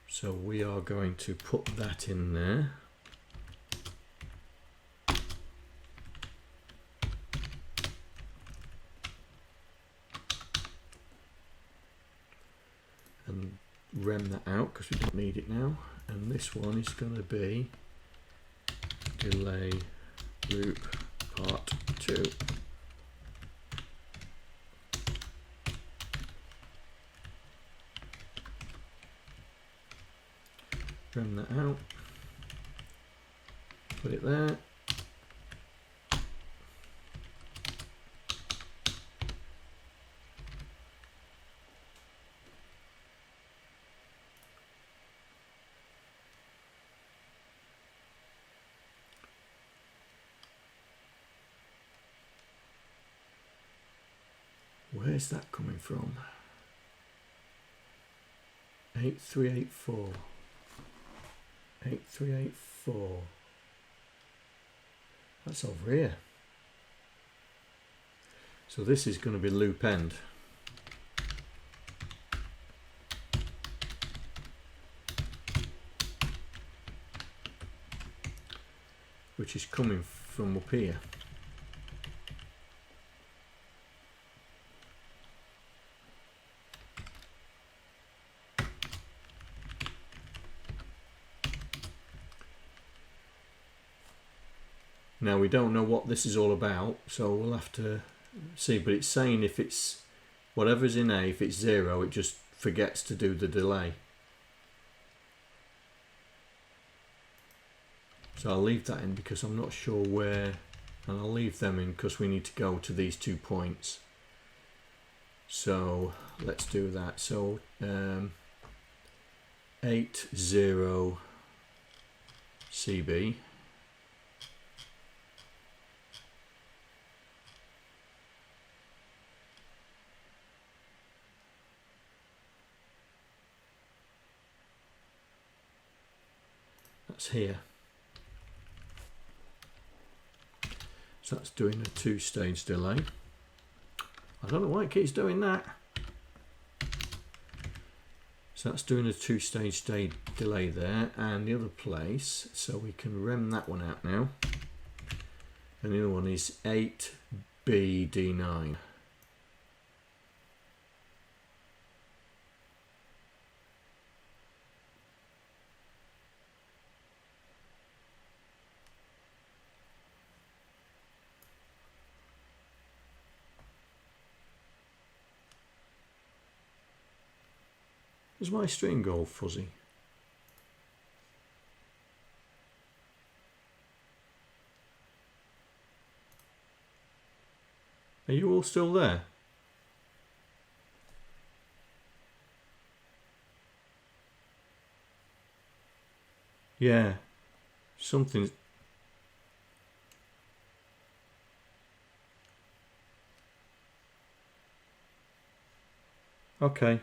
So we are going to put that in there. And rem that out because we don't need it now. And this one is going to be delay loop part 2. Rem that out, put it there. Where's that coming from? 8384. 8384. That's over here. So this is going to be loop end. Which is coming from up here. Now we don't know what this is all about, so we'll have to see, but it's saying if it's whatever's in A, if it's 0, it just forgets to do the delay. So I'll leave that in because I'm not sure where, and I'll leave them in because we need to go to these 2 points. So let's do that. So 80 CB. That's here. So that's doing a 2-stage delay. I don't know why it keeps doing that. So that's doing a 2-stage delay there, and the other place, so we can rem that one out now. And the other one is 8BD9. Does my string go fuzzy? Are you all still there? Yeah, something's... Okay.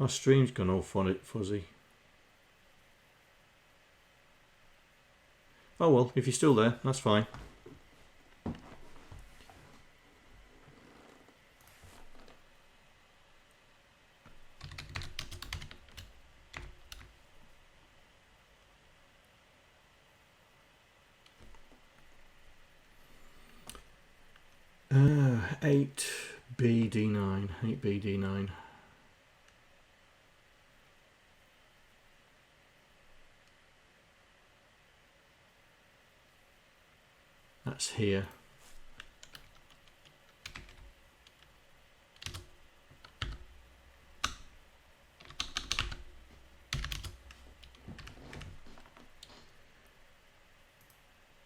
My stream's gone all fuzzy. Oh well, if you're still there, that's fine. Eight BD9. That's here.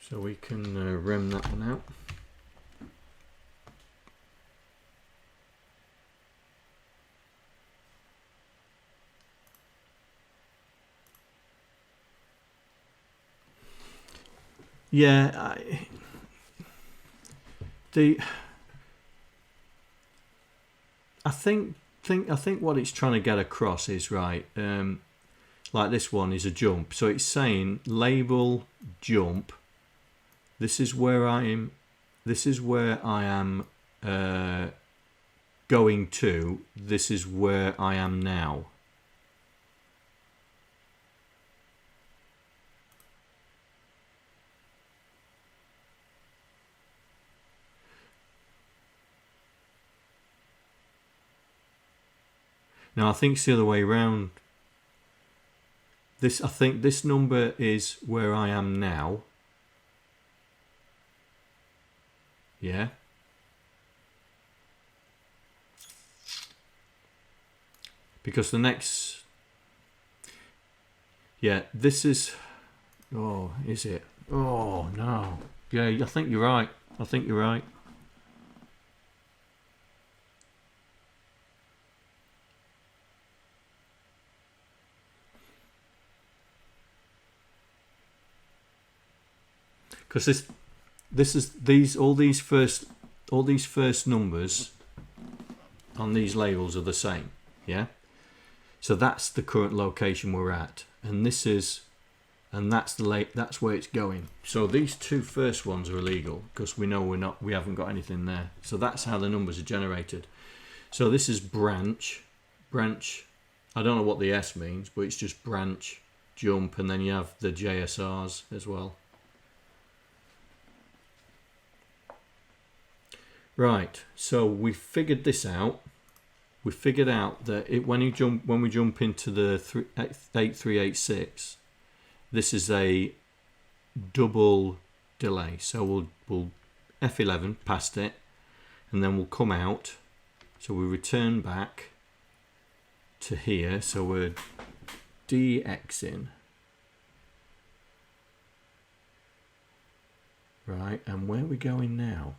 So we can rem that one out. Yeah, I think what it's trying to get across is right. Like this one is a jump, so it's saying label jump. This is where I am. This is where I am going to. This is where I am now. Now I think it's the other way around. I think this number is where I am now. Yeah. Because the next, yeah, this is, oh, is it? Oh no. Yeah, I think you're right. I think you're right. Because all these first numbers on these labels are the same, yeah. So that's the current location we're at, and that's where it's going. So these 2 first ones are illegal because we know we haven't got anything there. So that's how the numbers are generated. So this is branch. I don't know what the S means, but it's just branch, jump, and then you have the JSRs as well. Right, so we figured this out. We figured out that when we jump into the 8386, this is a double delay. So we'll F11 past it, and then we'll come out. So we return back to here. So we're DXing. Right, and where are we going now?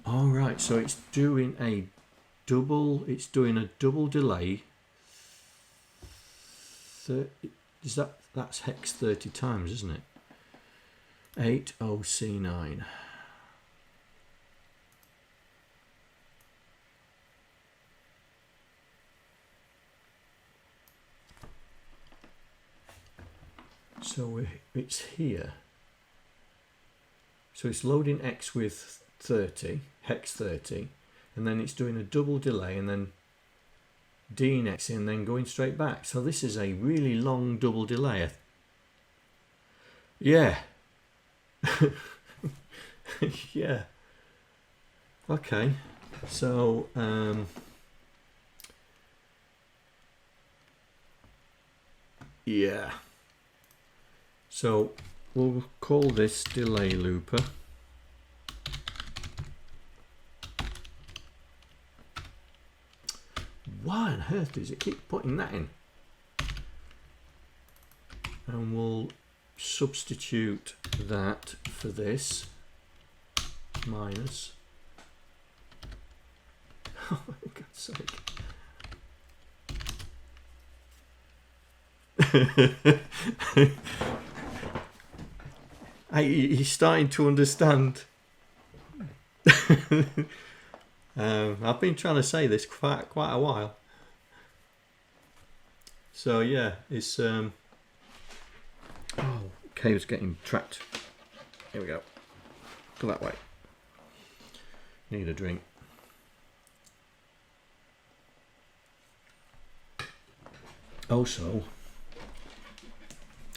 All right, so it's doing a double delay. That's hex 30 times, isn't it? 80C9. So it's here. So it's loading X with 30, hex 30, and then it's doing a double delay and then DNXing and then going straight back. So this is a really long double delay. Yeah. Yeah. Okay. So yeah. So we'll call this delay looper. Why on earth does it keep putting that in? And we'll substitute that for this minus. Oh, for God's sake. He's starting to understand. I've been trying to say this quite a while. So yeah, it's oh, Cave's getting trapped. Here we go. Go that way. Need a drink. Also,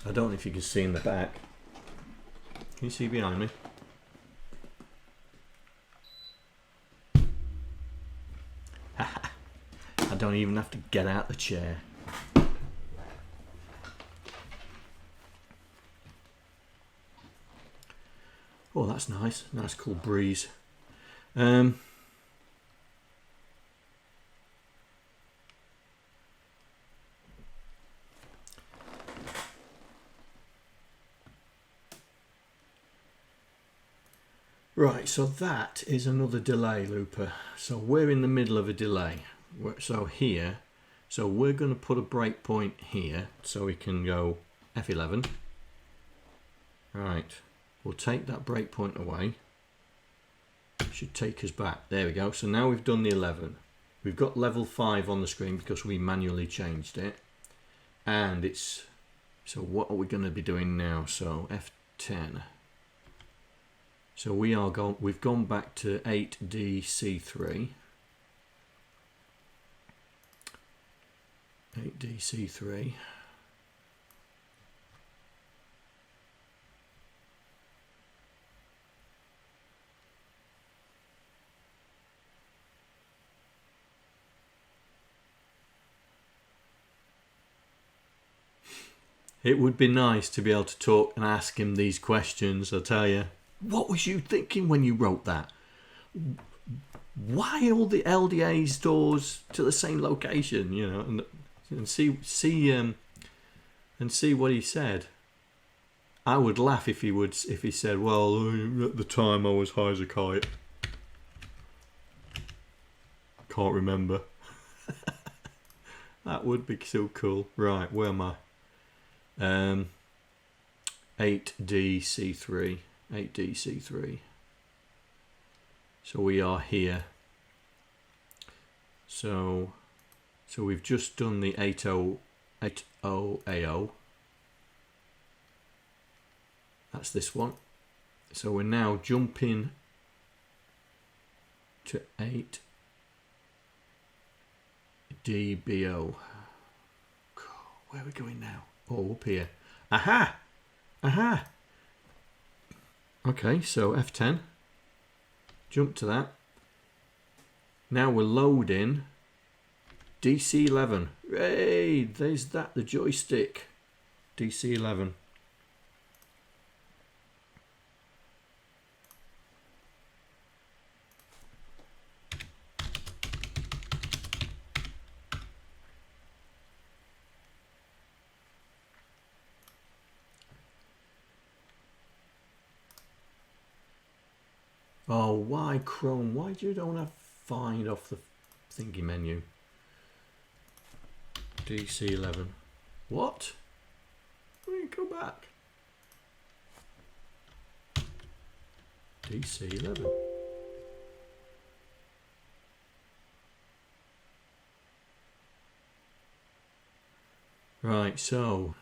I don't know if you can see in the back. Can you see behind me? I don't even have to get out the chair. Oh, that's nice. Nice cool breeze. Right, so that is another delay looper. So we're in the middle of a delay. So here, so we're going to put a breakpoint here so we can go F11. Right, we'll take that breakpoint away. Should take us back. There we go. So now we've done the 11. We've got level 5 on the screen because we manually changed it. And it's, so what are we going to be doing now? So F10. So we've gone back to 8DC3. 8DC3. It would be nice to be able to talk and ask him these questions, I tell you. What was you thinking when you wrote that? Why all the LDA stores to the same location, you know, and see what he said. I would laugh if he said, well, at the time I was high as a kite. Can't remember. That would be so cool. Right, where am I? 8DC3. 8DC3. So we are here. So we've just done the 80AO. That's this one. So we're now jumping to 8DBO. Where are we going now? Oh, up here. Aha! Aha! Okay, so F10. Jump to that. Now we're loading DC11. Hey, there's that, the joystick. DC11. Oh, why Chrome? Why do you don't have find off the thingy menu? DC11. What? Why don't you go back? DC11. Right, so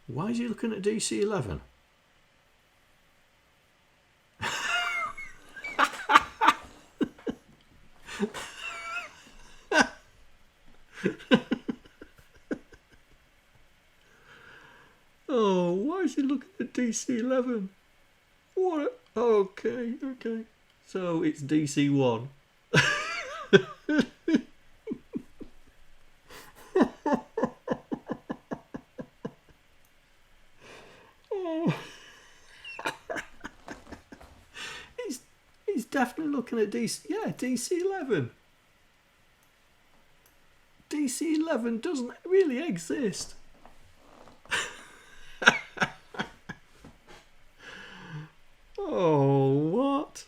why is he looking at DC11? Oh, why is he looking at DC11? What? Okay, okay. So it's DC1. Oh. He's definitely looking at DC. Yeah, DC11. DC11 doesn't really exist. Oh, what?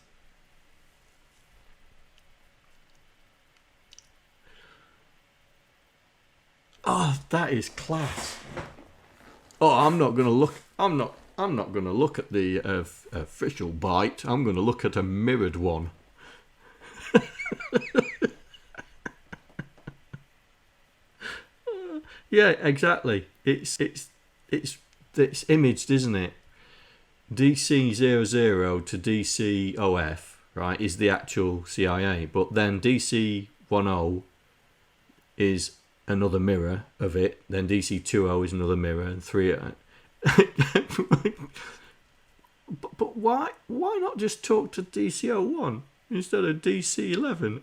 Oh, that is class. Oh, I'm not going to look. I'm not going to look at the official byte. I'm going to look at a mirrored one. Yeah, exactly. It's imaged, isn't it? DC00 to DCOF, right, is the actual CIA, but then DC10 is another mirror of it, then DC20 is another mirror, and 3. But why not just talk to DC01 instead of DC11?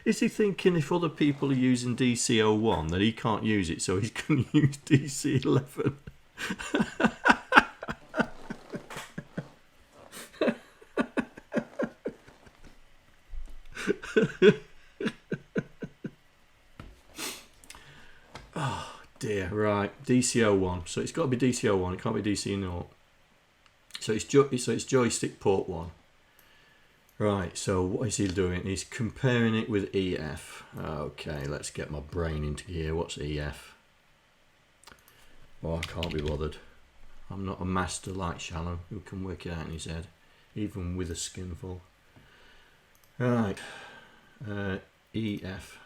Is he thinking if other people are using DC01 that he can't use it, so he's going to use DC11? Oh dear, right, DC01. So it's got to be DC01. It can't be DC0. So it's joystick port 1. Right, so what is he doing? He's comparing it with EF. Okay, let's get my brain into gear. What's EF? Oh, I can't be bothered. I'm not a master like Shallan who can work it out in his head, even with a skinful. Right, EF.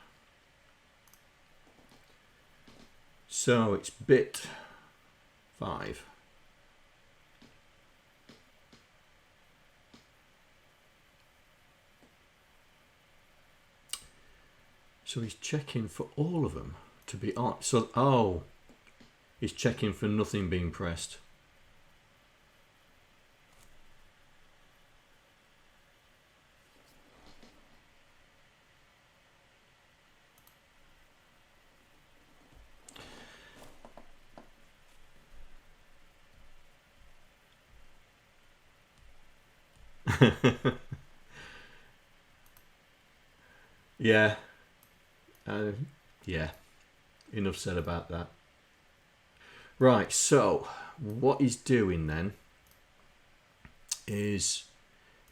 So it's bit 5. So he's checking for all of them to be on. So, oh, he's checking for nothing being pressed. Yeah. Yeah, enough said about that. Right, so what he's doing then is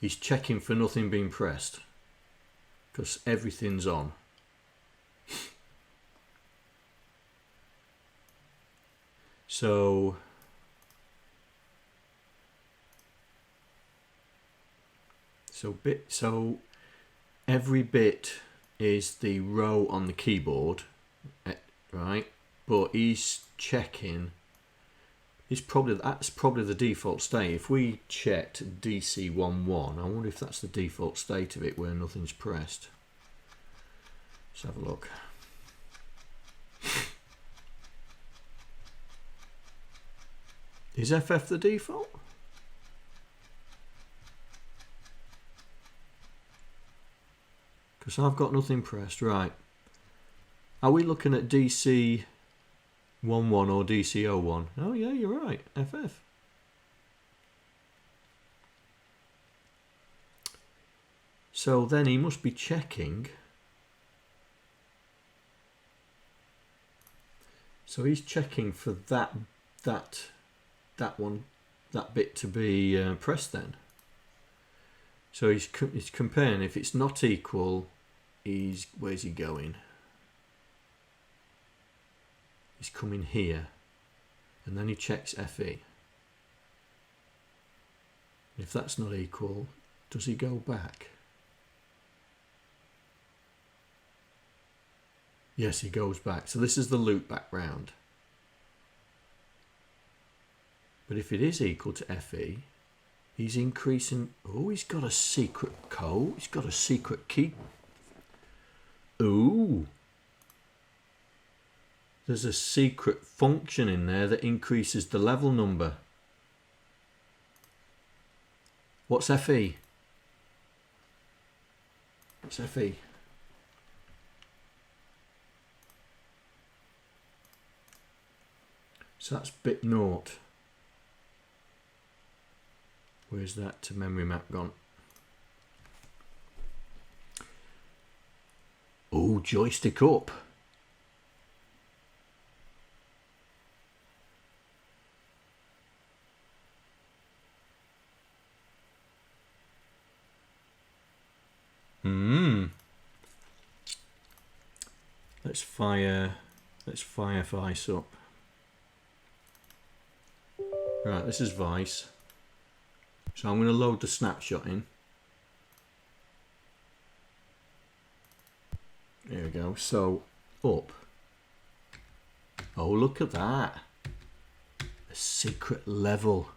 he's checking for nothing being pressed because everything's on. So every bit is the row on the keyboard, right? But he's checking. That's probably the default state. If we checked DC11, I wonder if that's the default state of it where nothing's pressed. Let's have a look. Is FF the default? Because I've got nothing pressed. Right. Are we looking at DC11 or DC01? Oh yeah, you're right. FF. So then he must be checking. So he's checking for that that bit to be pressed then. So he's comparing. If it's not equal, where's he going? He's coming here, and then he checks FE. If that's not equal, does he go back? Yes, he goes back. So this is the loop back round. But if it is equal to FE, he's increasing. Oh, he's got a secret code. He's got a secret key. Ooh. There's a secret function in there that increases the level number. What's FE? What's FE? So that's bit 0. Where's that to memory map gone? Oh, joystick up. Let's fire Vice up. Right, this is Vice. So I'm going to load the snapshot in. There we go. So up. Oh, look at that. A secret level.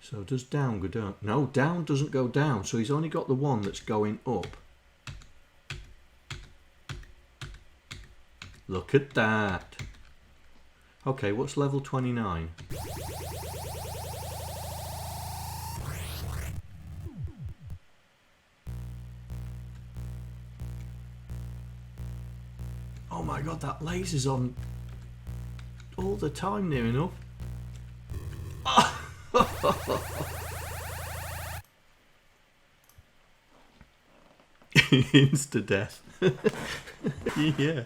So does down go down? No, down doesn't go down. So he's only got the one that's going up. Look at that. Okay, what's level 29? Oh my god, that laser's on all the time near enough. Insta death. Yeah.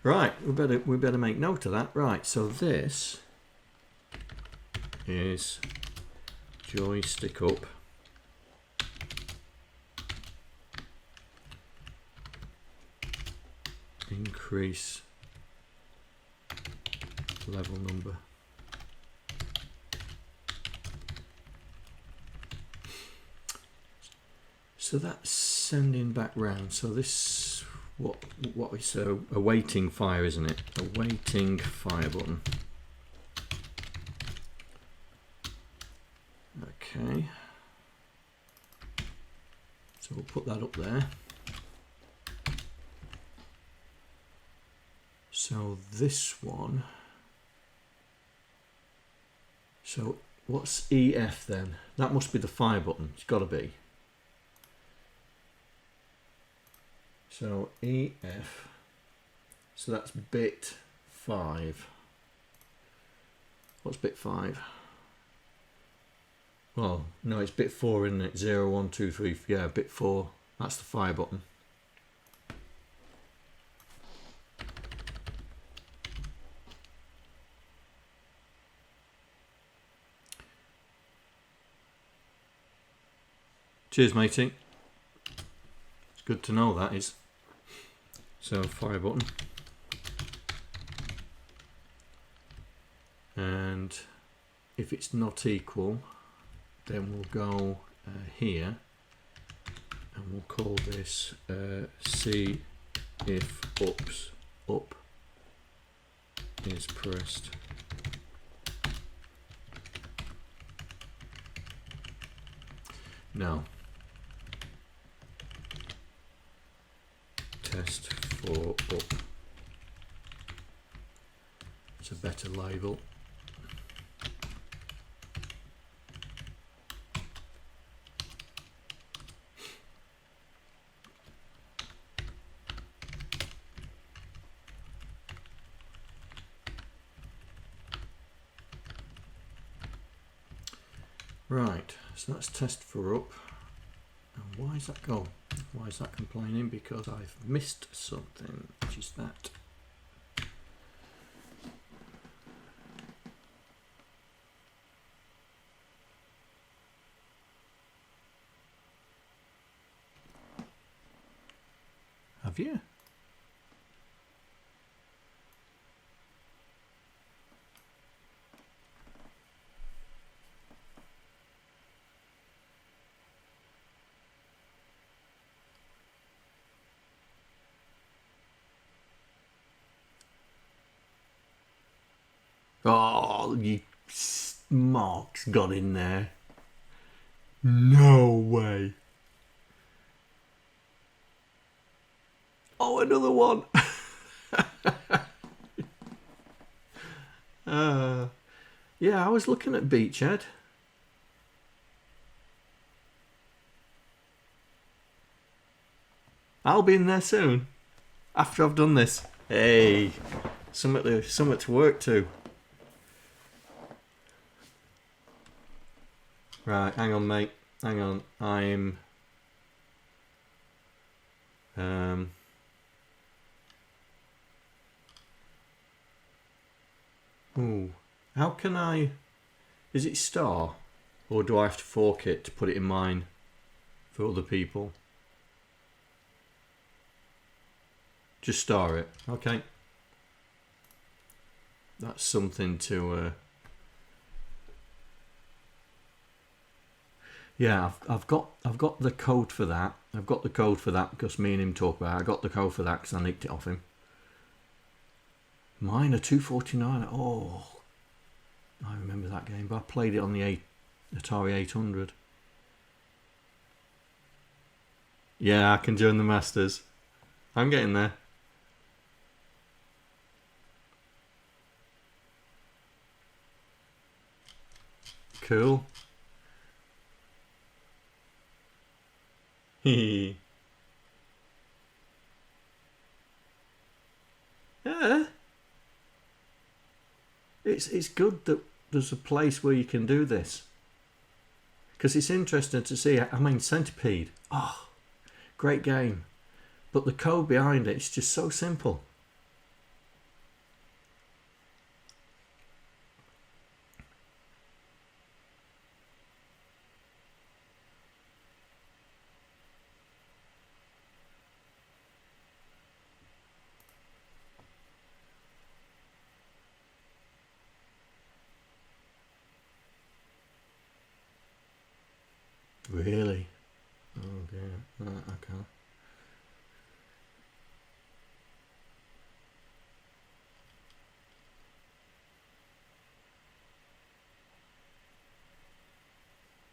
Right, we better make note of that. Right, so this is joystick up. Increase level number. So that's sending back round. So this what is awaiting fire, isn't it? Awaiting fire button. Okay. So we'll put that up there. So this one. So what's EF then? That must be the fire button. It's got to be. So EF, so that's bit 5. What's bit 5? Well, no, it's bit 4, isn't it? 0, 1, 2, 3, yeah, bit 4. That's the fire button. Cheers, matey. It's good to know that is. So fire button, and if it's not equal, then we'll go here, and we'll call this see if up is pressed. Now test for up. It's a better label. Right, so that's test for up. And why is that go? Why is that complaining? Because I've missed something, which is that. Have you? Oh, you Mark's got in there. No way. Oh, another one. Yeah, I was looking at Beachhead. I'll be in there soon. After I've done this. Hey, something to work to. Right, hang on, mate. Hang on. I'm... Ooh. How can I... Is it star? Or do I have to fork it to put it in mine for other people? Just star it. Okay. That's something to... Yeah, I've got the code for that. I've got the code for that because me and him talk about it. I got the code for that because I nicked it off him. Mine are 249. Oh, I remember that game, but I played it on the Atari 800. Yeah, I can join the Masters. I'm getting there. Cool. Yeah. It's good that there's a place where you can do this. Because it's interesting to see. I mean, Centipede. Oh, great game. But the code behind it is just so simple. Really? Oh dear. Okay.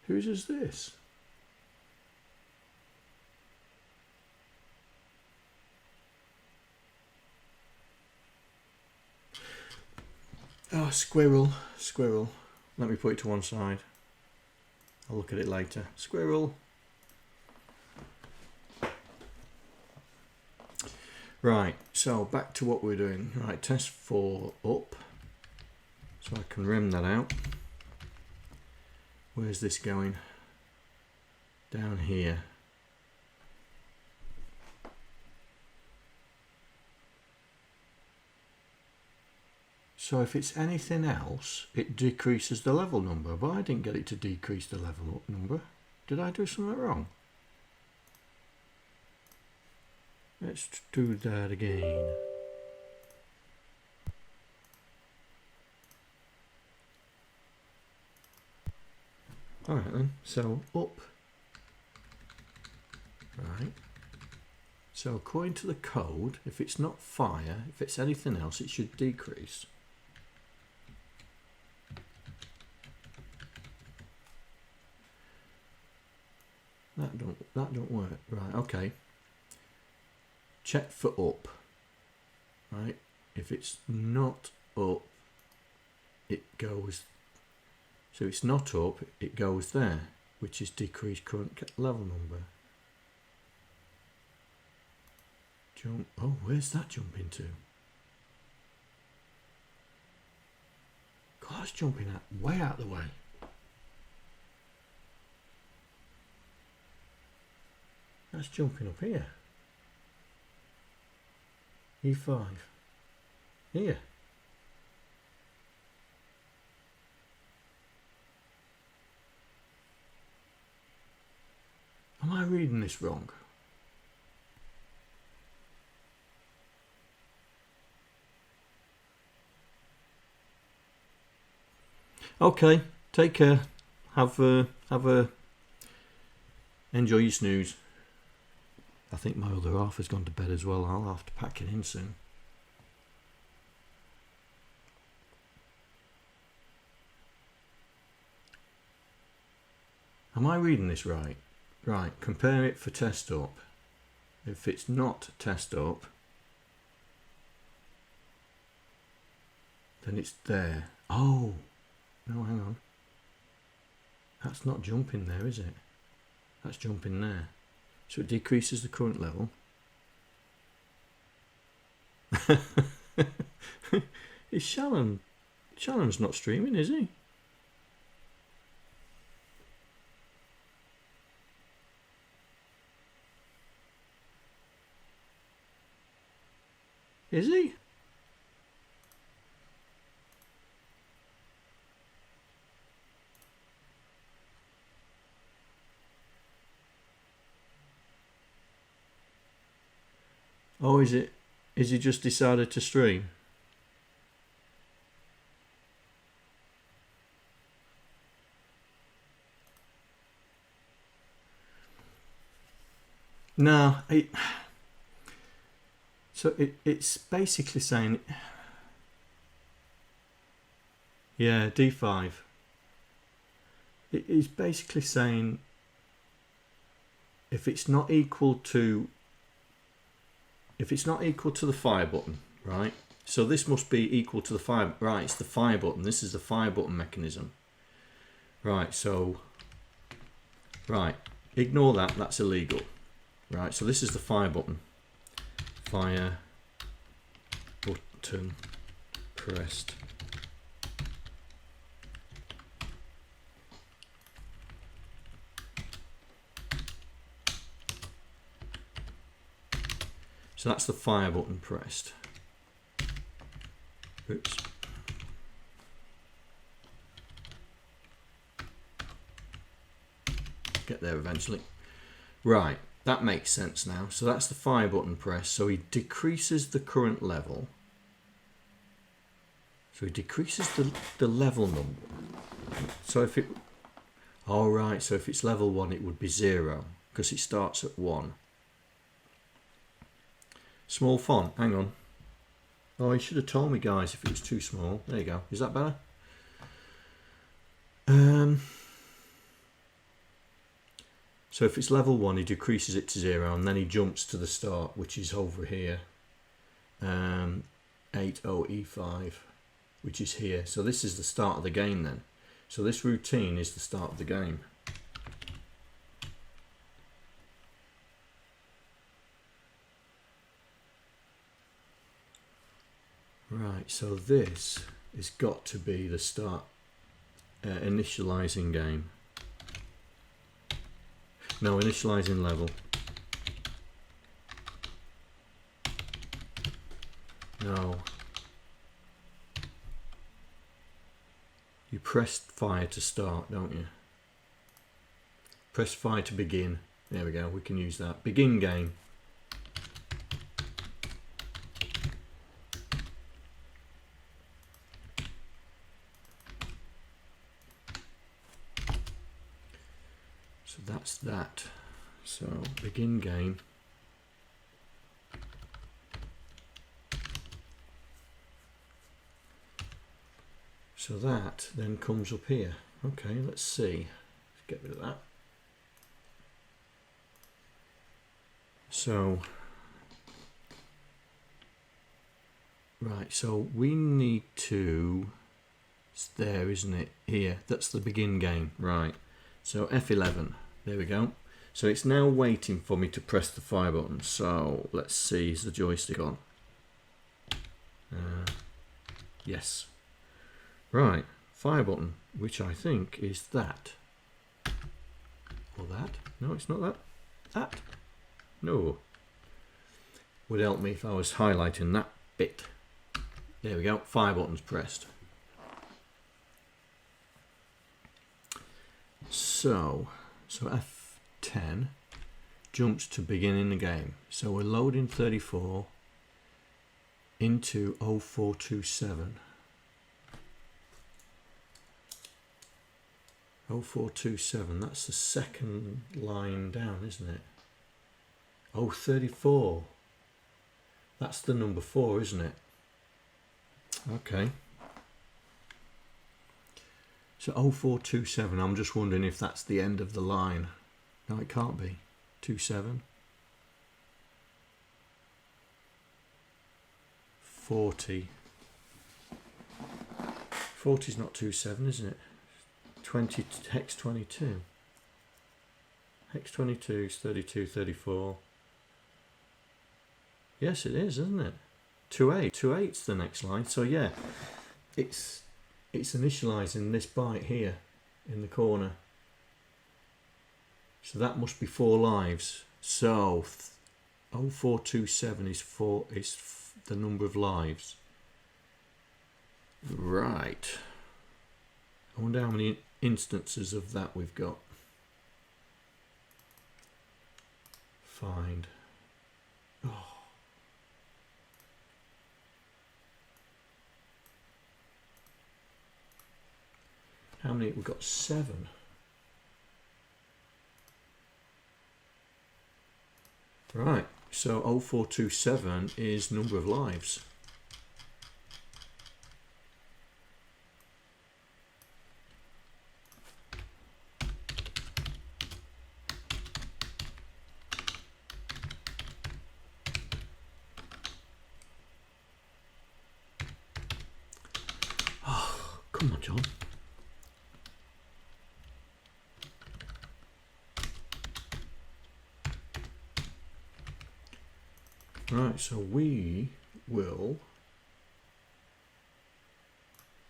Whose is this? Oh, squirrel. Squirrel. Let me put it to one side. I'll look at it later. Squirrel. Right, so back to what we're doing. Right, test 4 up. So I can rim that out. Where's this going? Down here. So if it's anything else, it decreases the level number, but I didn't get it to decrease the level number. Did I do something wrong? Let's do that again. Alright then, so up. Right. So according to the code, if it's not fire, if it's anything else, it should decrease. That don't work. Right, okay. Check for up. Right. If it's not up, it goes. So it's not up, it goes there, which is decreased current level number. Jump. Oh, where's that jumping to? God, it's jumping way out of the way. That's jumping up here. E5. Here. Am I reading this wrong? Okay, take care. Have a enjoy your snooze. I think my other half has gone to bed as well. I'll have to pack it in soon. Am I reading this right? Right, compare it for test up. If it's not test up, then it's there. Oh, no, hang on. That's not jumping there, is it? That's jumping there. So it decreases the current level. Is Shallan? Shallan's not streaming, is he? Is he? Oh, is it? Is he just decided to stream? No, it's basically saying, yeah, D5. It is basically saying if it's not equal to the fire button, right? So this must be equal to the fire, right? It's the fire button. This is the fire button mechanism, right? So, right, ignore that. That's illegal, right? So this is the fire button. Fire button pressed. So that's the fire button pressed. Oops. Get there eventually. Right. That makes sense now. So that's the fire button press. So he decreases the current level. So he decreases the level number. So if it... All right. So if it's level 1, it would be 0 because it starts at 1. Small font. Hang on. Oh, he should have told me, guys, if it was too small. There you go. Is that better? So if it's level 1, he decreases it to 0, and then he jumps to the start, which is over here. 80E5, which is here. So this is the start of the game then. So this routine is the start of the game. Right, so this has got to be the start, initializing game. No, initializing level. No. You press fire to start, don't you? Press fire to begin. There we go, we can use that. Begin game. That's that. So begin game. So that then comes up here. Okay, let's see. Let's get rid of that. So right, so we need to, it's there, isn't it? Here, that's the begin game. Right. So F11. There we go. So it's now waiting for me to press the fire button. So let's see, is the joystick on? Yes. Right, fire button, which I think is that. Or that? No, it's not that. That? No. Would help me if I was highlighting that bit. There we go, fire button's pressed. So F10 jumps to beginning the game. So we're loading 34 into 0427. 0427, that's the second line down, isn't it? 034, that's the number 4, isn't it? Okay. So 0427, I'm just wondering if that's the end of the line. No, it can't be. 27. 40. 40 is not 27, isn't it? 20, hex 22. Hex 22 is 32, 34. Yes, it is, isn't it? 28. 28's the next line. So yeah, it's initializing this byte here in the corner. So that must be 4 lives. So 0427 is the number of lives. Right. I wonder how many instances of that we've got. Find. Oh. How many? We've got 7. Right, so 0427 is number of lives. Oh, come on, John. Right, so we will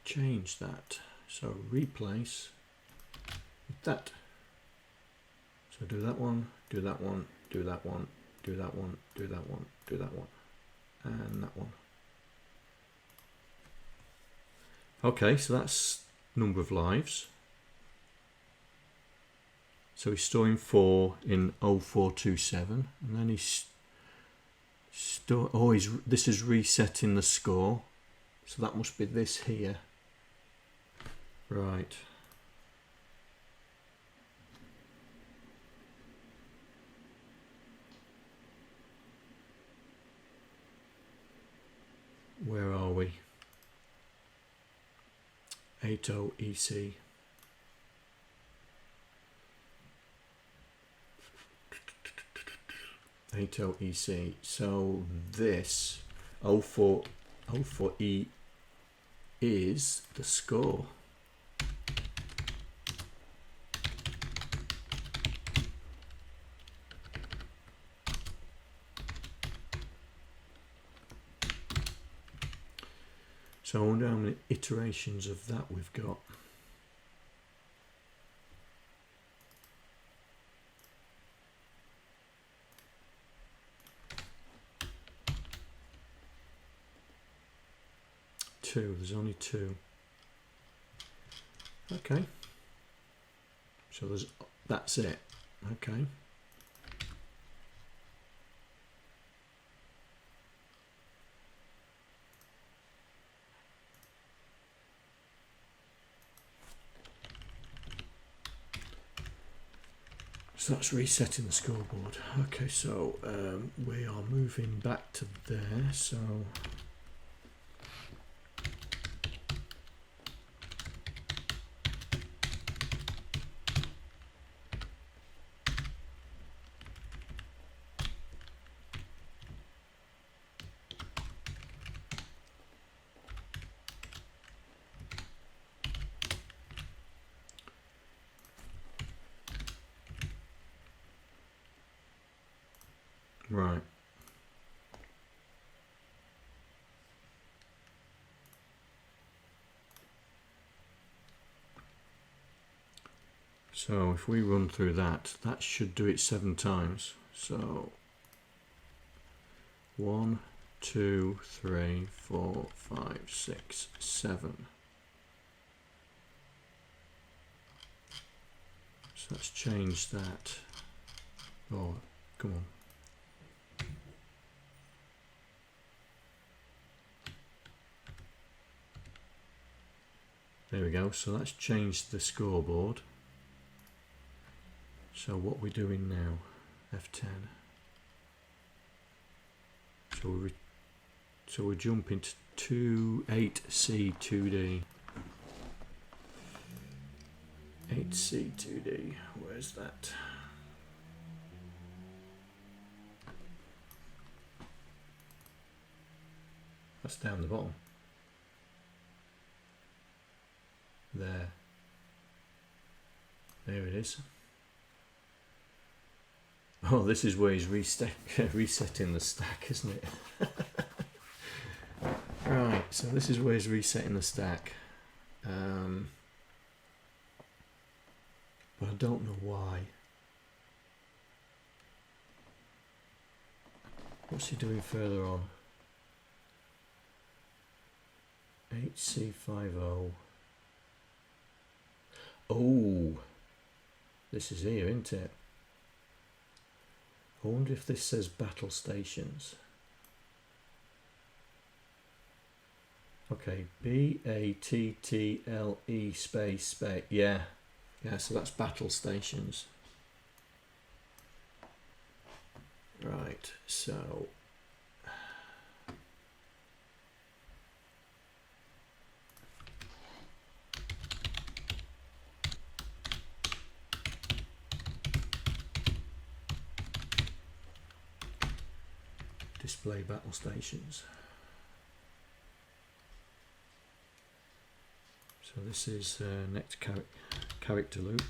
change that. So replace that. So do that one, do that one, do that one, do that one, do that one, do that one, and that one. Okay, so that's number of lives. So he's storing 4 in 0427, and then he's this is resetting the score, so that must be this here. Right. Where are we? 80EC. EC. So this 04E is the score. So I wonder how many iterations of that we've got. There's only 2. Okay. So that's it. Okay. So that's resetting the scoreboard. Okay, so we are moving back to there. So right. So if we run through that, that should do it 7 times. So 1, 2, 3, 4, 5, 6, 7. So let's change that. Oh, come on. There we go. So let's change the scoreboard. So what we're doing now, F10. So we're jumping to 8C2D. 8C2D, where's that? That's down the bottom. There it is. Oh, this is where he's resetting the stack, isn't it? Right, so this is where he's resetting the stack. But I don't know why. What's he doing further on? 8C50. Oh, this is here, isn't it? I wonder if this says battle stations. Okay, BATTLE space. Yeah, so that's battle stations. Right, so display battle stations. So this is next character loop.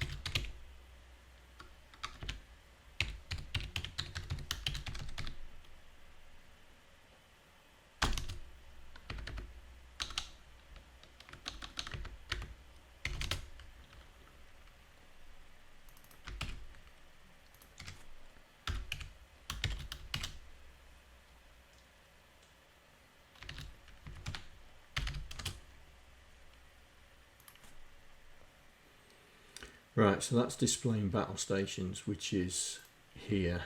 Right, so that's displaying battle stations, which is here.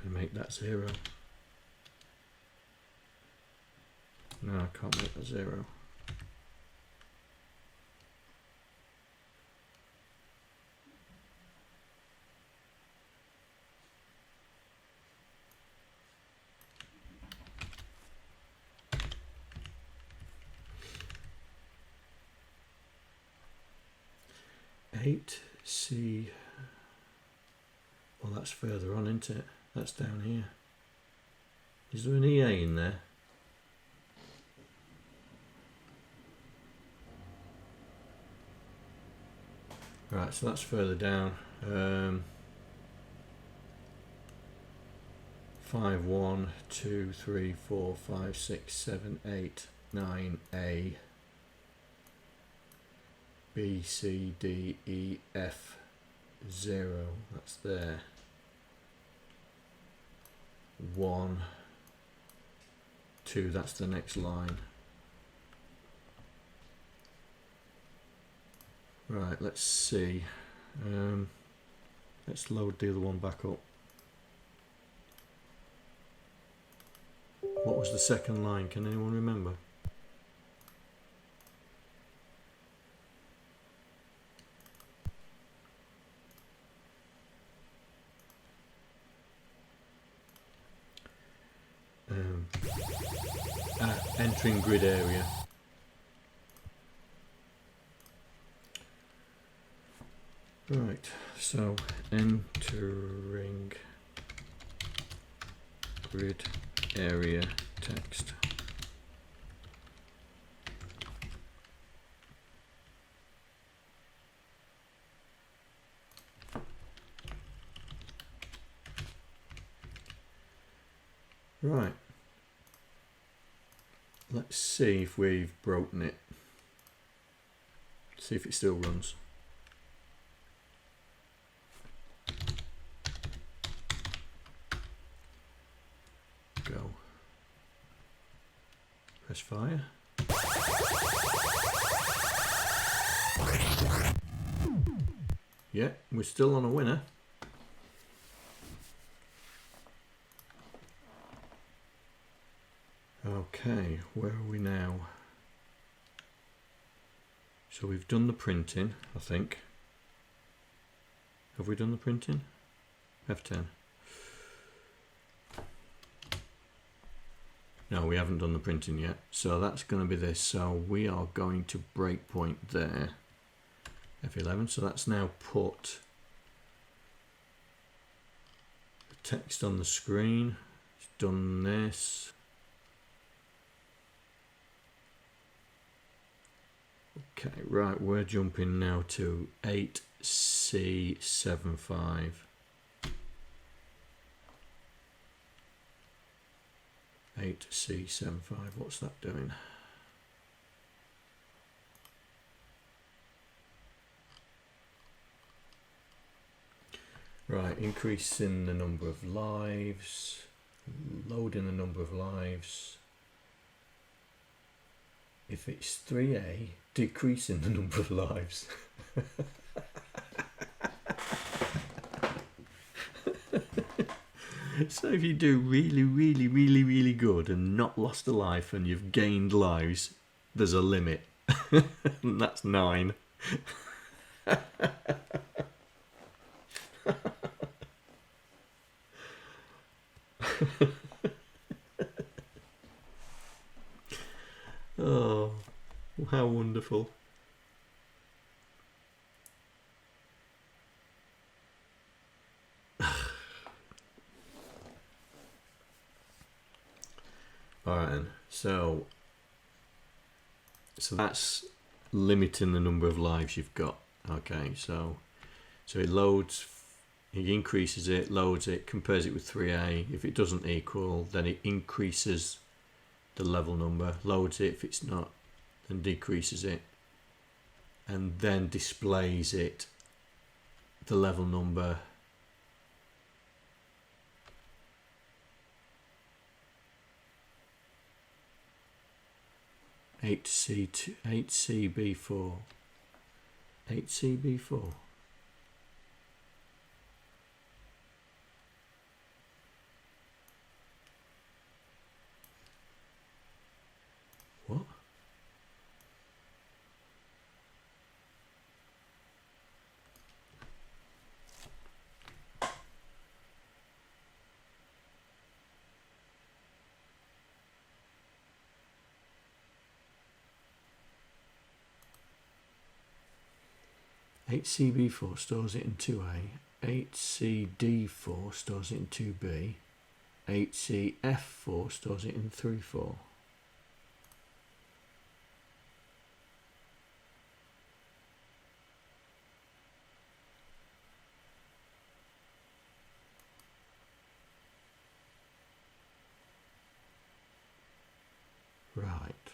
And make that 0. No, I can't make that 0. Eight C. Well, that's further on, isn't it? That's down here. Is there an EA in there? Right, so that's further down. 5, 1, 2, 3, 4, 5, 6, 7, 8, 9A, B, C, D, E, F, 0. That's there. 1, 2. That's the next line. Right, let's see. Let's load the other one back up. What was the second line? Can anyone remember? Entering grid area. Right, so entering grid area text. Right, let's see if we've broken it. See if it still runs. Go. Press fire. Yeah, we're still on a winner. Okay, where are we now? So we've done the printing, I think. Have we done the printing? F10. No, we haven't done the printing yet. So that's going to be this. So we are going to breakpoint there. F11. So that's now put the text on the screen. It's done this. Okay, right, we're jumping now to 8C75. 8C75, what's that doing? Right, increasing the number of lives, loading the number of lives. If it's 3A, decreasing the number of lives. So if you do really good and not lost a life and you've gained lives, there's a limit. And that's 9. Oh, how wonderful. Alright then, so that's limiting the number of lives you've got. Okay, so it loads, it increases it, loads it, compares it with 3A. If it doesn't equal, then it increases the level number, loads it. If it's not, then decreases it, and then displays it, the level number. $8C2, 8CB4, 8CB4. What? $8CB4 stores it in 2A, 8CD4 stores it in 2B, 8CF4 stores it in 3.4. Right.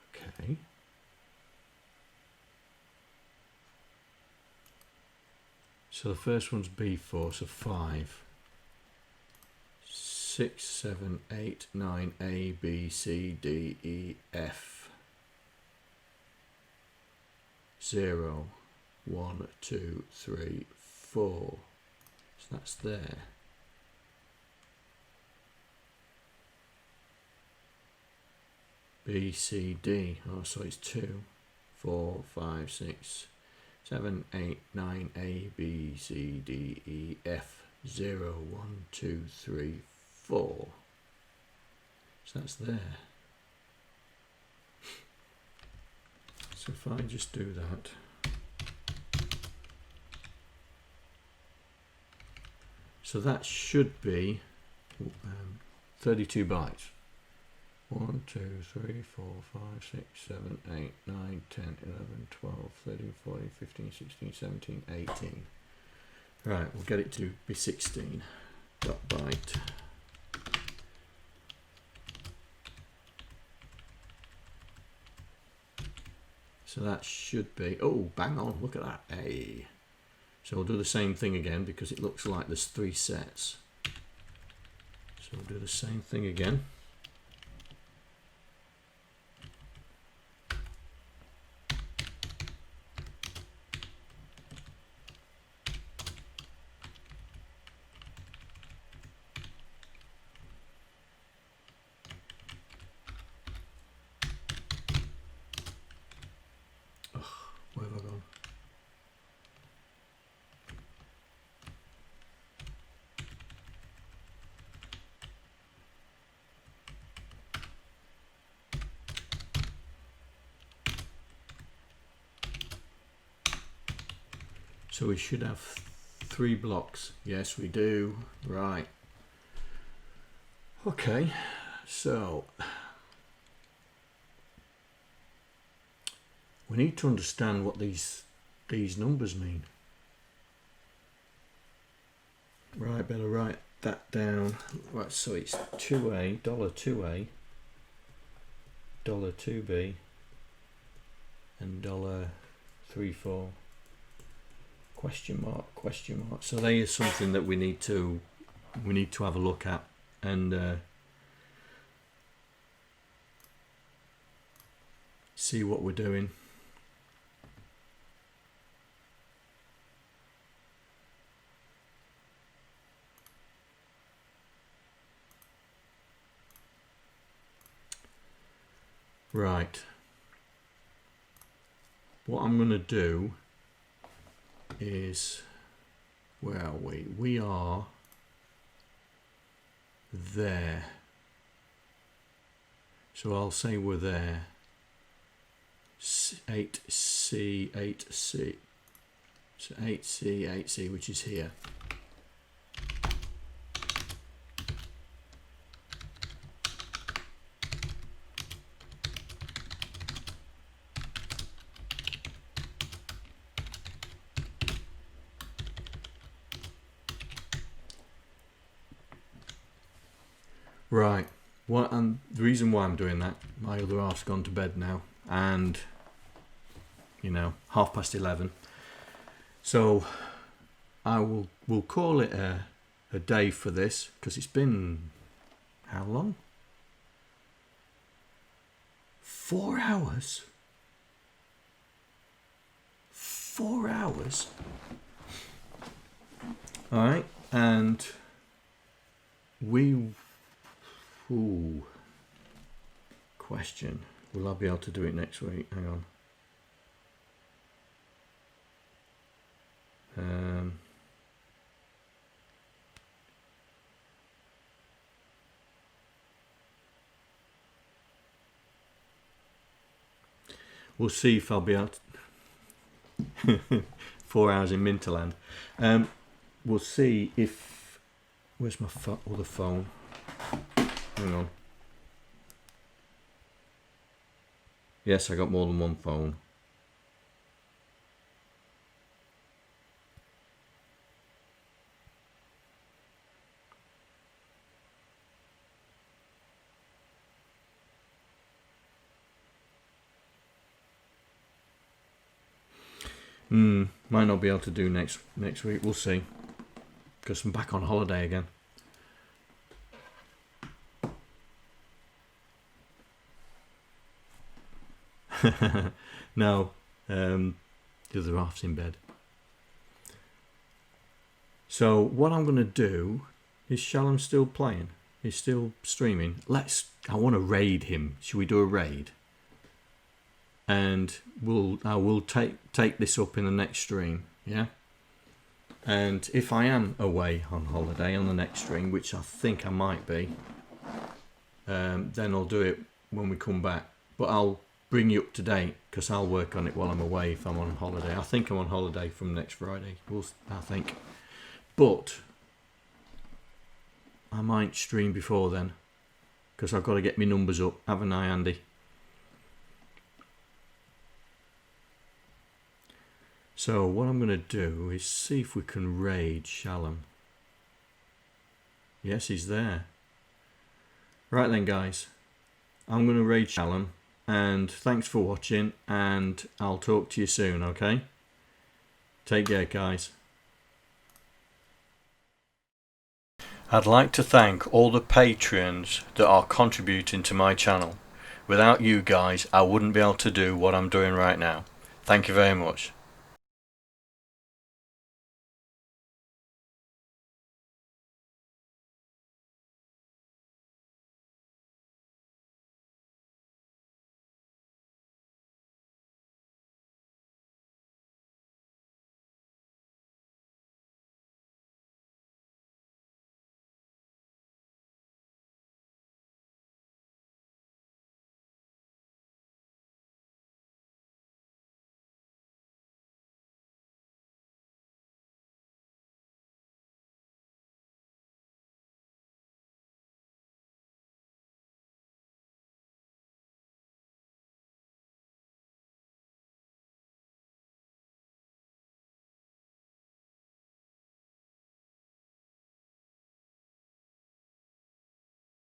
Okay. So the first one's B4, so 5. 6, 7, 8, 9, A, B, C, D, E, F. 0, 1, 2, 3, 4. So that's there. B, C, D. Oh, so it's 2, 4, 5, 6, 7, 8, 9, A, B, C, D, E, F, 0, 1, 2, 3, 4. So that's there. So if I just do that, so that should be 32 bytes. 1, 2, 3, 4, 5, 6, 7, 8, 9, 10, 11, 12, 13, 14, 15, 16, 17, 18. Right, we'll get it to be 16 dot byte. So that should be, oh, bang on, look at that, A. So we'll do the same thing again because it looks like there's 3 sets. So we'll do the same thing again. So we should have 3 blocks. Yes, we do. Right. Okay. So we need to understand what these numbers mean. Right, better write that down. Right, so it's $2A, $2A, $2B, and $34. Question mark, question mark. So they is something that we need to have a look at and see what we're doing. Right. What I'm going to do is, where are we? We are there. So I'll say we're there. 8C, 8C. So 8C, 8C, which is here. Right, well, and the reason why I'm doing that, my other half's gone to bed now, and you know, 11:30. So we'll call it a day for this, because it's been how long? 4 hours. 4 hours. All right, and question. Will I be able to do it next week? Hang on. We'll see if I'll be able to 4 hours in Minterland. We'll see if, where's my other phone? Hang on. Yes, I got more than one phone. Might not be able to do next week. We'll see, because I'm back on holiday again. No, the other half's in bed. So what I'm going to do is, Shallan still playing? He's still streaming. I want to raid him. Should we do a raid? And I will take this up in the next stream, yeah. And if I am away on holiday on the next stream, which I think I might be, then I'll do it when we come back. But I'll bring you up to date, because I'll work on it while I'm away if I'm on holiday. I think I'm on holiday from next Friday. I think, but I might stream before then, because I've got to get my numbers up, haven't I, Andy? So what I'm going to do is see if we can raid Shallan. Yes, he's there. Right then, guys, I'm going to raid Shallan, and thanks for watching, and I'll talk to you soon, okay? Take care, guys. I'd like to thank all the patrons that are contributing to my channel. Without you guys, I wouldn't be able to do what I'm doing right now. Thank you very much.